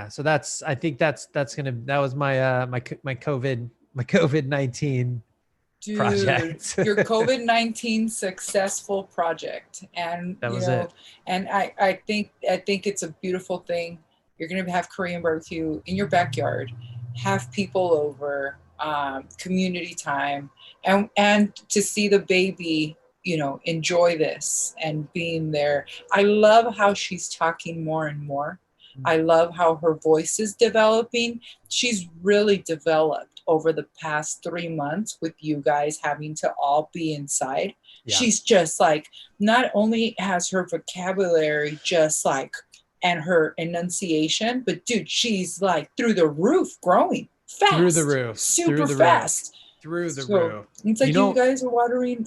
So I think that was my COVID-19 project. Your COVID-19 successful project. And that was it. And I think it's a beautiful thing. You're going to have Korean barbecue in your backyard, have people over, community time, and to see the baby, enjoy this and being there. I love how she's talking more and more. I love how her voice is developing. She's really developed over the past 3 months with you guys having to all be inside. Yeah. She's just like, not only has her vocabulary just like, and her enunciation, but dude, she's like through the roof, growing fast. Through the roof. Super fast. Through the roof. It's like you guys are watering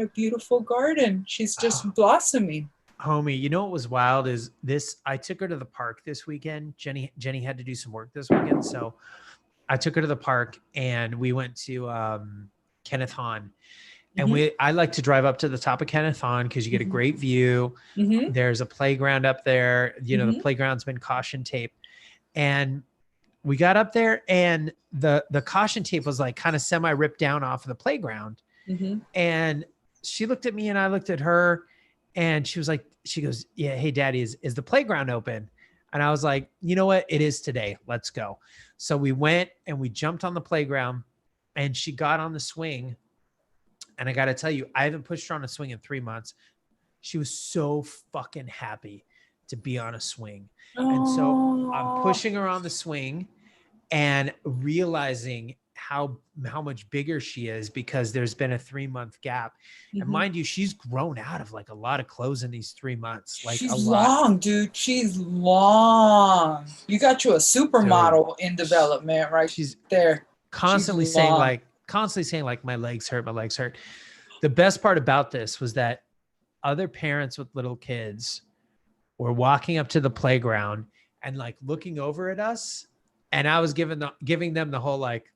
a beautiful garden. She's just blossoming. Homie, you know what was wild is this. I took her to the park this weekend. Jenny had to do some work this weekend. So I took her to the park and we went to Kenneth Hahn. And I like to drive up to the top of Kenneth Hahn because you get a great view. There's a playground up there. The playground's been caution tape. And we got up there and the caution tape was like kind of semi ripped down off of the playground. And she looked at me and I looked at her. And she goes, yeah, hey, Daddy, is the playground open? And I was like, you know what? It is today. Let's go. So we went and we jumped on the playground and she got on the swing. And I got to tell you, I haven't pushed her on a swing in 3 months. She was so fucking happy to be on a swing. And so I'm pushing her on the swing and realizing how much bigger she is because there's been a 3-month gap. Mm-hmm. And mind you, she's grown out of like a lot of clothes in these 3 months. Like she's a lot. Long, dude. She's long. You got you a supermodel in development right she's there. Constantly saying like, my legs hurt. The best part about this was that other parents with little kids were walking up to the playground and like looking over at us. And I was giving them the whole, like,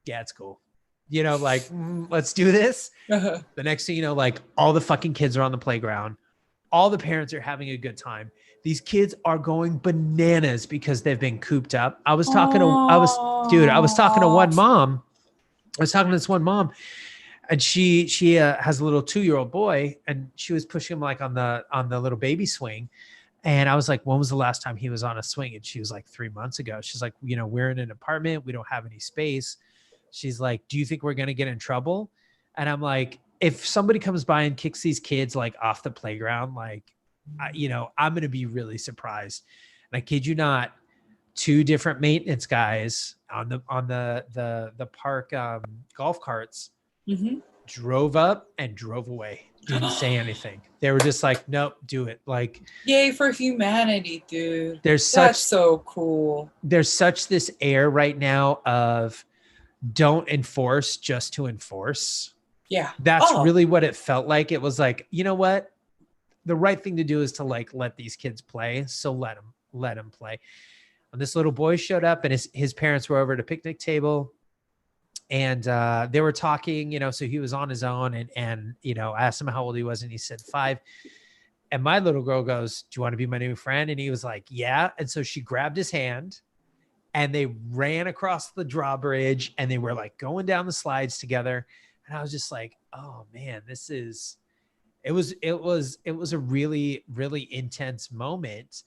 yeah, it's cool. You know, like, let's do this. Uh-huh. The next thing you know, like all the fucking kids are on the playground. All the parents are having a good time. These kids are going bananas because they've been cooped up. I was talking to one mom. I was talking to this one mom, and she has a little 2-year-old boy, and she was pushing him like on the little baby swing. And I was like, when was the last time he was on a swing? And she was like, 3 months ago. She's like, you know, we're in an apartment. We don't have any space. She's like, do you think we're going to get in trouble? And I'm like, if somebody comes by and kicks these kids like off the playground, like, I'm going to be really surprised. And I kid you not, 2 different maintenance guys on the park golf carts drove up and drove away. Didn't say anything. They were just like, nope, do it. Like, yay for humanity, dude. That's so cool. There's such this air right now of don't enforce just to enforce. Yeah. That's really what it felt like. It was like, you know what? The right thing to do is to like let these kids play. So let them play. And this little boy showed up, and his parents were over at a picnic table, and they were talking, you know, so he was on his own, and, you know, I asked him how old he was, and he said 5. And my little girl goes, do you want to be my new friend? And he was like, yeah. And so she grabbed his hand, and they ran across the drawbridge, and they were like going down the slides together. And I was just like, oh man, it was a really, really intense moment.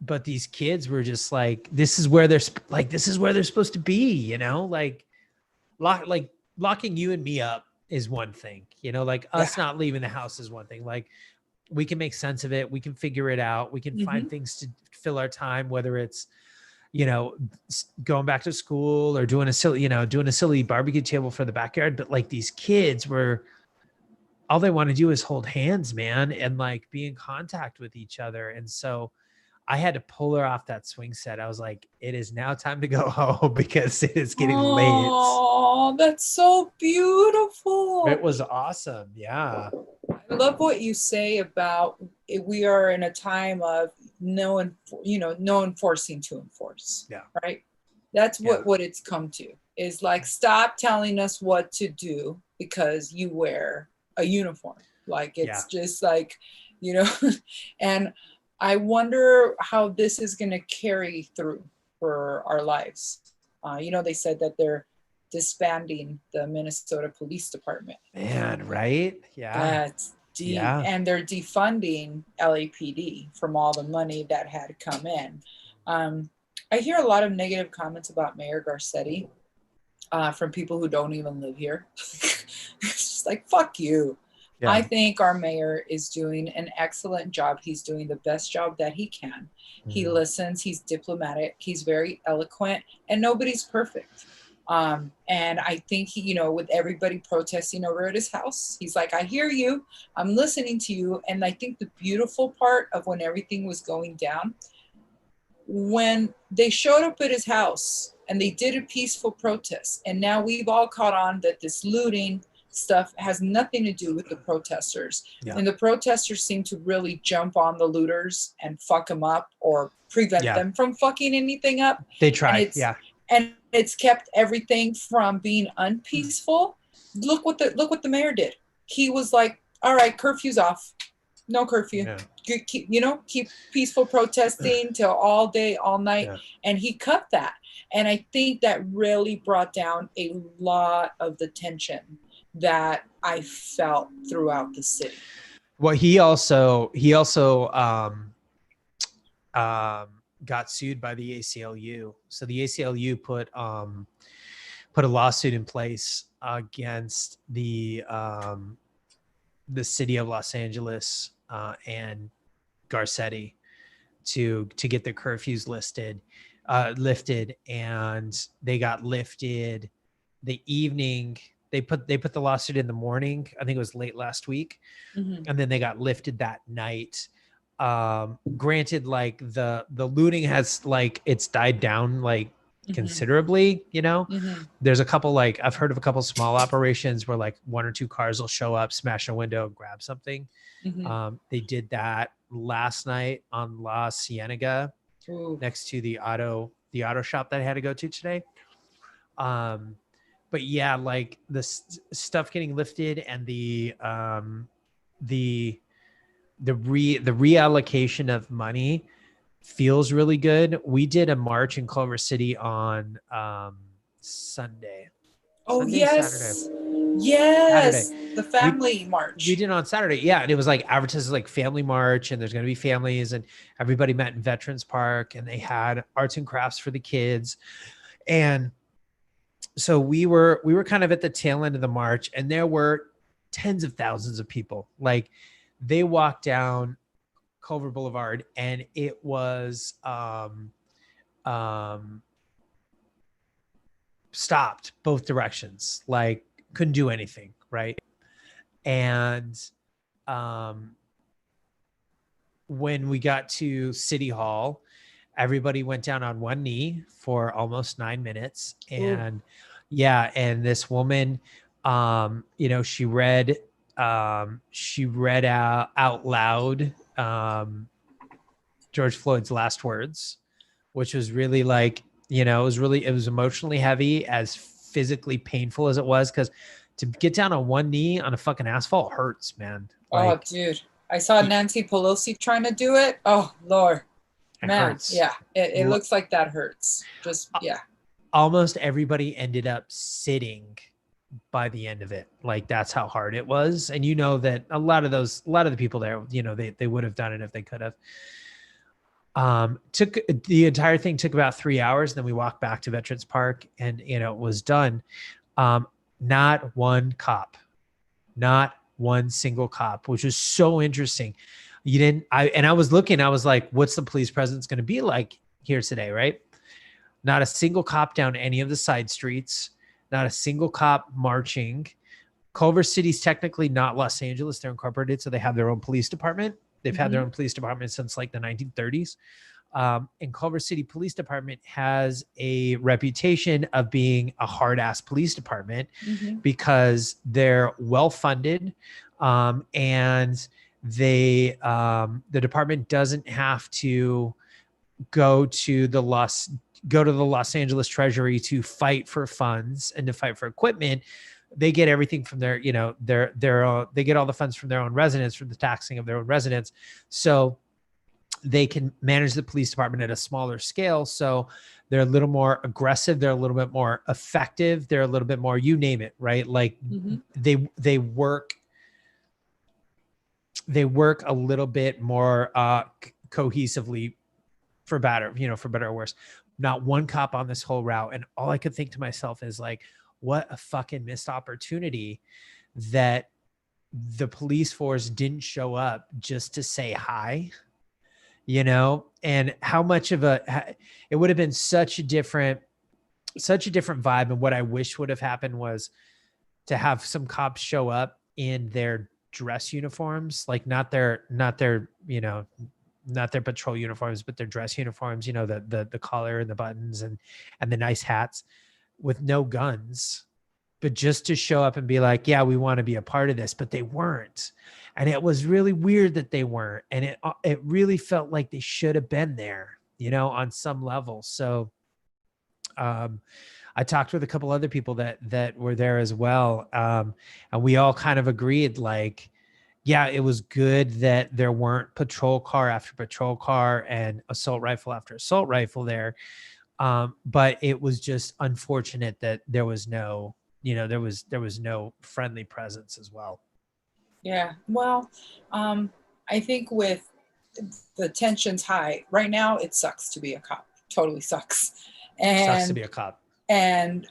But these kids were just like, this is where they're supposed to be, you know, like locking you and me up is one thing, you know, like us not leaving the house is one thing. Like, we can make sense of it. We can figure it out. We can find things to fill our time, whether it's, you know, going back to school or doing a silly barbecue table for the backyard. But like, these kids all they want to do is hold hands, man, and like be in contact with each other. And so I had to pull her off that swing set. I was like, it is now time to go home because it is getting late. Oh, that's so beautiful. It was awesome. Yeah. I love what you say about we are in a time of no enforcing to enforce. Yeah. Right. That's what it's come to, is like, stop telling us what to do because you wear a uniform. Like, it's just like, you know, and I wonder how this is going to carry through for our lives. You know, they said that they're disbanding the Minnesota Police Department. Man, right? Yeah. That's deep. Yeah. And they're defunding LAPD from all the money that had come in. I hear a lot of negative comments about Mayor Garcetti from people who don't even live here. It's just like, fuck you. Yeah. I think our mayor is doing an excellent job. He's doing the best job that he can. He listens. He's diplomatic. He's very eloquent, and nobody's perfect. And I think he, you know, with everybody protesting over at his house, he's like, I hear you. I'm listening to you. And I think the beautiful part of when everything was going down, when they showed up at his house and they did a peaceful protest, and now we've all caught on that this looting stuff has nothing to do with the protesters. Yeah. And the protesters seem to really jump on the looters and fuck them up or prevent them from fucking anything up. They try. And it's kept everything from being unpeaceful. Look what the mayor did. He was like, all right, curfew's off. No curfew. Yeah. Keep peaceful protesting till all day, all night. Yeah. And he cut that. And I think that really brought down a lot of the tension that I felt throughout the city. Well, he also got sued by the ACLU. So the ACLU put a lawsuit in place against the city of Los Angeles and Garcetti to get their curfews lifted, and they got lifted the evening. They put the lawsuit in the morning. I think it was late last week, and then they got lifted that night. Granted, like the looting has like it's died down like considerably, you know. There's a couple, like I've heard of a couple small operations where like 1 or 2 cars will show up, smash a window, and grab something. They did that last night on La Cienega, next to the auto shop that I had to go to today. But yeah, like the stuff getting lifted and the reallocation of money feels really good. We did a march in Culver City on Sunday. Oh, Sunday, yes. Saturday. Yes. Saturday. The family march. We did it on Saturday. Yeah. And it was like advertised as like family march, and there's going to be families, and everybody met in Veterans Park, and they had arts and crafts for the kids. And so we were kind of at the tail end of the march, and there were tens of thousands of people. Like they walked down Culver Boulevard, and it was stopped both directions, like couldn't do anything, right? And when we got to City Hall, everybody went down on one knee for almost 9 minutes. And yeah, and this woman, you know, she read out loud George Floyd's last words, which was really like, you know, it was emotionally heavy, as physically painful as it was, because to get down on one knee on a fucking asphalt hurts, man. Like, oh, dude. I saw Nancy Pelosi trying to do it. Oh, Lord. Man, hurts. Yeah. It looks like that hurts. Just, yeah. Almost everybody ended up sitting by the end of it. Like that's how hard it was. And you know that a lot of the people there, you know, they would have done it if they could have. Took the entire thing took about 3 hours. Then we walked back to Veterans Park, and you know, it was done. Not one cop, not one single cop, which was so interesting. I was looking, I was like, what's the police presence going to be like here today? Right. Not a single cop down any of the side streets, not a single cop marching. Culver City's technically not Los Angeles. They're incorporated, so they have their own police department. They've had their own police department since like the 1930s. And Culver City Police Department has a reputation of being a hard-ass police department because they're well-funded, and the department doesn't have to go to the Los Angeles Treasury to fight for funds and to fight for equipment. They get everything from their, you know, they get all the funds from their own residents, from the taxing of their own residents. So they can manage the police department at a smaller scale. So they're a little more aggressive. They're a little bit more effective. They're a little bit more, you name it, right? Like they work a little bit more cohesively, for better or worse. Not one cop on this whole route. And all I could think to myself is like, what a fucking missed opportunity that the police force didn't show up just to say hi, you know, and how much of it would have been such a different vibe. And what I wish would have happened was to have some cops show up in their dress uniforms, like not their, you know, not their patrol uniforms, but their dress uniforms, you know, the collar and the buttons and the nice hats, with no guns, but just to show up and be like, yeah, we want to be a part of this. But they weren't. And it was really weird that they weren't. And it really felt like they should have been there, you know, on some level. So I talked with a couple other people that were there as well. And we all kind of agreed, like, yeah, it was good that there weren't patrol car after patrol car and assault rifle after assault rifle there. But it was just unfortunate that there was no, you know, there was no friendly presence as well. Yeah. Well, I think with the tension's high. Right now, it sucks to be a cop. Totally sucks. Sucks to And be a cop. and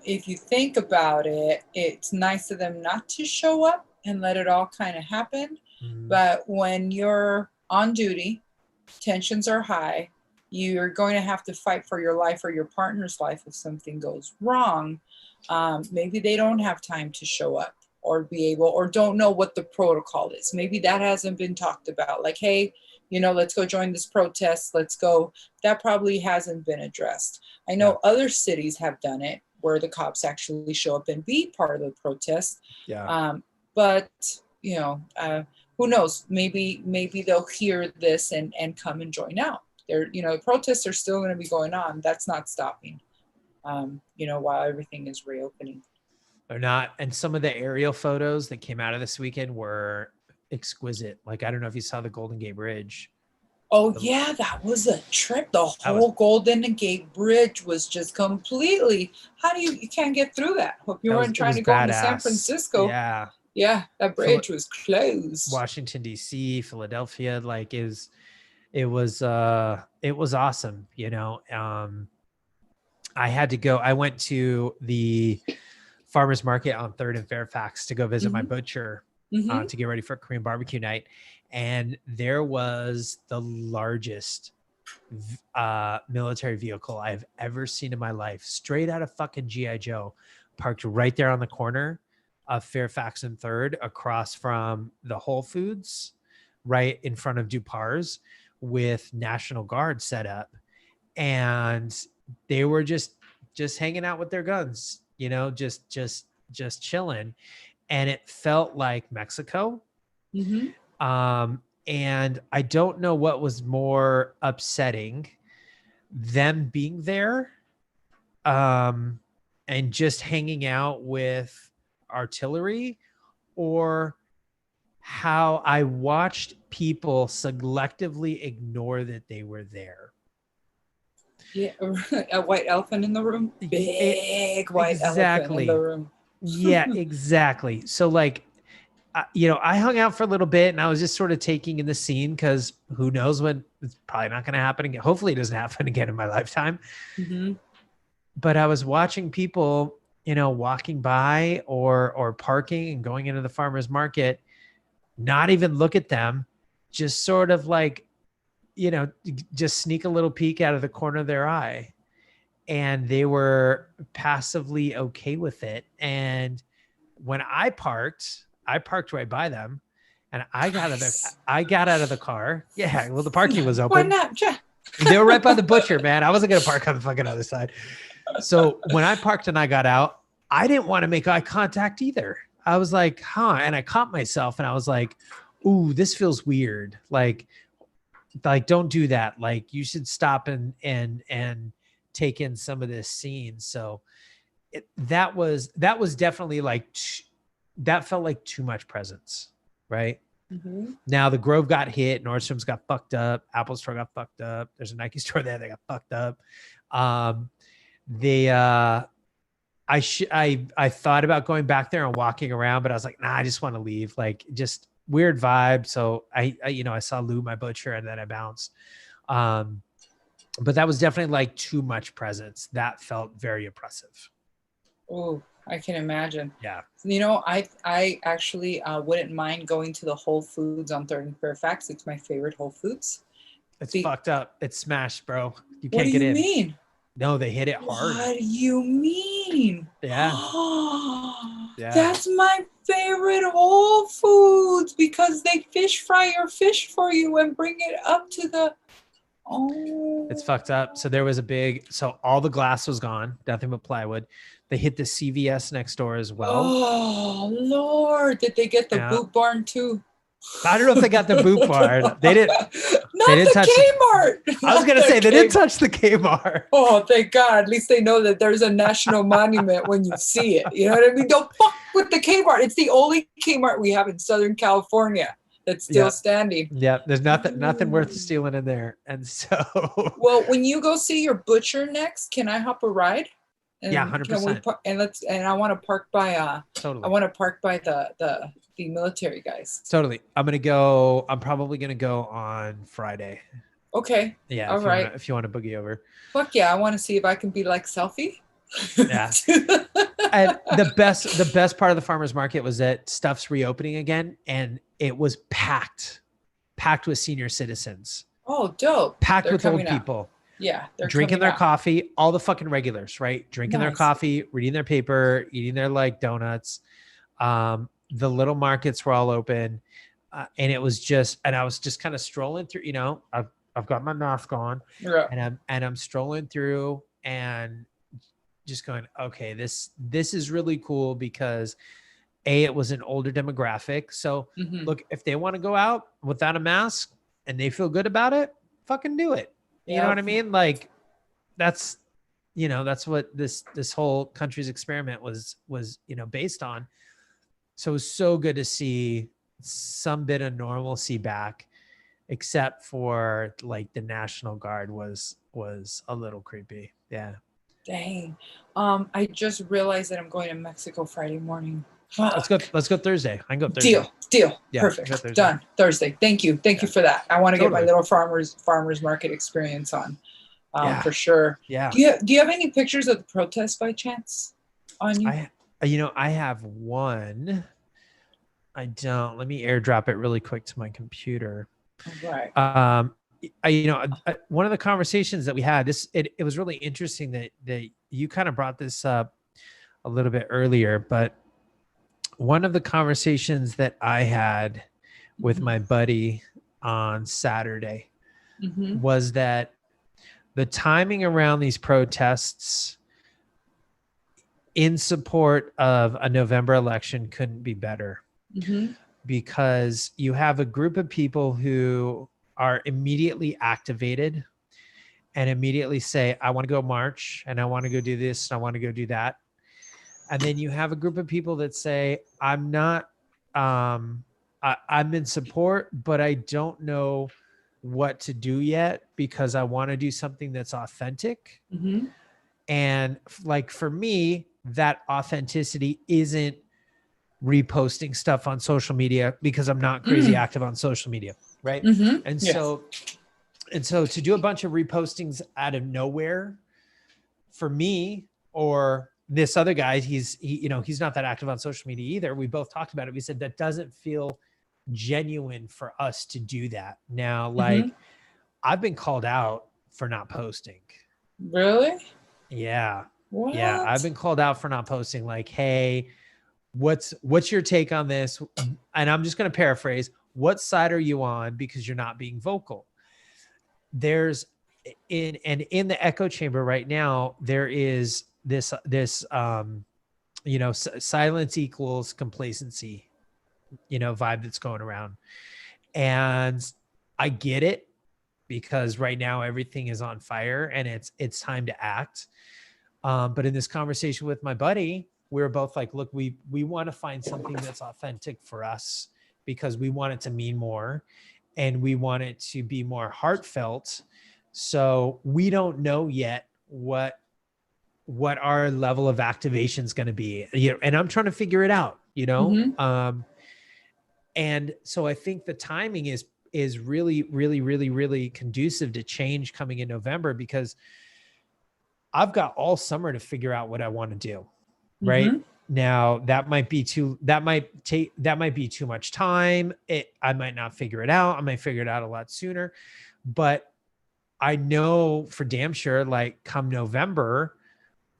if you think about it, it's nice of them not to show up and let it all kind of happen. But when you're on duty, tensions are high, you're going to have to fight for your life or your partner's life if something goes wrong. Maybe they don't have time to show up or be able, or don't know what the protocol is. Maybe that hasn't been talked about. Like, hey, let's go join this protest. Let's go. That probably hasn't been addressed. I know other cities have done it where the cops actually show up and be part of the protest. Yeah. But who knows? Maybe they'll hear this and come and join out. Protests are still going to be going on. That's not stopping. While everything is reopening. They're not. And some of the aerial photos that came out of this weekend were exquisite. Like, I don't know if you saw the Golden Gate Bridge. Oh, yeah, that was a trip. The whole Golden Gate Bridge was just completely, you can't get through that. Hope you weren't trying to go into San Francisco. Yeah. Yeah, that bridge was closed. Washington, D.C., Philadelphia, like it was awesome. I had to go. I went to the farmer's market on 3rd and Fairfax to go visit my butcher to get ready for Korean barbecue night. And there was the largest military vehicle I've ever seen in my life, straight out of fucking G.I. Joe, parked right there on the corner of Fairfax and 3rd, across from the Whole Foods, right in front of Dupar's, with National Guard set up. And they were just hanging out with their guns, just chilling. And it felt like Mexico. And I don't know what was more upsetting, them being there and just hanging out with artillery, or how I watched people selectively ignore that they were there. Yeah, a white elephant in the room. Big white elephant in the room. Yeah, exactly. So like, I hung out for a little bit and I was just sort of taking in the scene, because who knows when it's probably not going to happen again. Hopefully it doesn't happen again in my lifetime. But I was watching people, walking by or parking and going into the farmer's market, not even look at them, just sort of like, just sneak a little peek out of the corner of their eye. And they were passively okay with it. And when I parked right by them, and I got out of the car. Yeah, well, the parking was open. Why not? They were right by the butcher, man. I wasn't gonna park on the fucking other side. So when I parked and I got out, I didn't want to make eye contact either. I was like, huh, and I caught myself, and I was like, ooh, this feels weird. Like don't do that. Like, you should stop and take in some of this scene. So that was definitely like, that felt like too much presence, right? Now the Grove got hit, Nordstrom's got fucked up, Apple Store got fucked up, there's a Nike store there that got fucked up. I thought about going back there and walking around, but I was like, nah, I just want to leave. Like, just weird vibe. So I saw Lou, my butcher, and then I bounced. But that was definitely like too much presence. That felt very oppressive. Oh, I can imagine. Yeah. I actually wouldn't mind going to the Whole Foods on 3rd and Fairfax. It's my favorite Whole Foods. It's fucked up. It's smashed, bro. You what can't do get you in. mean? No, they hit it hard. What do you mean? Yeah. Yeah. That's my favorite Whole Foods, because they fish fry your fish for you and bring it up to the... Oh. It's fucked up. So there was so all the glass was gone, nothing but plywood. They hit the CVS next door as well. Oh, Lord. Did they get the Boot Barn too? I don't know if they got the Boot Barn. They didn't. Not the Kmart. I was going to say, they didn't touch the Kmart. Oh, thank God. At least they know that there's a national monument when you see it. You know what I mean? Don't fuck with the Kmart. It's the only Kmart we have in Southern California that's still standing. Yeah, there's nothing worth stealing in there. And so... Well, when you go see your butcher next, can I hop a ride? And Yeah, can we 100%. and I want to park by Totally. I want to park by the military guys. Totally. I'm probably gonna go on Friday. Okay. Yeah, All right. if you want to boogie over. Fuck yeah, I want to see if I can be like Selfie. Yeah. And the best part of the farmers market was that stuff's reopening again, and it was packed with senior citizens. Oh, dope. Packed They're with old coming out. people. Yeah, they're drinking coming their out. coffee, all the fucking regulars, right? Drinking their Nice. coffee, reading their paper, eating their like donuts. The little markets were all open. And it was just, and I was just kind of strolling through, you know, I've got my mask on, Yeah. and I'm strolling through and just going, okay, this is really cool because it was an older demographic. So look, if they want to go out without a mask and they feel good about it, fucking do it. You know what I mean? Like that's what this whole country's experiment was, you know, based on. So it was so good to see some bit of normalcy back, except for like the National Guard was a little creepy. Yeah. Dang. I just realized that I'm going to Mexico Friday morning. Let's go Thursday. I can go Thursday. Deal. Yeah, perfect. Done. Thursday. Thank you for that. I want to get my little farmers market experience on. For sure. Yeah. Do you have any pictures of the protest by chance on you? I have one. I don't. Let me airdrop it really quick to my computer. Right. One of the conversations that we had, it was really interesting that you kind of brought this up a little bit earlier, but one of the conversations that I had with my buddy on Saturday was that the timing around these protests in support of a November election couldn't be better. Because you have a group of people who are immediately activated and immediately say, I want to go march and I want to go do this and I want to go do that. And then you have a group of people that say, I'm not, I'm in support, but I don't know what to do yet because I want to do something that's authentic. And like for me, that authenticity isn't reposting stuff on social media because I'm not crazy active on social media. Right. And so to do a bunch of repostings out of nowhere for me, or this other guy, he's not that active on social media either. We both talked about it. We said that doesn't feel genuine for us to do that. Now, like I've been called out for not posting. Really? Yeah. What? Yeah. I've been called out for not posting. Like, hey, what's your take on this? And I'm just going to paraphrase. What side are you on? Because you're not being vocal. There's in the echo chamber right now, there is this silence equals complacency, vibe that's going around. And I get it because right now everything is on fire and it's time to act. But in this conversation with my buddy, we were both like, look, we want to find something that's authentic for us because we want it to mean more and we want it to be more heartfelt. So we don't know yet what our level of activation is going to be, and I'm trying to figure it out, and so I think the timing is really, really, really, really conducive to change coming in November because I've got all summer to figure out what I want to do. Right now, that might be too much time. I might not figure it out. I might figure it out a lot sooner, but I know for damn sure, like come November,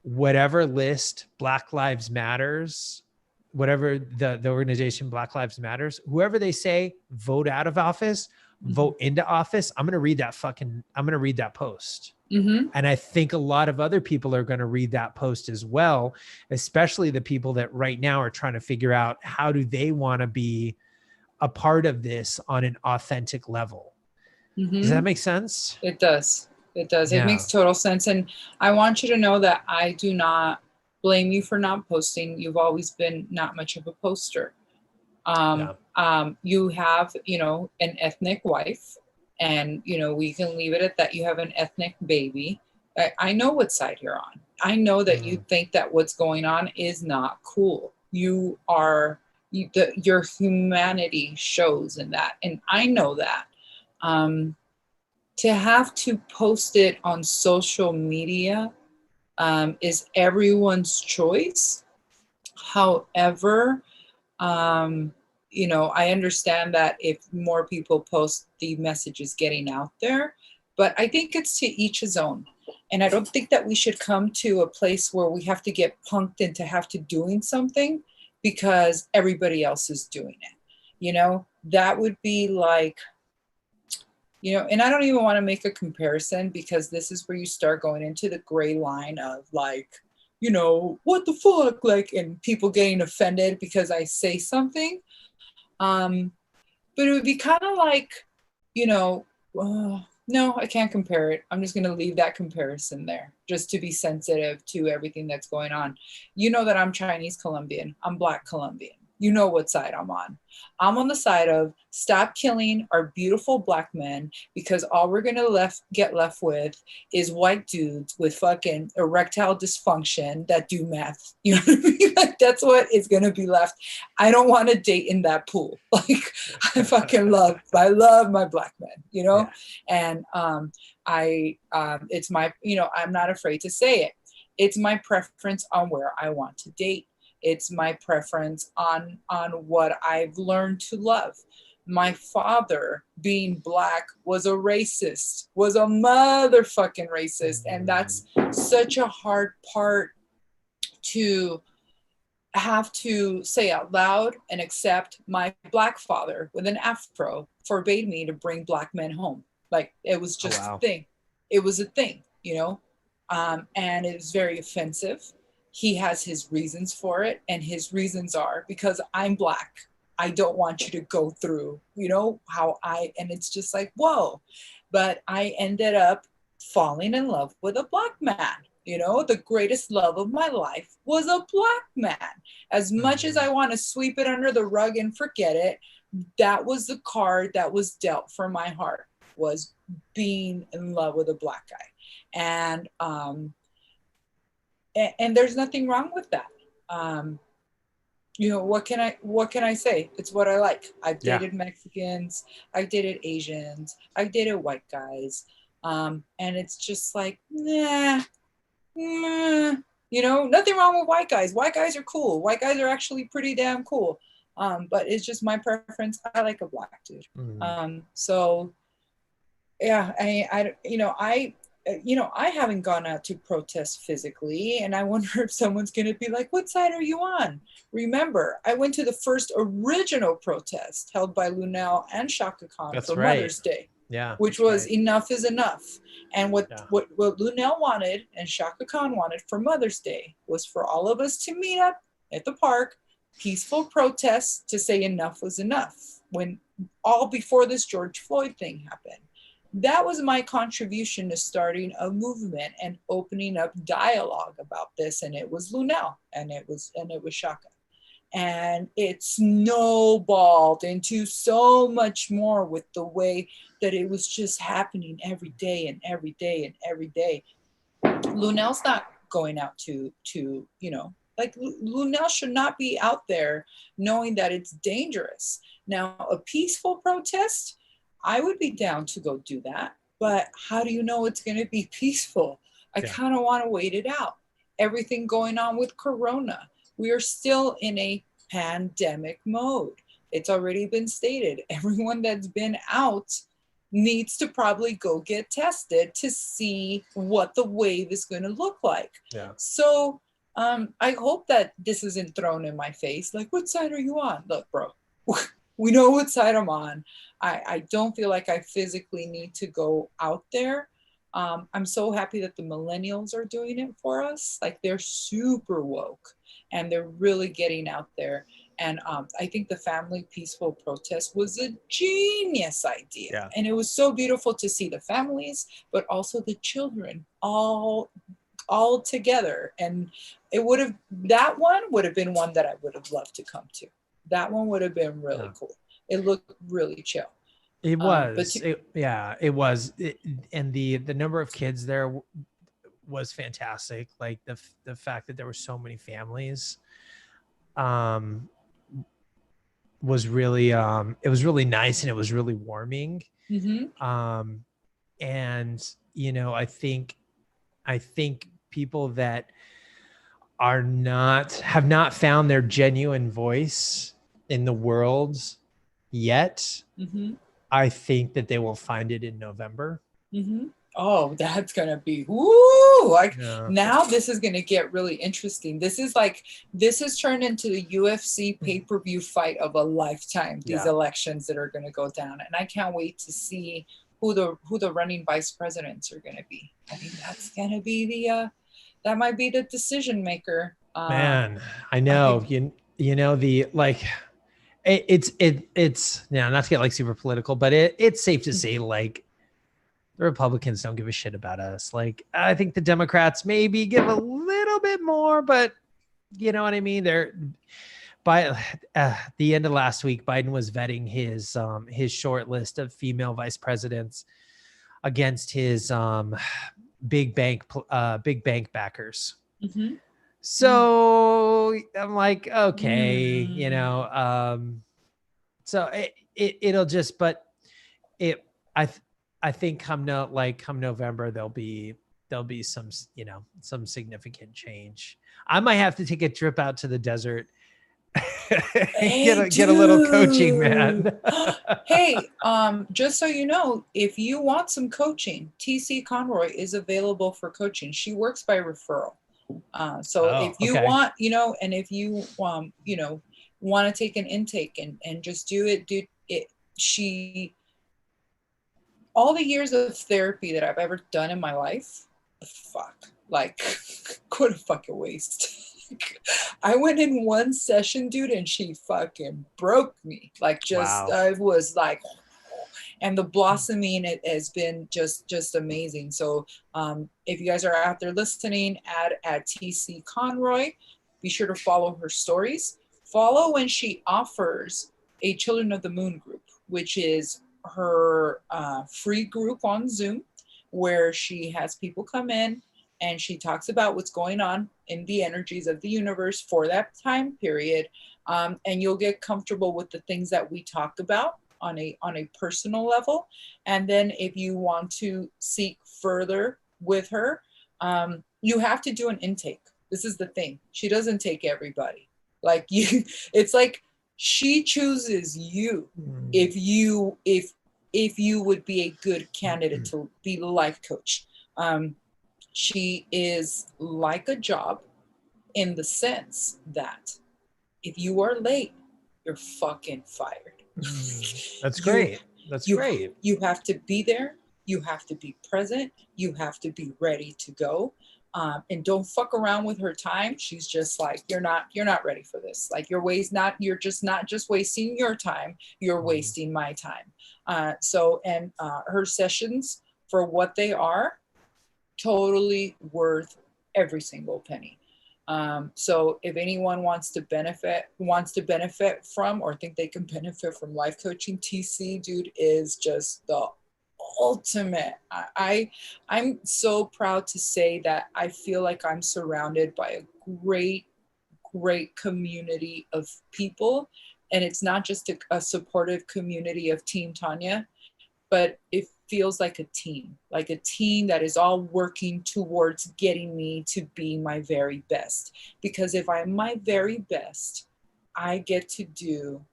whatever list Black Lives Matters, whatever the organization Black Lives Matters, whoever they say vote out of office, vote into office, I'm going to read that post. And I think a lot of other people are going to read that post as well, especially the people that right now are trying to figure out how do they want to be a part of this on an authentic level. Does that make sense? It does. It makes total sense. And I want you to know that I do not blame you for not posting. You've always been not much of a poster. You have, an ethnic wife, and, we can leave it at that. You have an ethnic baby, I know what side you're on. I know that you think that what's going on is not cool. Your humanity shows in that. And I know that. To have to post it on social media is everyone's choice. However, I understand that if more people post, the message is getting out there, but I think it's to each his own. And I don't think that we should come to a place where we have to get punked into have to doing something because everybody else is doing it. That would be like, and I don't even want to make a comparison because this is where you start going into the gray line of like, what the fuck? Like, and people getting offended because I say something. But it would be kind of like, no, I can't compare it. I'm just going to leave that comparison there just to be sensitive to everything that's going on. You know that I'm Chinese Colombian. I'm Black Colombian. You know what side I'm on. I'm on the side of stop killing our beautiful Black men because all we're going to get left with is white dudes with fucking erectile dysfunction that do meth. You know what I mean? Like, that's what is going to be left. I don't want to date in that pool. Like, I love my Black men, Yeah. And it's my, I'm not afraid to say it. It's my preference on where I want to date. It's my preference on what I've learned to love. My father, being Black, was a racist, was a motherfucking racist. And that's such a hard part to have to say out loud and accept. My Black father with an afro forbade me to bring Black men home. Like, it was just a thing. It was a thing, and it was very offensive. He has his reasons for it, and his reasons are because I'm Black. I don't want you to go through, and it's just like, whoa. But I ended up falling in love with a Black man. The greatest love of my life was a Black man. As much as I want to sweep it under the rug and forget it, that was the card that was dealt for my heart, was being in love with a Black guy. And there's nothing wrong with that. What can I say? It's what I like. I've dated Mexicans, I dated Asians, I dated white guys. And it's just like, nothing wrong with white guys. White guys are cool. White guys are actually pretty damn cool. But it's just my preference. I like a Black dude. So yeah, I haven't gone out to protest physically, and I wonder if someone's going to be like, what side are you on? Remember, I went to the first original protest held by Lunel and Shaka Khan for Mother's Day, which was enough is enough. And what Lunel wanted and Shaka Khan wanted for Mother's Day was for all of us to meet up at the park, peaceful protests to say enough was enough, when all before this George Floyd thing happened. That was my contribution to starting a movement and opening up dialogue about this. And it was Lunel and it was Shaka. And it snowballed into so much more with the way that it was just happening every day and every day and every day. Lunel's not going out to like, Lunel should not be out there knowing that it's dangerous. Now, a peaceful protest, I would be down to go do that. But how do you know it's going to be peaceful? I kind of want to wait it out. Everything going on with Corona. We are still in a pandemic mode. It's already been stated. Everyone that's been out needs to probably go get tested to see what the wave is going to look like. So I hope that this isn't thrown in my face. Like, what side are you on? Look, bro, we know what side I'm on. I don't feel like I physically need to go out there. I'm so happy that the millennials are doing it for us. Like, they're super woke and they're really getting out there. And I think the family peaceful protest was a genius idea. And it was so beautiful to see the families, but also the children all together. And that one would have been one that I would have loved to come to. That one would have been really cool. It looked really chill. It was, it was. And the number of kids there was fantastic. Like the fact that there were so many families was really it was really nice, and it was really warming. And I think people that have not found their genuine voice in the world yet, I think that they will find it in November. Oh, that's gonna be woo! Like now, this is gonna get really interesting. This has turned into the UFC pay-per-view fight of a lifetime. These elections that are gonna go down, and I can't wait to see who the running vice presidents are gonna be. I think that's gonna be that might be the decision maker. Man, I know it's not to get like super political, but it's safe to say like the Republicans don't give a shit about us. Like, I think the Democrats maybe give a little bit more, but you know what I mean? By the end of last week, Biden was vetting his short list of female vice presidents against his big bank backers. So I'm like, okay, so it'll just, but I think come November, there'll be some significant change. I might have to take a trip out to the desert. Get a little coaching, man. Hey, just so you know, if you want some coaching, TC Conroy is available for coaching. She works by referral. If you want, and if you want to take an intake and just do it, all the years of therapy that I've ever done in my life, what a fucking waste. I went in one session, dude, and she fucking broke me. I was like, and the blossoming, it has been just amazing. So if you guys are out there listening, at TC Conroy, be sure to follow her stories. Follow when she offers a Children of the Moon group, which is her free group on Zoom, where she has people come in and she talks about what's going on in the energies of the universe for that time period. And you'll get comfortable with the things that we talk about on a personal level. And then if you want to seek further with her, you have to do an intake. This is the thing. She doesn't take everybody. Like you, it's like she chooses you if you would be a good candidate to be the life coach. She is like a job in the sense that if you are late, you're fucking fired. That's great. That's great. You have to be there. You have to be present. You have to be ready to go. And don't fuck around with her time. She's just like, you're not ready for this. Like you're just not just wasting your time. You're wasting my time. Her sessions, for what they are, totally worth every single penny. So if anyone wants to benefit from, or think they can benefit from life coaching, TC, dude, is just the ultimate. I'm so proud to say that I feel like I'm surrounded by a great community of people, and it's not just a supportive community of Team Tania, but it feels like a team that is all working towards getting me to be my very best. Because if I'm my very best, I get to do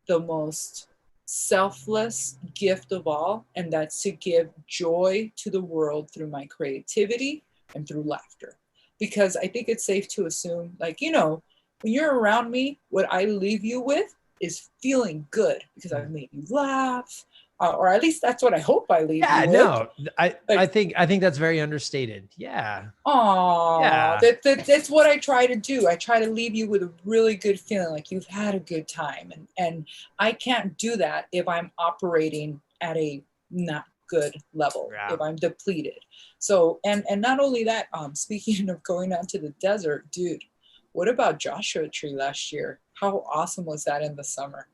the most selfless gift of all, and that's to give joy to the world through my creativity and through laughter. Because I think it's safe to assume, when you're around me, what I leave you with is feeling good because I've made you laugh. Or at least that's what I hope I leave you with. No, I think that's very understated. Yeah. Aw, yeah. That's what I try to do. I try to leave you with a really good feeling, like you've had a good time. And I can't do that if I'm operating at a not good level, if I'm depleted. So, and not only that, speaking of going out to the desert, dude, what about Joshua Tree last year? How awesome was that in the summer?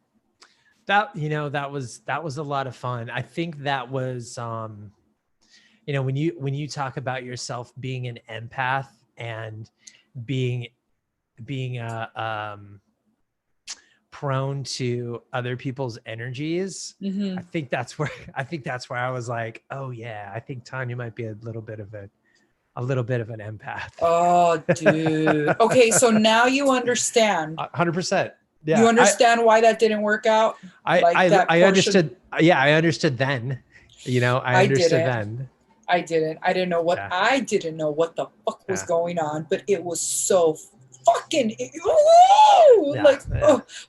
That was a lot of fun. I think that was when you talk about yourself being an empath and being prone to other people's energies, I think that's where I was like, oh yeah, I think Tania might be a little bit of an empath. Oh, dude. Okay, so now you understand. 100%. Yeah. You understand why that didn't work out? I understood. Yeah, I understood then. I understood then. I didn't know what I didn't know what the fuck was going on, but it was so fucking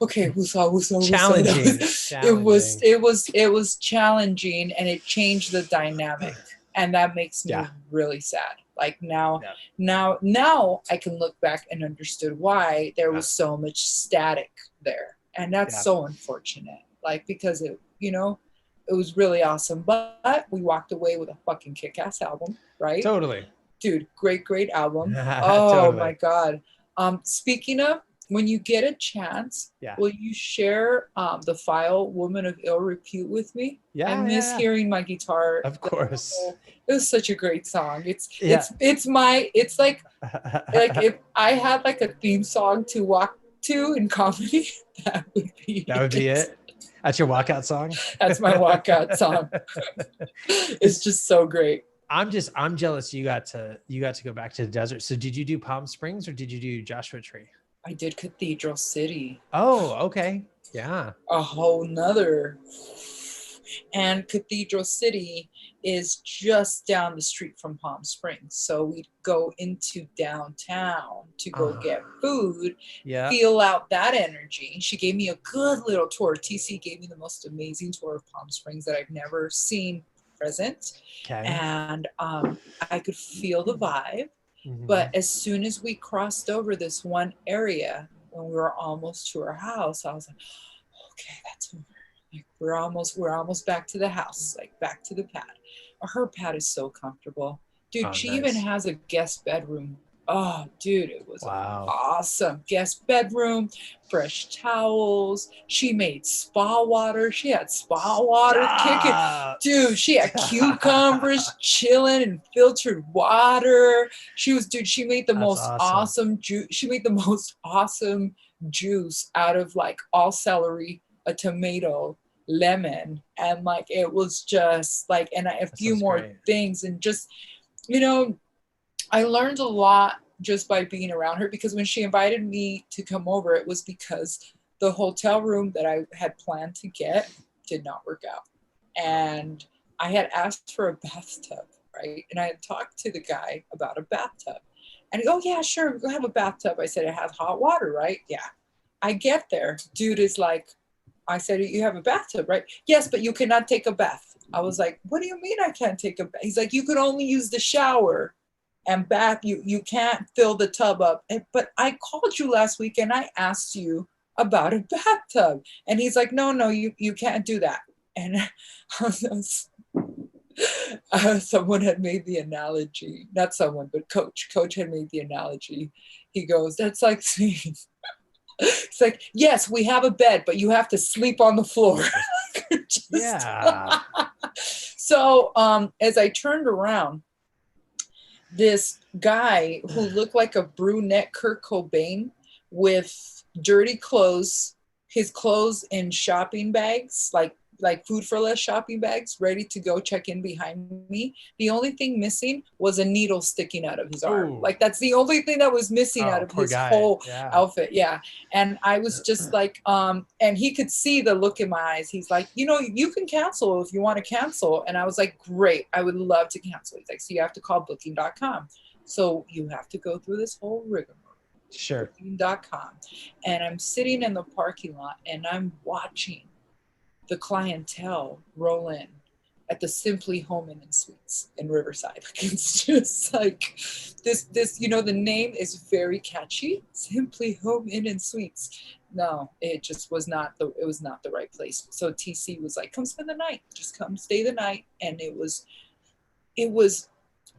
okay, challenging. It was challenging, and it changed the dynamic, and that makes me really sad. Like now I can look back and understood why there was so much static there, and that's so unfortunate. Like, because it was really awesome, but we walked away with a fucking kick-ass album, right? Totally. Dude, great album. Oh totally. My God. Speaking of, when you get a chance, will you share the file "Woman of Ill Repute" with me? I miss hearing my guitar. Of course. It was such a great song. It's like if I had like a theme song to walk to in comedy, that would be it. That's your walkout song? That's my walkout song. It's just so great. I'm jealous you got to go back to the desert. So did you do Palm Springs or did you do Joshua Tree? I did Cathedral City. Oh, okay. Yeah. A whole nother. And Cathedral City is just down the street from Palm Springs. So we'd go into downtown to go get food, feel out that energy. She gave me a good little tour. TC gave me the most amazing tour of Palm Springs that I've never seen present. Okay. And I could feel the vibe. Mm-hmm. But as soon as we crossed over this one area, when we were almost to our house, I was like, okay, that's over. Like, we're almost back to the house, like back to the pad. Her pad is so comfortable. Dude, she even has a guest bedroom. Oh, dude, it was awesome. Guest bedroom, fresh towels. She made spa water. She had spa water kicking. Dude, she had cucumbers chilling and filtered water. She made the most awesome juice. She made the most awesome juice out of like all celery, a tomato, lemon, and like it was just like, and a few more things, and just I learned a lot just by being around her, because when she invited me to come over, it was because the hotel room that I had planned to get did not work out, and I had asked for a bathtub, right? And I had talked to the guy about a bathtub, and he goes, "Oh yeah, sure, we'll have a bathtub." I said, "It has hot water, right?" "Yeah." I get there, dude is like, I said, "You have a bathtub, right?" "Yes, but you cannot take a bath." I was like, "What do you mean I can't take a bath?" He's like, "You could only use the shower and bath. You can't fill the tub up." But I called you last week and I asked you about a bathtub. And he's like, no, you can't do that. And someone had made the analogy, not someone, but Coach had made the analogy. He goes, "That's like saying," it's like, "Yes, we have a bed, but you have to sleep on the floor." So as I turned around, this guy who looked like a brunette Kurt Cobain with dirty clothes, his clothes in shopping bags, like Food for Less shopping bags, ready to go check in behind me. The only thing missing was a needle sticking out of his arm. Ooh. Like, that's the only thing that was missing out of his whole outfit. Yeah. And I was just like, and he could see the look in my eyes. He's like, "You can cancel if you want to cancel." And I was like, "Great, I would love to cancel." He's like, "So you have to call booking.com. So you have to go through this whole rigmarole." Sure. Booking.com. And I'm sitting in the parking lot and I'm watching the clientele roll in at the Simply Home Inn and Suites in Riverside. It's just like this, the name is very catchy, Simply Home Inn and Suites. No, it just was not the right place. So TC was like, "Come spend the night, just come stay the night." And it was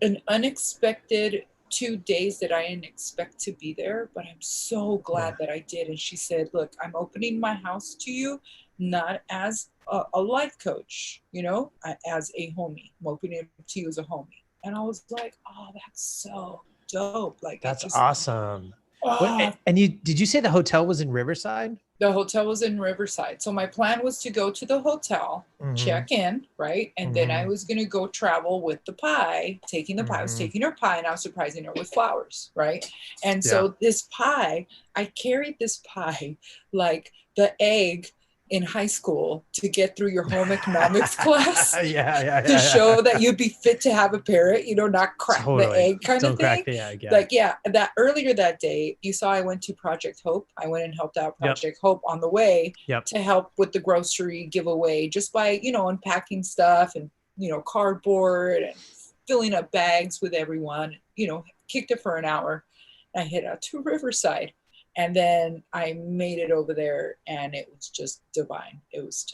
an unexpected 2 days that I didn't expect to be there, but I'm so glad that I did. And she said, "Look, I'm opening my house to you, not as a life coach, you know, as a homie, I'm opening up to you as a homie. And I was like, oh, that's so dope. Like, That's it just, awesome. oh, And did you say the hotel was in Riverside? the hotel was in Riverside. So my plan was to go to the hotel, check in, right? And then I was going to go travel with the pie, taking the pie. I was taking her pie and I was surprising her with flowers, right? And so this pie, I carried this pie like the egg in high school to get through your home economics class. To show that you'd be fit to have a parrot, you know, not crack the egg kind Don't of thing. Crack the egg, Like, yeah, that earlier that day, you saw I went to Project Hope. I went and helped out Project Hope on the way to help with the grocery giveaway, just by, you know, unpacking stuff and, you know, cardboard and filling up bags with everyone, you know, kicked it for an hour. I hit out to Riverside. And then I made it over there and it was just divine. It was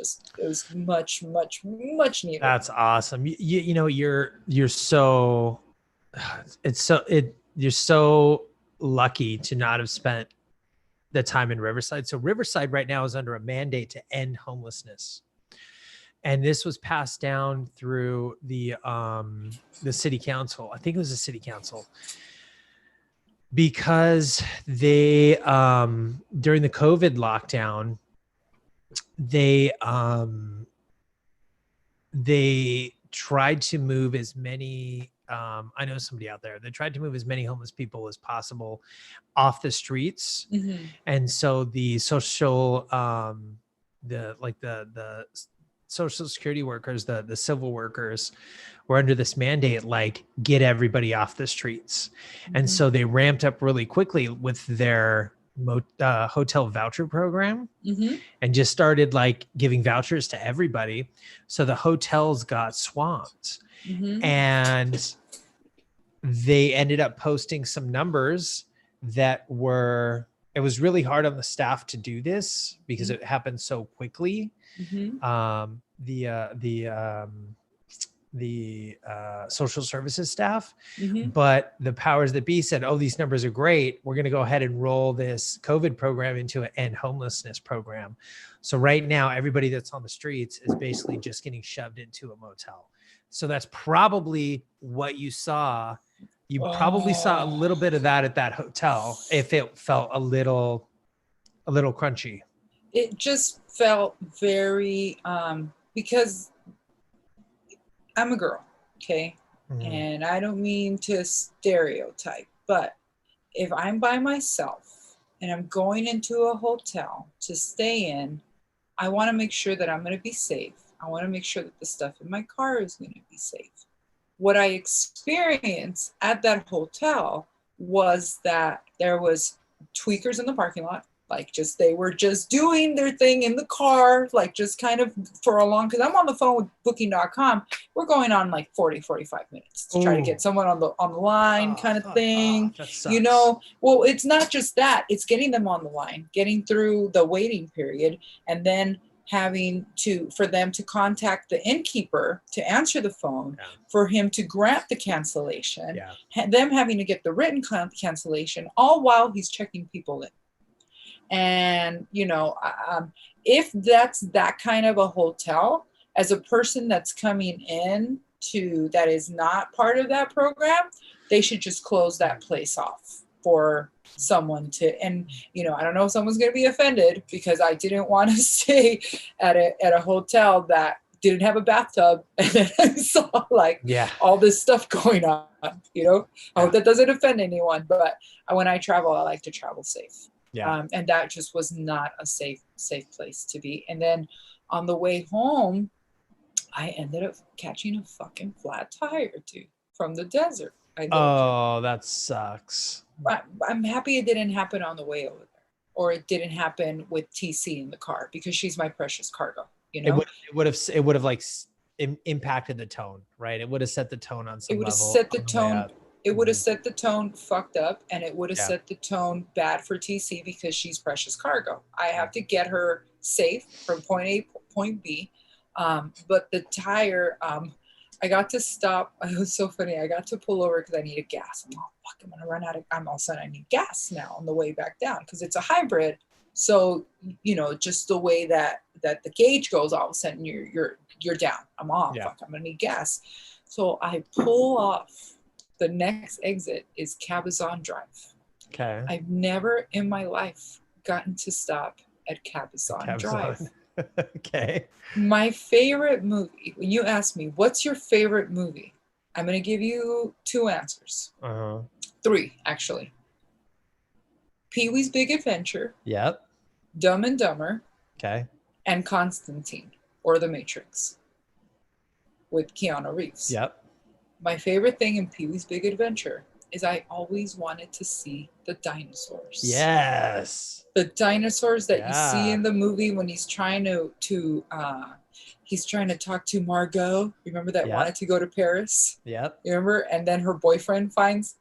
much, much, much needed. That's awesome. You know, you're so lucky to not have spent the time in Riverside. So Riverside right now is under a mandate to end homelessness. And this was passed down through the city council. I think it was the city council. Because they during the COVID lockdown, they tried to move as many I know somebody out there, they tried to move as many homeless people as possible off the streets. And so the social the social security workers, the civil workers were under this mandate, like, get everybody off the streets. And so they ramped up really quickly with their hotel voucher program and just started like giving vouchers to everybody. So the hotels got swamped and they ended up posting some numbers that were, it was really hard on the staff to do this because it happened so quickly. The social services staff, but the powers that be said, oh, these numbers are great. We're going to go ahead and roll this COVID program into an end homelessness program. So right now, everybody that's on the streets is basically just getting shoved into a motel. So that's probably what you saw. You probably saw a little bit of that at that hotel if it felt a little crunchy. It just felt very, because I'm a girl, okay? And I don't mean to stereotype, but if I'm by myself and I'm going into a hotel to stay in, I want to make sure that I'm going to be safe. I want to make sure that the stuff in my car is going to be safe. What I experienced at that hotel was that there was tweakers in the parking lot. Like, just, they were just doing their thing in the car, like just kind of for a long, because I'm on the phone with booking.com. We're going on like 40, 45 minutes to try to get someone on the line kind of thing. You know, well, it's not just that, it's getting them on the line, getting through the waiting period, and then having for them to contact the innkeeper to answer the phone, for him to grant the cancellation, them having to get the written cancellation, all while he's checking people in. And, you know, if that's that kind of a hotel, as a person that's coming in that is not part of that program, they should just close that place off for someone to, and, you know, I don't know if someone's going to be offended because I didn't want to stay at a hotel that didn't have a bathtub, and then I saw like all this stuff going on, you know. I hope that doesn't offend anyone, but when I travel, I like to travel safe. And that just was not a safe place to be. And then on the way home, I ended up catching a fucking flat tire, dude, from the desert. That sucks. I'm happy it didn't happen on the way over there, or it didn't happen with TC in the car, because she's my precious cargo. You know, it would have like impacted the tone, right? It would have set the tone on some level. It would have set the tone. It would have set the tone fucked up, and it would have set the tone bad for TC, because she's precious cargo. I have to get her safe from point A to point B. But the tire, I got to stop. It was so funny. I got to pull over because I needed gas. I'm all, fuck, I'm going to run out of, I'm all of a sudden I need gas now on the way back down, because it's a hybrid. So, just the way that the gauge goes, all of a sudden you're down. I'm off. Yeah. Fuck, I'm gonna need gas. So I pull off. The next exit is Cabazon Drive. Okay. I've never in my life gotten to stop at Cabazon Drive. Okay. My favorite movie, when you ask me, what's your favorite movie? I'm going to give you 2 answers. 3, actually. Pee-wee's Big Adventure. Yep. Dumb and Dumber. Okay. And Constantine, or The Matrix, with Keanu Reeves. Yep. My favorite thing in Pee-wee's Big Adventure is I always wanted to see the dinosaurs. Yes. The dinosaurs that you see in the movie when he's trying to he's trying to talk to Margot. Remember that wanted to go to Paris? Yep. You remember? And then her boyfriend finds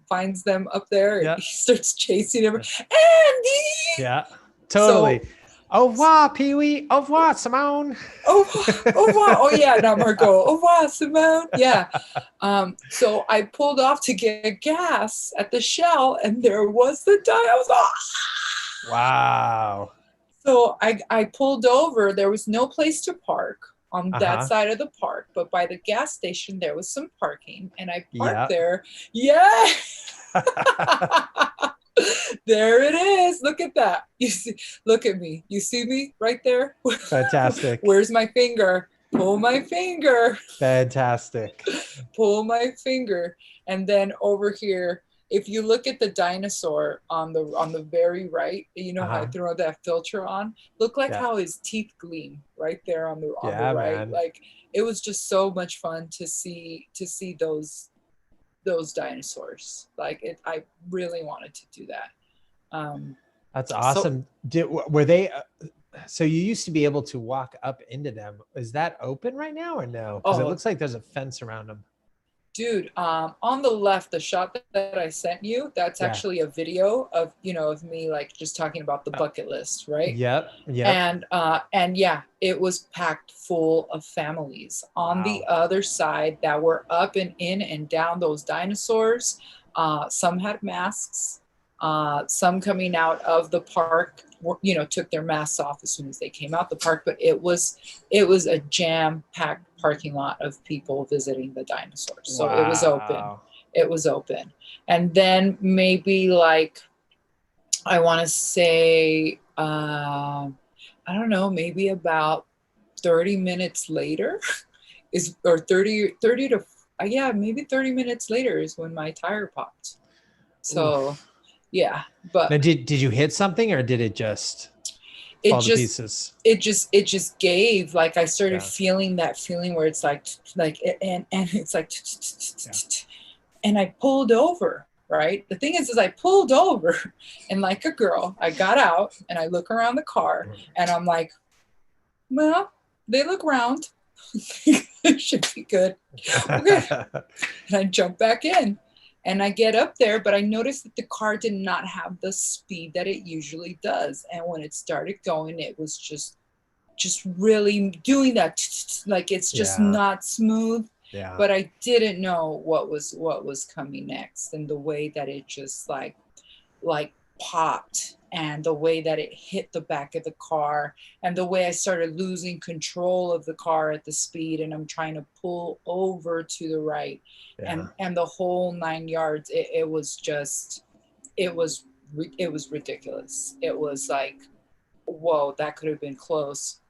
them up there and he starts chasing him. Andy! Yeah. Totally. So, au revoir, Pee-wee. Au revoir, Simone. Au revoir. Oh, yeah, not Margot. Au revoir, Simone. Yeah. So I pulled off to get gas at the Shell, and there was the I was like, wow. So I pulled over. There was no place to park on that side of the park, but by the gas station, there was some parking, and I parked there. Yeah. There it is. Look at that. You see, look at me. You see me right there? Fantastic. Where's my finger? Pull my finger. Fantastic. Pull my finger. And then over here, if you look at the dinosaur on the very right, how I throw that filter on, look like how his teeth gleam right there on the right. Man. Like it was just so much fun to see those dinosaurs. Like I really wanted to do that. That's awesome. Were they so you used to be able to walk up into them? Is that open right now or no? Because it looks like there's a fence around them. Dude, on the left, the shot that I sent you, that's actually a video of me like just talking about the bucket list, right? Yep. And yeah, it was packed full of families. On the other side that were up and in and down those dinosaurs, some had masks. Some coming out of the park, took their masks off as soon as they came out the park, but it was a jam-packed parking lot of people visiting the dinosaurs. So it was open. And then maybe like, I want to say, I don't know, maybe about 30 minutes later maybe 30 minutes later is when my tire popped. So oof. Yeah, but now, did you hit something or did it just fall to pieces? It just gave, like I started feeling that feeling where it's like and it's like and I pulled over, right? The thing is I pulled over and like a girl, I got out and I look around the car and I'm like, well, they look round. It should be good. Okay. And I jump back in. And I get up there, but I noticed that the car did not have the speed that it usually does. And when it started going, it was just really doing that, like it's just not smooth. Yeah. But I didn't know what was coming next, and the way that it just like popped, and the way that it hit the back of the car, and the way I started losing control of the car at the speed, and I'm trying to pull over to the right, and the whole 9 yards. It was ridiculous. It was like, whoa, that could have been close.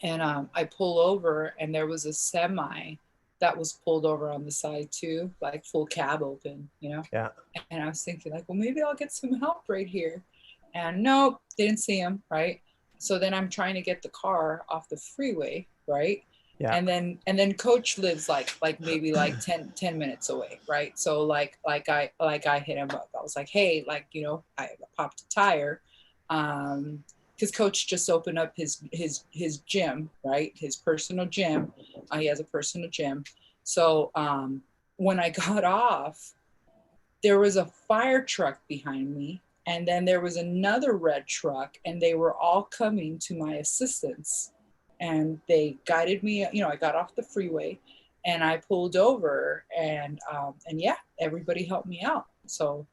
And I pull over, and there was a semi that was pulled over on the side too, like full cab open, Yeah. And I was thinking like, well, maybe I'll get some help right here. And nope, didn't see him, right? So then I'm trying to get the car off the freeway, right? Yeah. And then Coach lives like maybe like 10 minutes away, right? So like I hit him up. I was like, hey, like, I popped a tire. Because Coach just opened up his gym, right? His personal gym. He has a personal gym. So when I got off, there was a fire truck behind me. And then there was another red truck, and they were all coming to my assistance. And they guided me, I got off the freeway and I pulled over, and yeah, everybody helped me out. So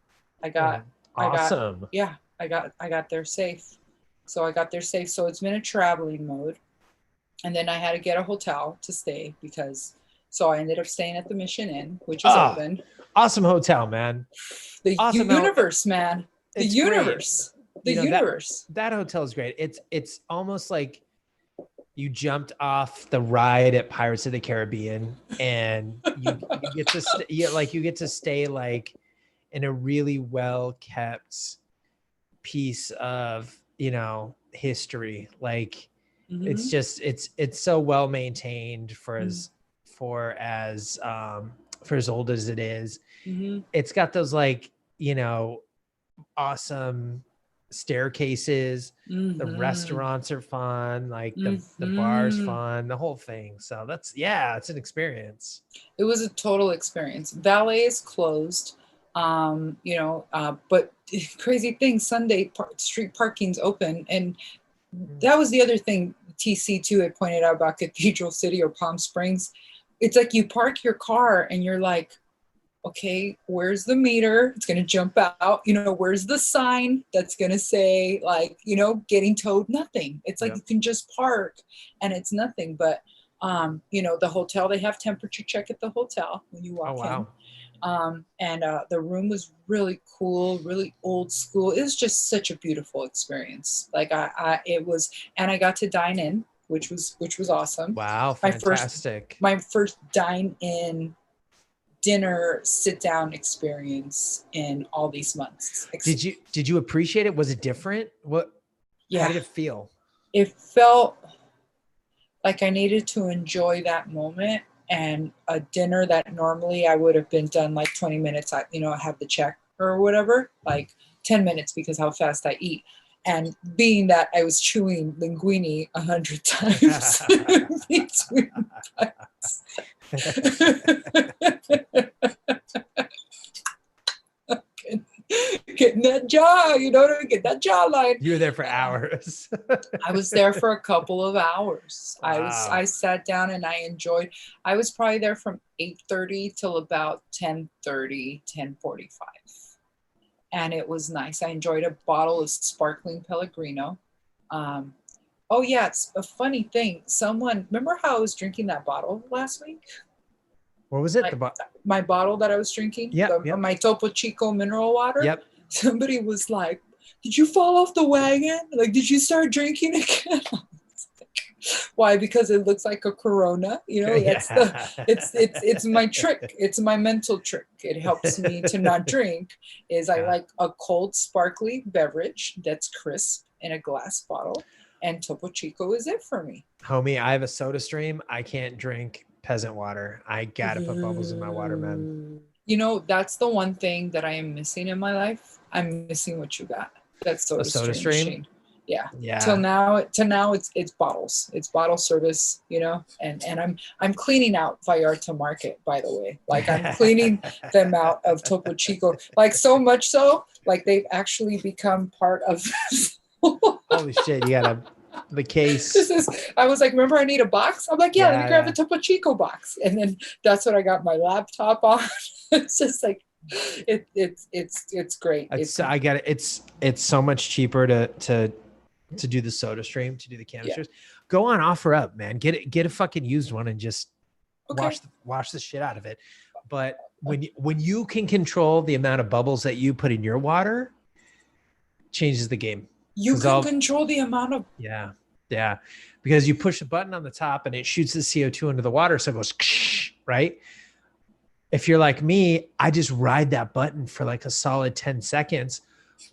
I got, awesome. I got there safe. So I got there safe. So it's been a traveling mode. And then I had to get a hotel to stay so I ended up staying at the Mission Inn, which is open. Awesome hotel, man. The awesome universe, man. The it's universe. Great. The universe. That hotel is great. It's almost like you jumped off the ride at Pirates of the Caribbean, and you get to stay like in a really well kept piece of history. Like it's just it's so well maintained for as old as it is. It's got those awesome staircases. The restaurants are fun, like the bar's fun, the whole thing. So it's an experience. It was a total experience. Valet is closed, but crazy thing, Sunday street parking's open. And that was the other thing TC too had pointed out about Cathedral City or Palm Springs. It's like you park your car and you're like, okay, where's the meter? It's going to jump out. Where's the sign that's going to say getting towed? Nothing. It's like you can just park and it's nothing. But, the hotel, they have temperature check at the hotel when you walk in. And the room was really cool, really old school. It was just such a beautiful experience. Like it was, and I got to dine in, which was awesome. Wow. Fantastic. My first dine in dinner sit down experience in all these months. Did you appreciate it? Was it different? How did it feel? It felt like I needed to enjoy that moment, and a dinner that normally I would have been done like 20 minutes. I have the check or whatever, like 10 minutes because how fast I eat. And being that I was chewing linguine 100 times between bites. Getting that jaw, get that jawline. You were there for hours. I was there for a couple of hours. Wow. I sat down and I enjoyed. I was probably there from 8:30 till about 10:30, 10:45. And it was nice. I enjoyed a bottle of sparkling Pellegrino. It's a funny thing. Remember how I was drinking that bottle last week? What was it? My bottle that I was drinking? My Topo Chico mineral water? Yep. Somebody was like, did you fall off the wagon? Like, did you start drinking again? Why? Because it looks like a Corona. It's my trick. It's my mental trick. It helps me to not drink. I like a cold, sparkly beverage that's crisp in a glass bottle, and Topo Chico is it for me. Homie, I have a soda stream. I can't drink peasant water. I gotta put bubbles in my water, man. That's the one thing that I am missing in my life. I'm missing what you got. That's soda stream machine. Yeah. Till now it's bottles. It's bottle service, and I'm cleaning out Vallarta Market, by the way. Like I'm cleaning them out of Topo Chico. Like so much so, like they've actually become part of Holy shit, you got the case. I was like, remember I need a box? I'm like, let me grab a Topo Chico box. And then that's what I got my laptop on. It's just like it's great. I get it. It's so much cheaper to do the soda stream, to do the canisters. Go on OfferUp, man. Get a fucking used one and just wash the shit out of it. But when you can control the amount of bubbles that you put in your water, changes the game. You can control the amount of because you push a button on the top and it shoots the CO2 into the water, so it goes right. If you're like me, I just ride that button for like a solid 10 seconds.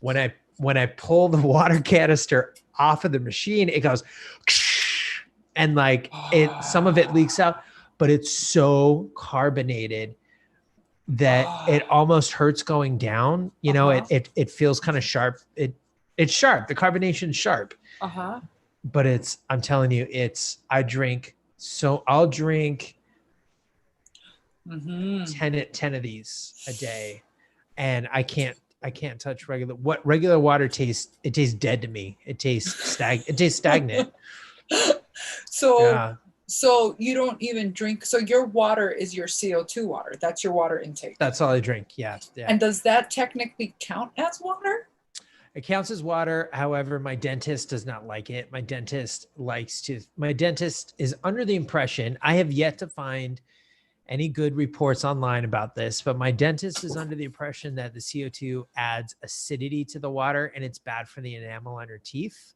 When I pull the water canister off of the machine, it goes and some of it leaks out, but it's so carbonated that it almost hurts going down. It feels kind of sharp. It's sharp. The carbonation's sharp. But I'm telling you, I'll drink 10 of these a day, and I can't touch regular water tastes. It tastes dead to me. It tastes stagnant. So you don't even drink. So your water is your CO2 water. That's your water intake. That's all I drink. Yeah. And does that technically count as water? It counts as water. However, my dentist does not like it. My dentist is under the impression, I have yet to find any good reports online about this, but my dentist is under the impression that the CO2 adds acidity to the water and it's bad for the enamel on your teeth.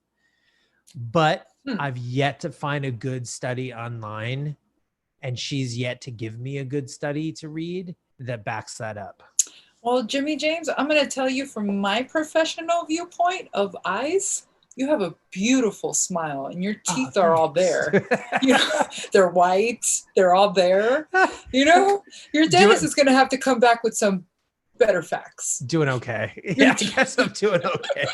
But I've yet to find a good study online, and she's yet to give me a good study to read that backs that up. Well, Jimmy James, I'm going to tell you from my professional viewpoint of eyes, you have a beautiful smile and your teeth are all there. You know, they're white. They're all there. You know, your dentist is going to have to come back with some better facts. Doing okay. Yeah, I guess I'm doing okay.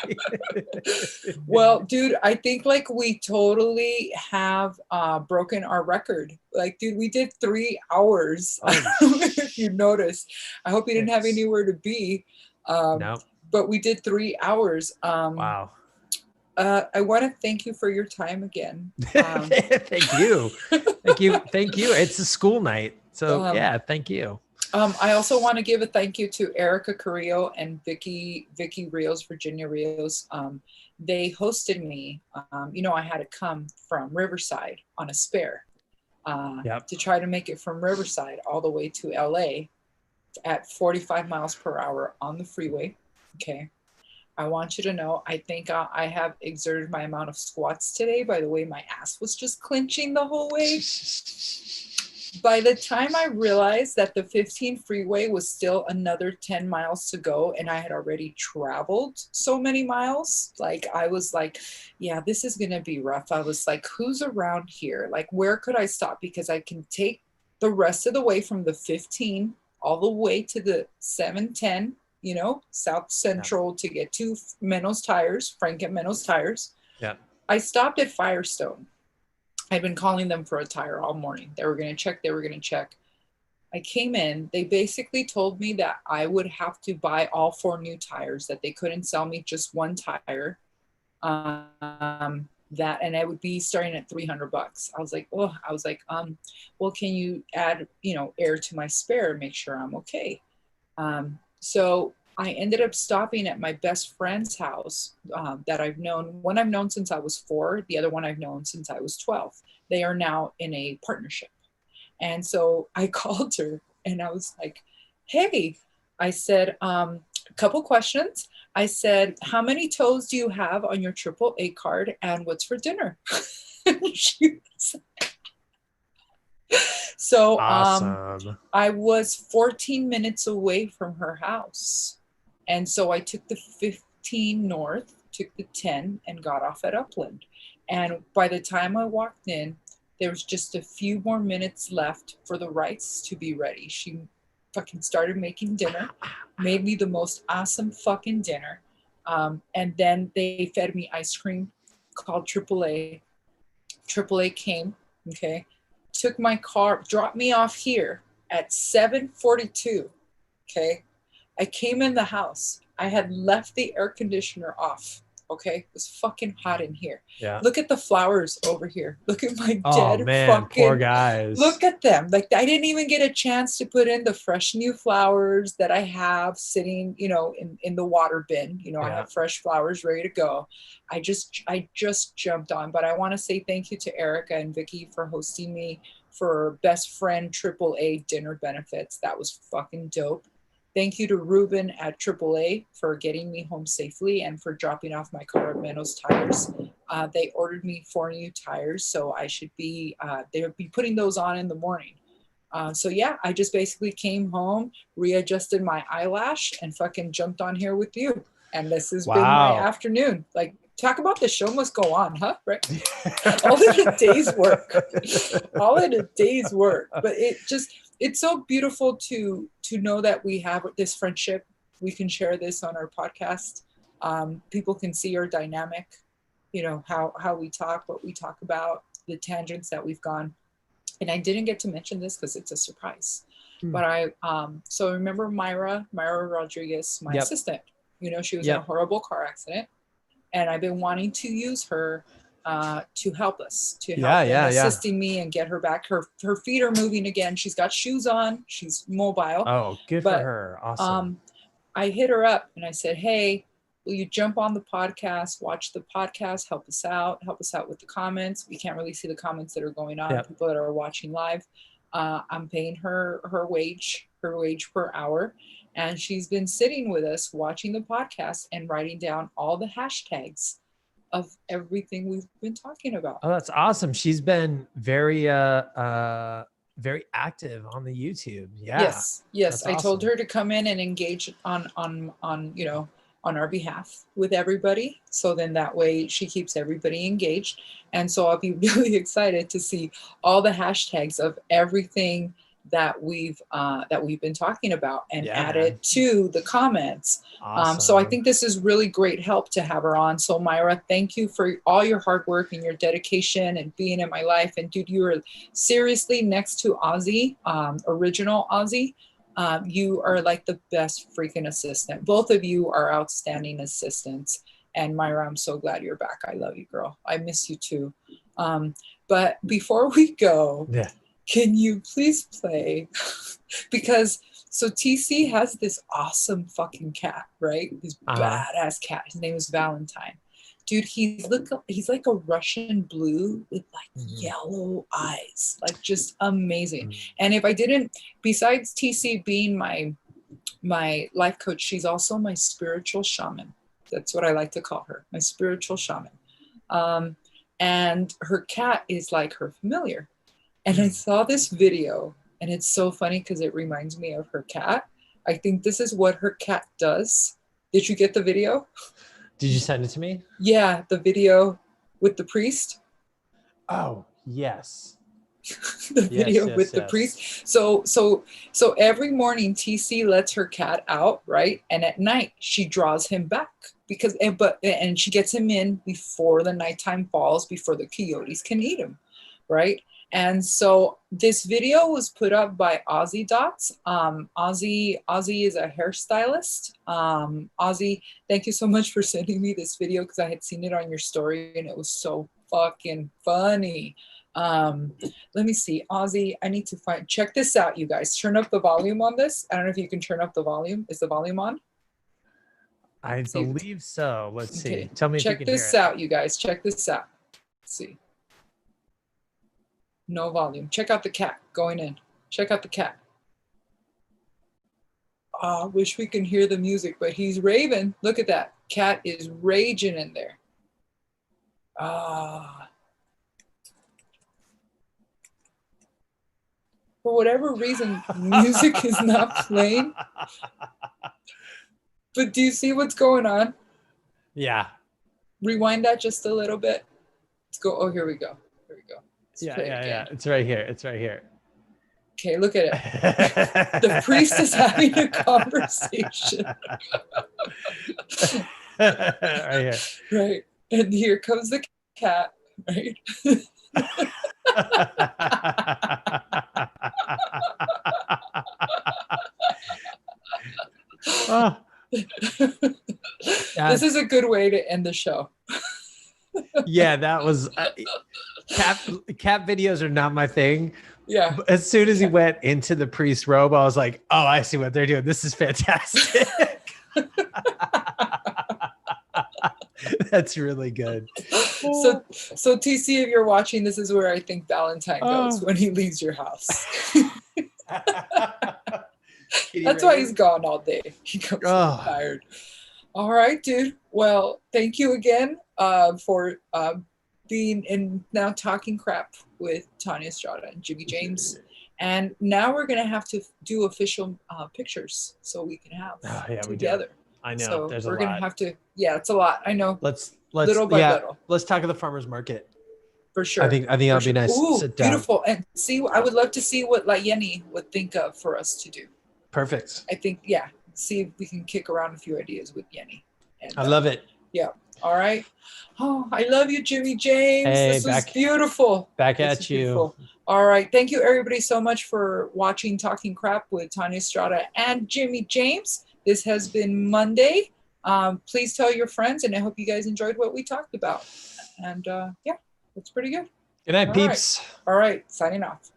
Well, dude, I think like we totally have broken our record. Like, dude, we did 3 hours. If you noticed, I hope you didn't have anywhere to be. No. But we did 3 hours. Wow. I want to thank you for your time again. Thank you. Thank you. It's a school night. So yeah, thank you. I also want to give a thank you to Erica Carrillo and Vicky Rios, Virginia Rios. They hosted me. I had to come from Riverside on a spare to try to make it from Riverside all the way to LA at 45 miles per hour on the freeway. Okay. I want you to know, I think I have exerted my amount of squats today. By the way, my ass was just clenching the whole way. By the time I realized that the 15 freeway was still another 10 miles to go, and I had already traveled so many miles, like I was like, yeah, this is going to be rough. I was like, who's around here? Like, where could I stop? Because I can take the rest of the way from the 15 all the way to the 710, South Central to get to Menno's Tires, Frank at Menno's Tires. Yeah. I stopped at Firestone. I'd been calling them for a tire all morning. They were going to check. I came in. They basically told me that I would have to buy all 4 new tires, that they couldn't sell me just one tire. And I would be starting at $300. I was like, well, can you add, air to my spare and make sure I'm okay? So I ended up stopping at my best friend's house that I've known. One I've known since I was 4. The other one I've known since I was 12. They are now in a partnership. And so I called her and I was like, hey, I said, a couple questions. I said, how many toes do you have on your AAA card and what's for dinner? She was so awesome. I was 14 minutes away from her house. And so I took the 15 north, took the 10, and got off at Upland. And by the time I walked in, there was just a few more minutes left for the rice to be ready. She fucking started making dinner, made me the most awesome fucking dinner. And then they fed me ice cream called AAA. AAA came, okay, took my car, dropped me off here at 7:42, okay? I came in the house. I had left the air conditioner off. Okay, it was fucking hot in here. Yeah. Look at the flowers over here. Look at my dead fucking poor guys. Look at them. Like, I didn't even get a chance to put in the fresh new flowers that I have sitting, in the water bin. I have fresh flowers ready to go. I just jumped on. But I want to say thank you to Erica and Vicky for hosting me for best friend AAA dinner benefits. That was fucking dope. Thank you to Ruben at AAA for getting me home safely and for dropping off my car at Menno's Tires. They ordered me 4 new tires, so I should be, they would be putting those on in the morning. So yeah, I just basically came home, readjusted my eyelash, and fucking jumped on here with you. And this has been my afternoon. Like, talk about the show must go on, huh? Right? All in a day's work. All in a day's work. But it's so beautiful to know that we have this friendship. We can share this on our podcast. People can see our dynamic, how we talk, what we talk about, the tangents that we've gone. And I didn't get to mention this because it's a surprise. But so remember Myra Rodriguez, my assistant, she was in a horrible car accident. And I've been wanting to use her to help us, assisting me and get her back. Her feet are moving again. She's got shoes on. She's mobile. Oh, good for her. Awesome. I hit her up and I said, hey, will you jump on the podcast, watch the podcast, help us out with the comments. We can't really see the comments that are going on, people that are watching live. I'm paying her wage per hour. And she's been sitting with us watching the podcast and writing down all the hashtags of everything we've been talking about. Oh, that's awesome. She's been very very active on the YouTube. Yeah. Yes. That's I awesome. Told her to come in and engage on our behalf with everybody. So then that way she keeps everybody engaged. And so I'll be really excited to see all the hashtags of everything that we've been talking about and add it to the comments. Awesome. So I think this is really great help to have her on. So Myra, thank you for all your hard work and your dedication and being in my life. And dude, you are seriously next to Ozzy, original Ozzy. You are like the best freaking assistant. Both of you are outstanding assistants. And Myra, I'm so glad you're back. I love you, girl. I miss you too. But before we go, can you please play? Because so TC has this awesome fucking cat, right? This badass cat. His name is Valentine. Dude, he's like a Russian blue with like yellow eyes, like just amazing. And if I didn't, besides TC being my life coach, she's also my spiritual shaman. That's what I like to call her, my spiritual shaman. And her cat is like her familiar. And I saw this video, and it's so funny because it reminds me of her cat. I think this is what her cat does. Did you get the video? Did you send it to me? Yeah, the video with the priest. Oh, yes. The video with the priest. So every morning TC lets her cat out, right? And at night she draws him back and she gets him in before the nighttime falls, before the coyotes can eat him, right? And so this video was put up by Ozzy Dots. Ozzy is a hairstylist. Ozzy, thank you so much for sending me this video because I had seen it on your story and it was so fucking funny. Let me see, Ozzy, I need to check this out, you guys. Turn up the volume on this. I don't know if you can turn up the volume. Is the volume on? I believe so. Let's see. Tell me if you can hear it. Check this out, you guys. Check this out. Let's see. No volume. Check out the cat going in. Check out the cat. Oh, I wish we can hear the music, but he's raving. Look at that. Cat is raging in there. For whatever reason, music is not playing. But do you see what's going on? Yeah. Rewind that just a little bit. Let's go. Oh, here we go. Here we go. Yeah. It's right here. Okay, look at it. The priest is having a conversation. Right here. Right. And here comes the cat, right? This is a good way to end the show. Yeah, that was cat videos are not my thing. Yeah. But as soon as he went into the priest robe, I was like, oh, I see what they're doing. This is fantastic. That's really good. So TC, if you're watching, this is where I think Valentine goes when he leaves your house. That's why he's gone all day. He comes so tired. All right, dude. Well, thank you again for being in now talking crap with Tania Estrada and Jimmy James. And now we're going to have to do official pictures so we can have together. I know. So there's we're a going to lot. have to, it's a lot. I know. Let's little by little. Let's talk at the farmer's market. For sure. I think that'll be nice. Ooh, sit down. Beautiful. And see, I would love to see what Yenny would think of for us to do. Perfect. I think, see if we can kick around a few ideas with Yenny. And, I love it. Yeah. All right. Oh, I love you, Jimmy James. Hey, this was beautiful. Back at you. Beautiful. All right. Thank you, everybody, so much for watching Talking Crap with Tania Estrada and Jimmy James. This has been Monday. Please tell your friends, and I hope you guys enjoyed what we talked about. And that's pretty good. Good night, peeps. All right. Signing off.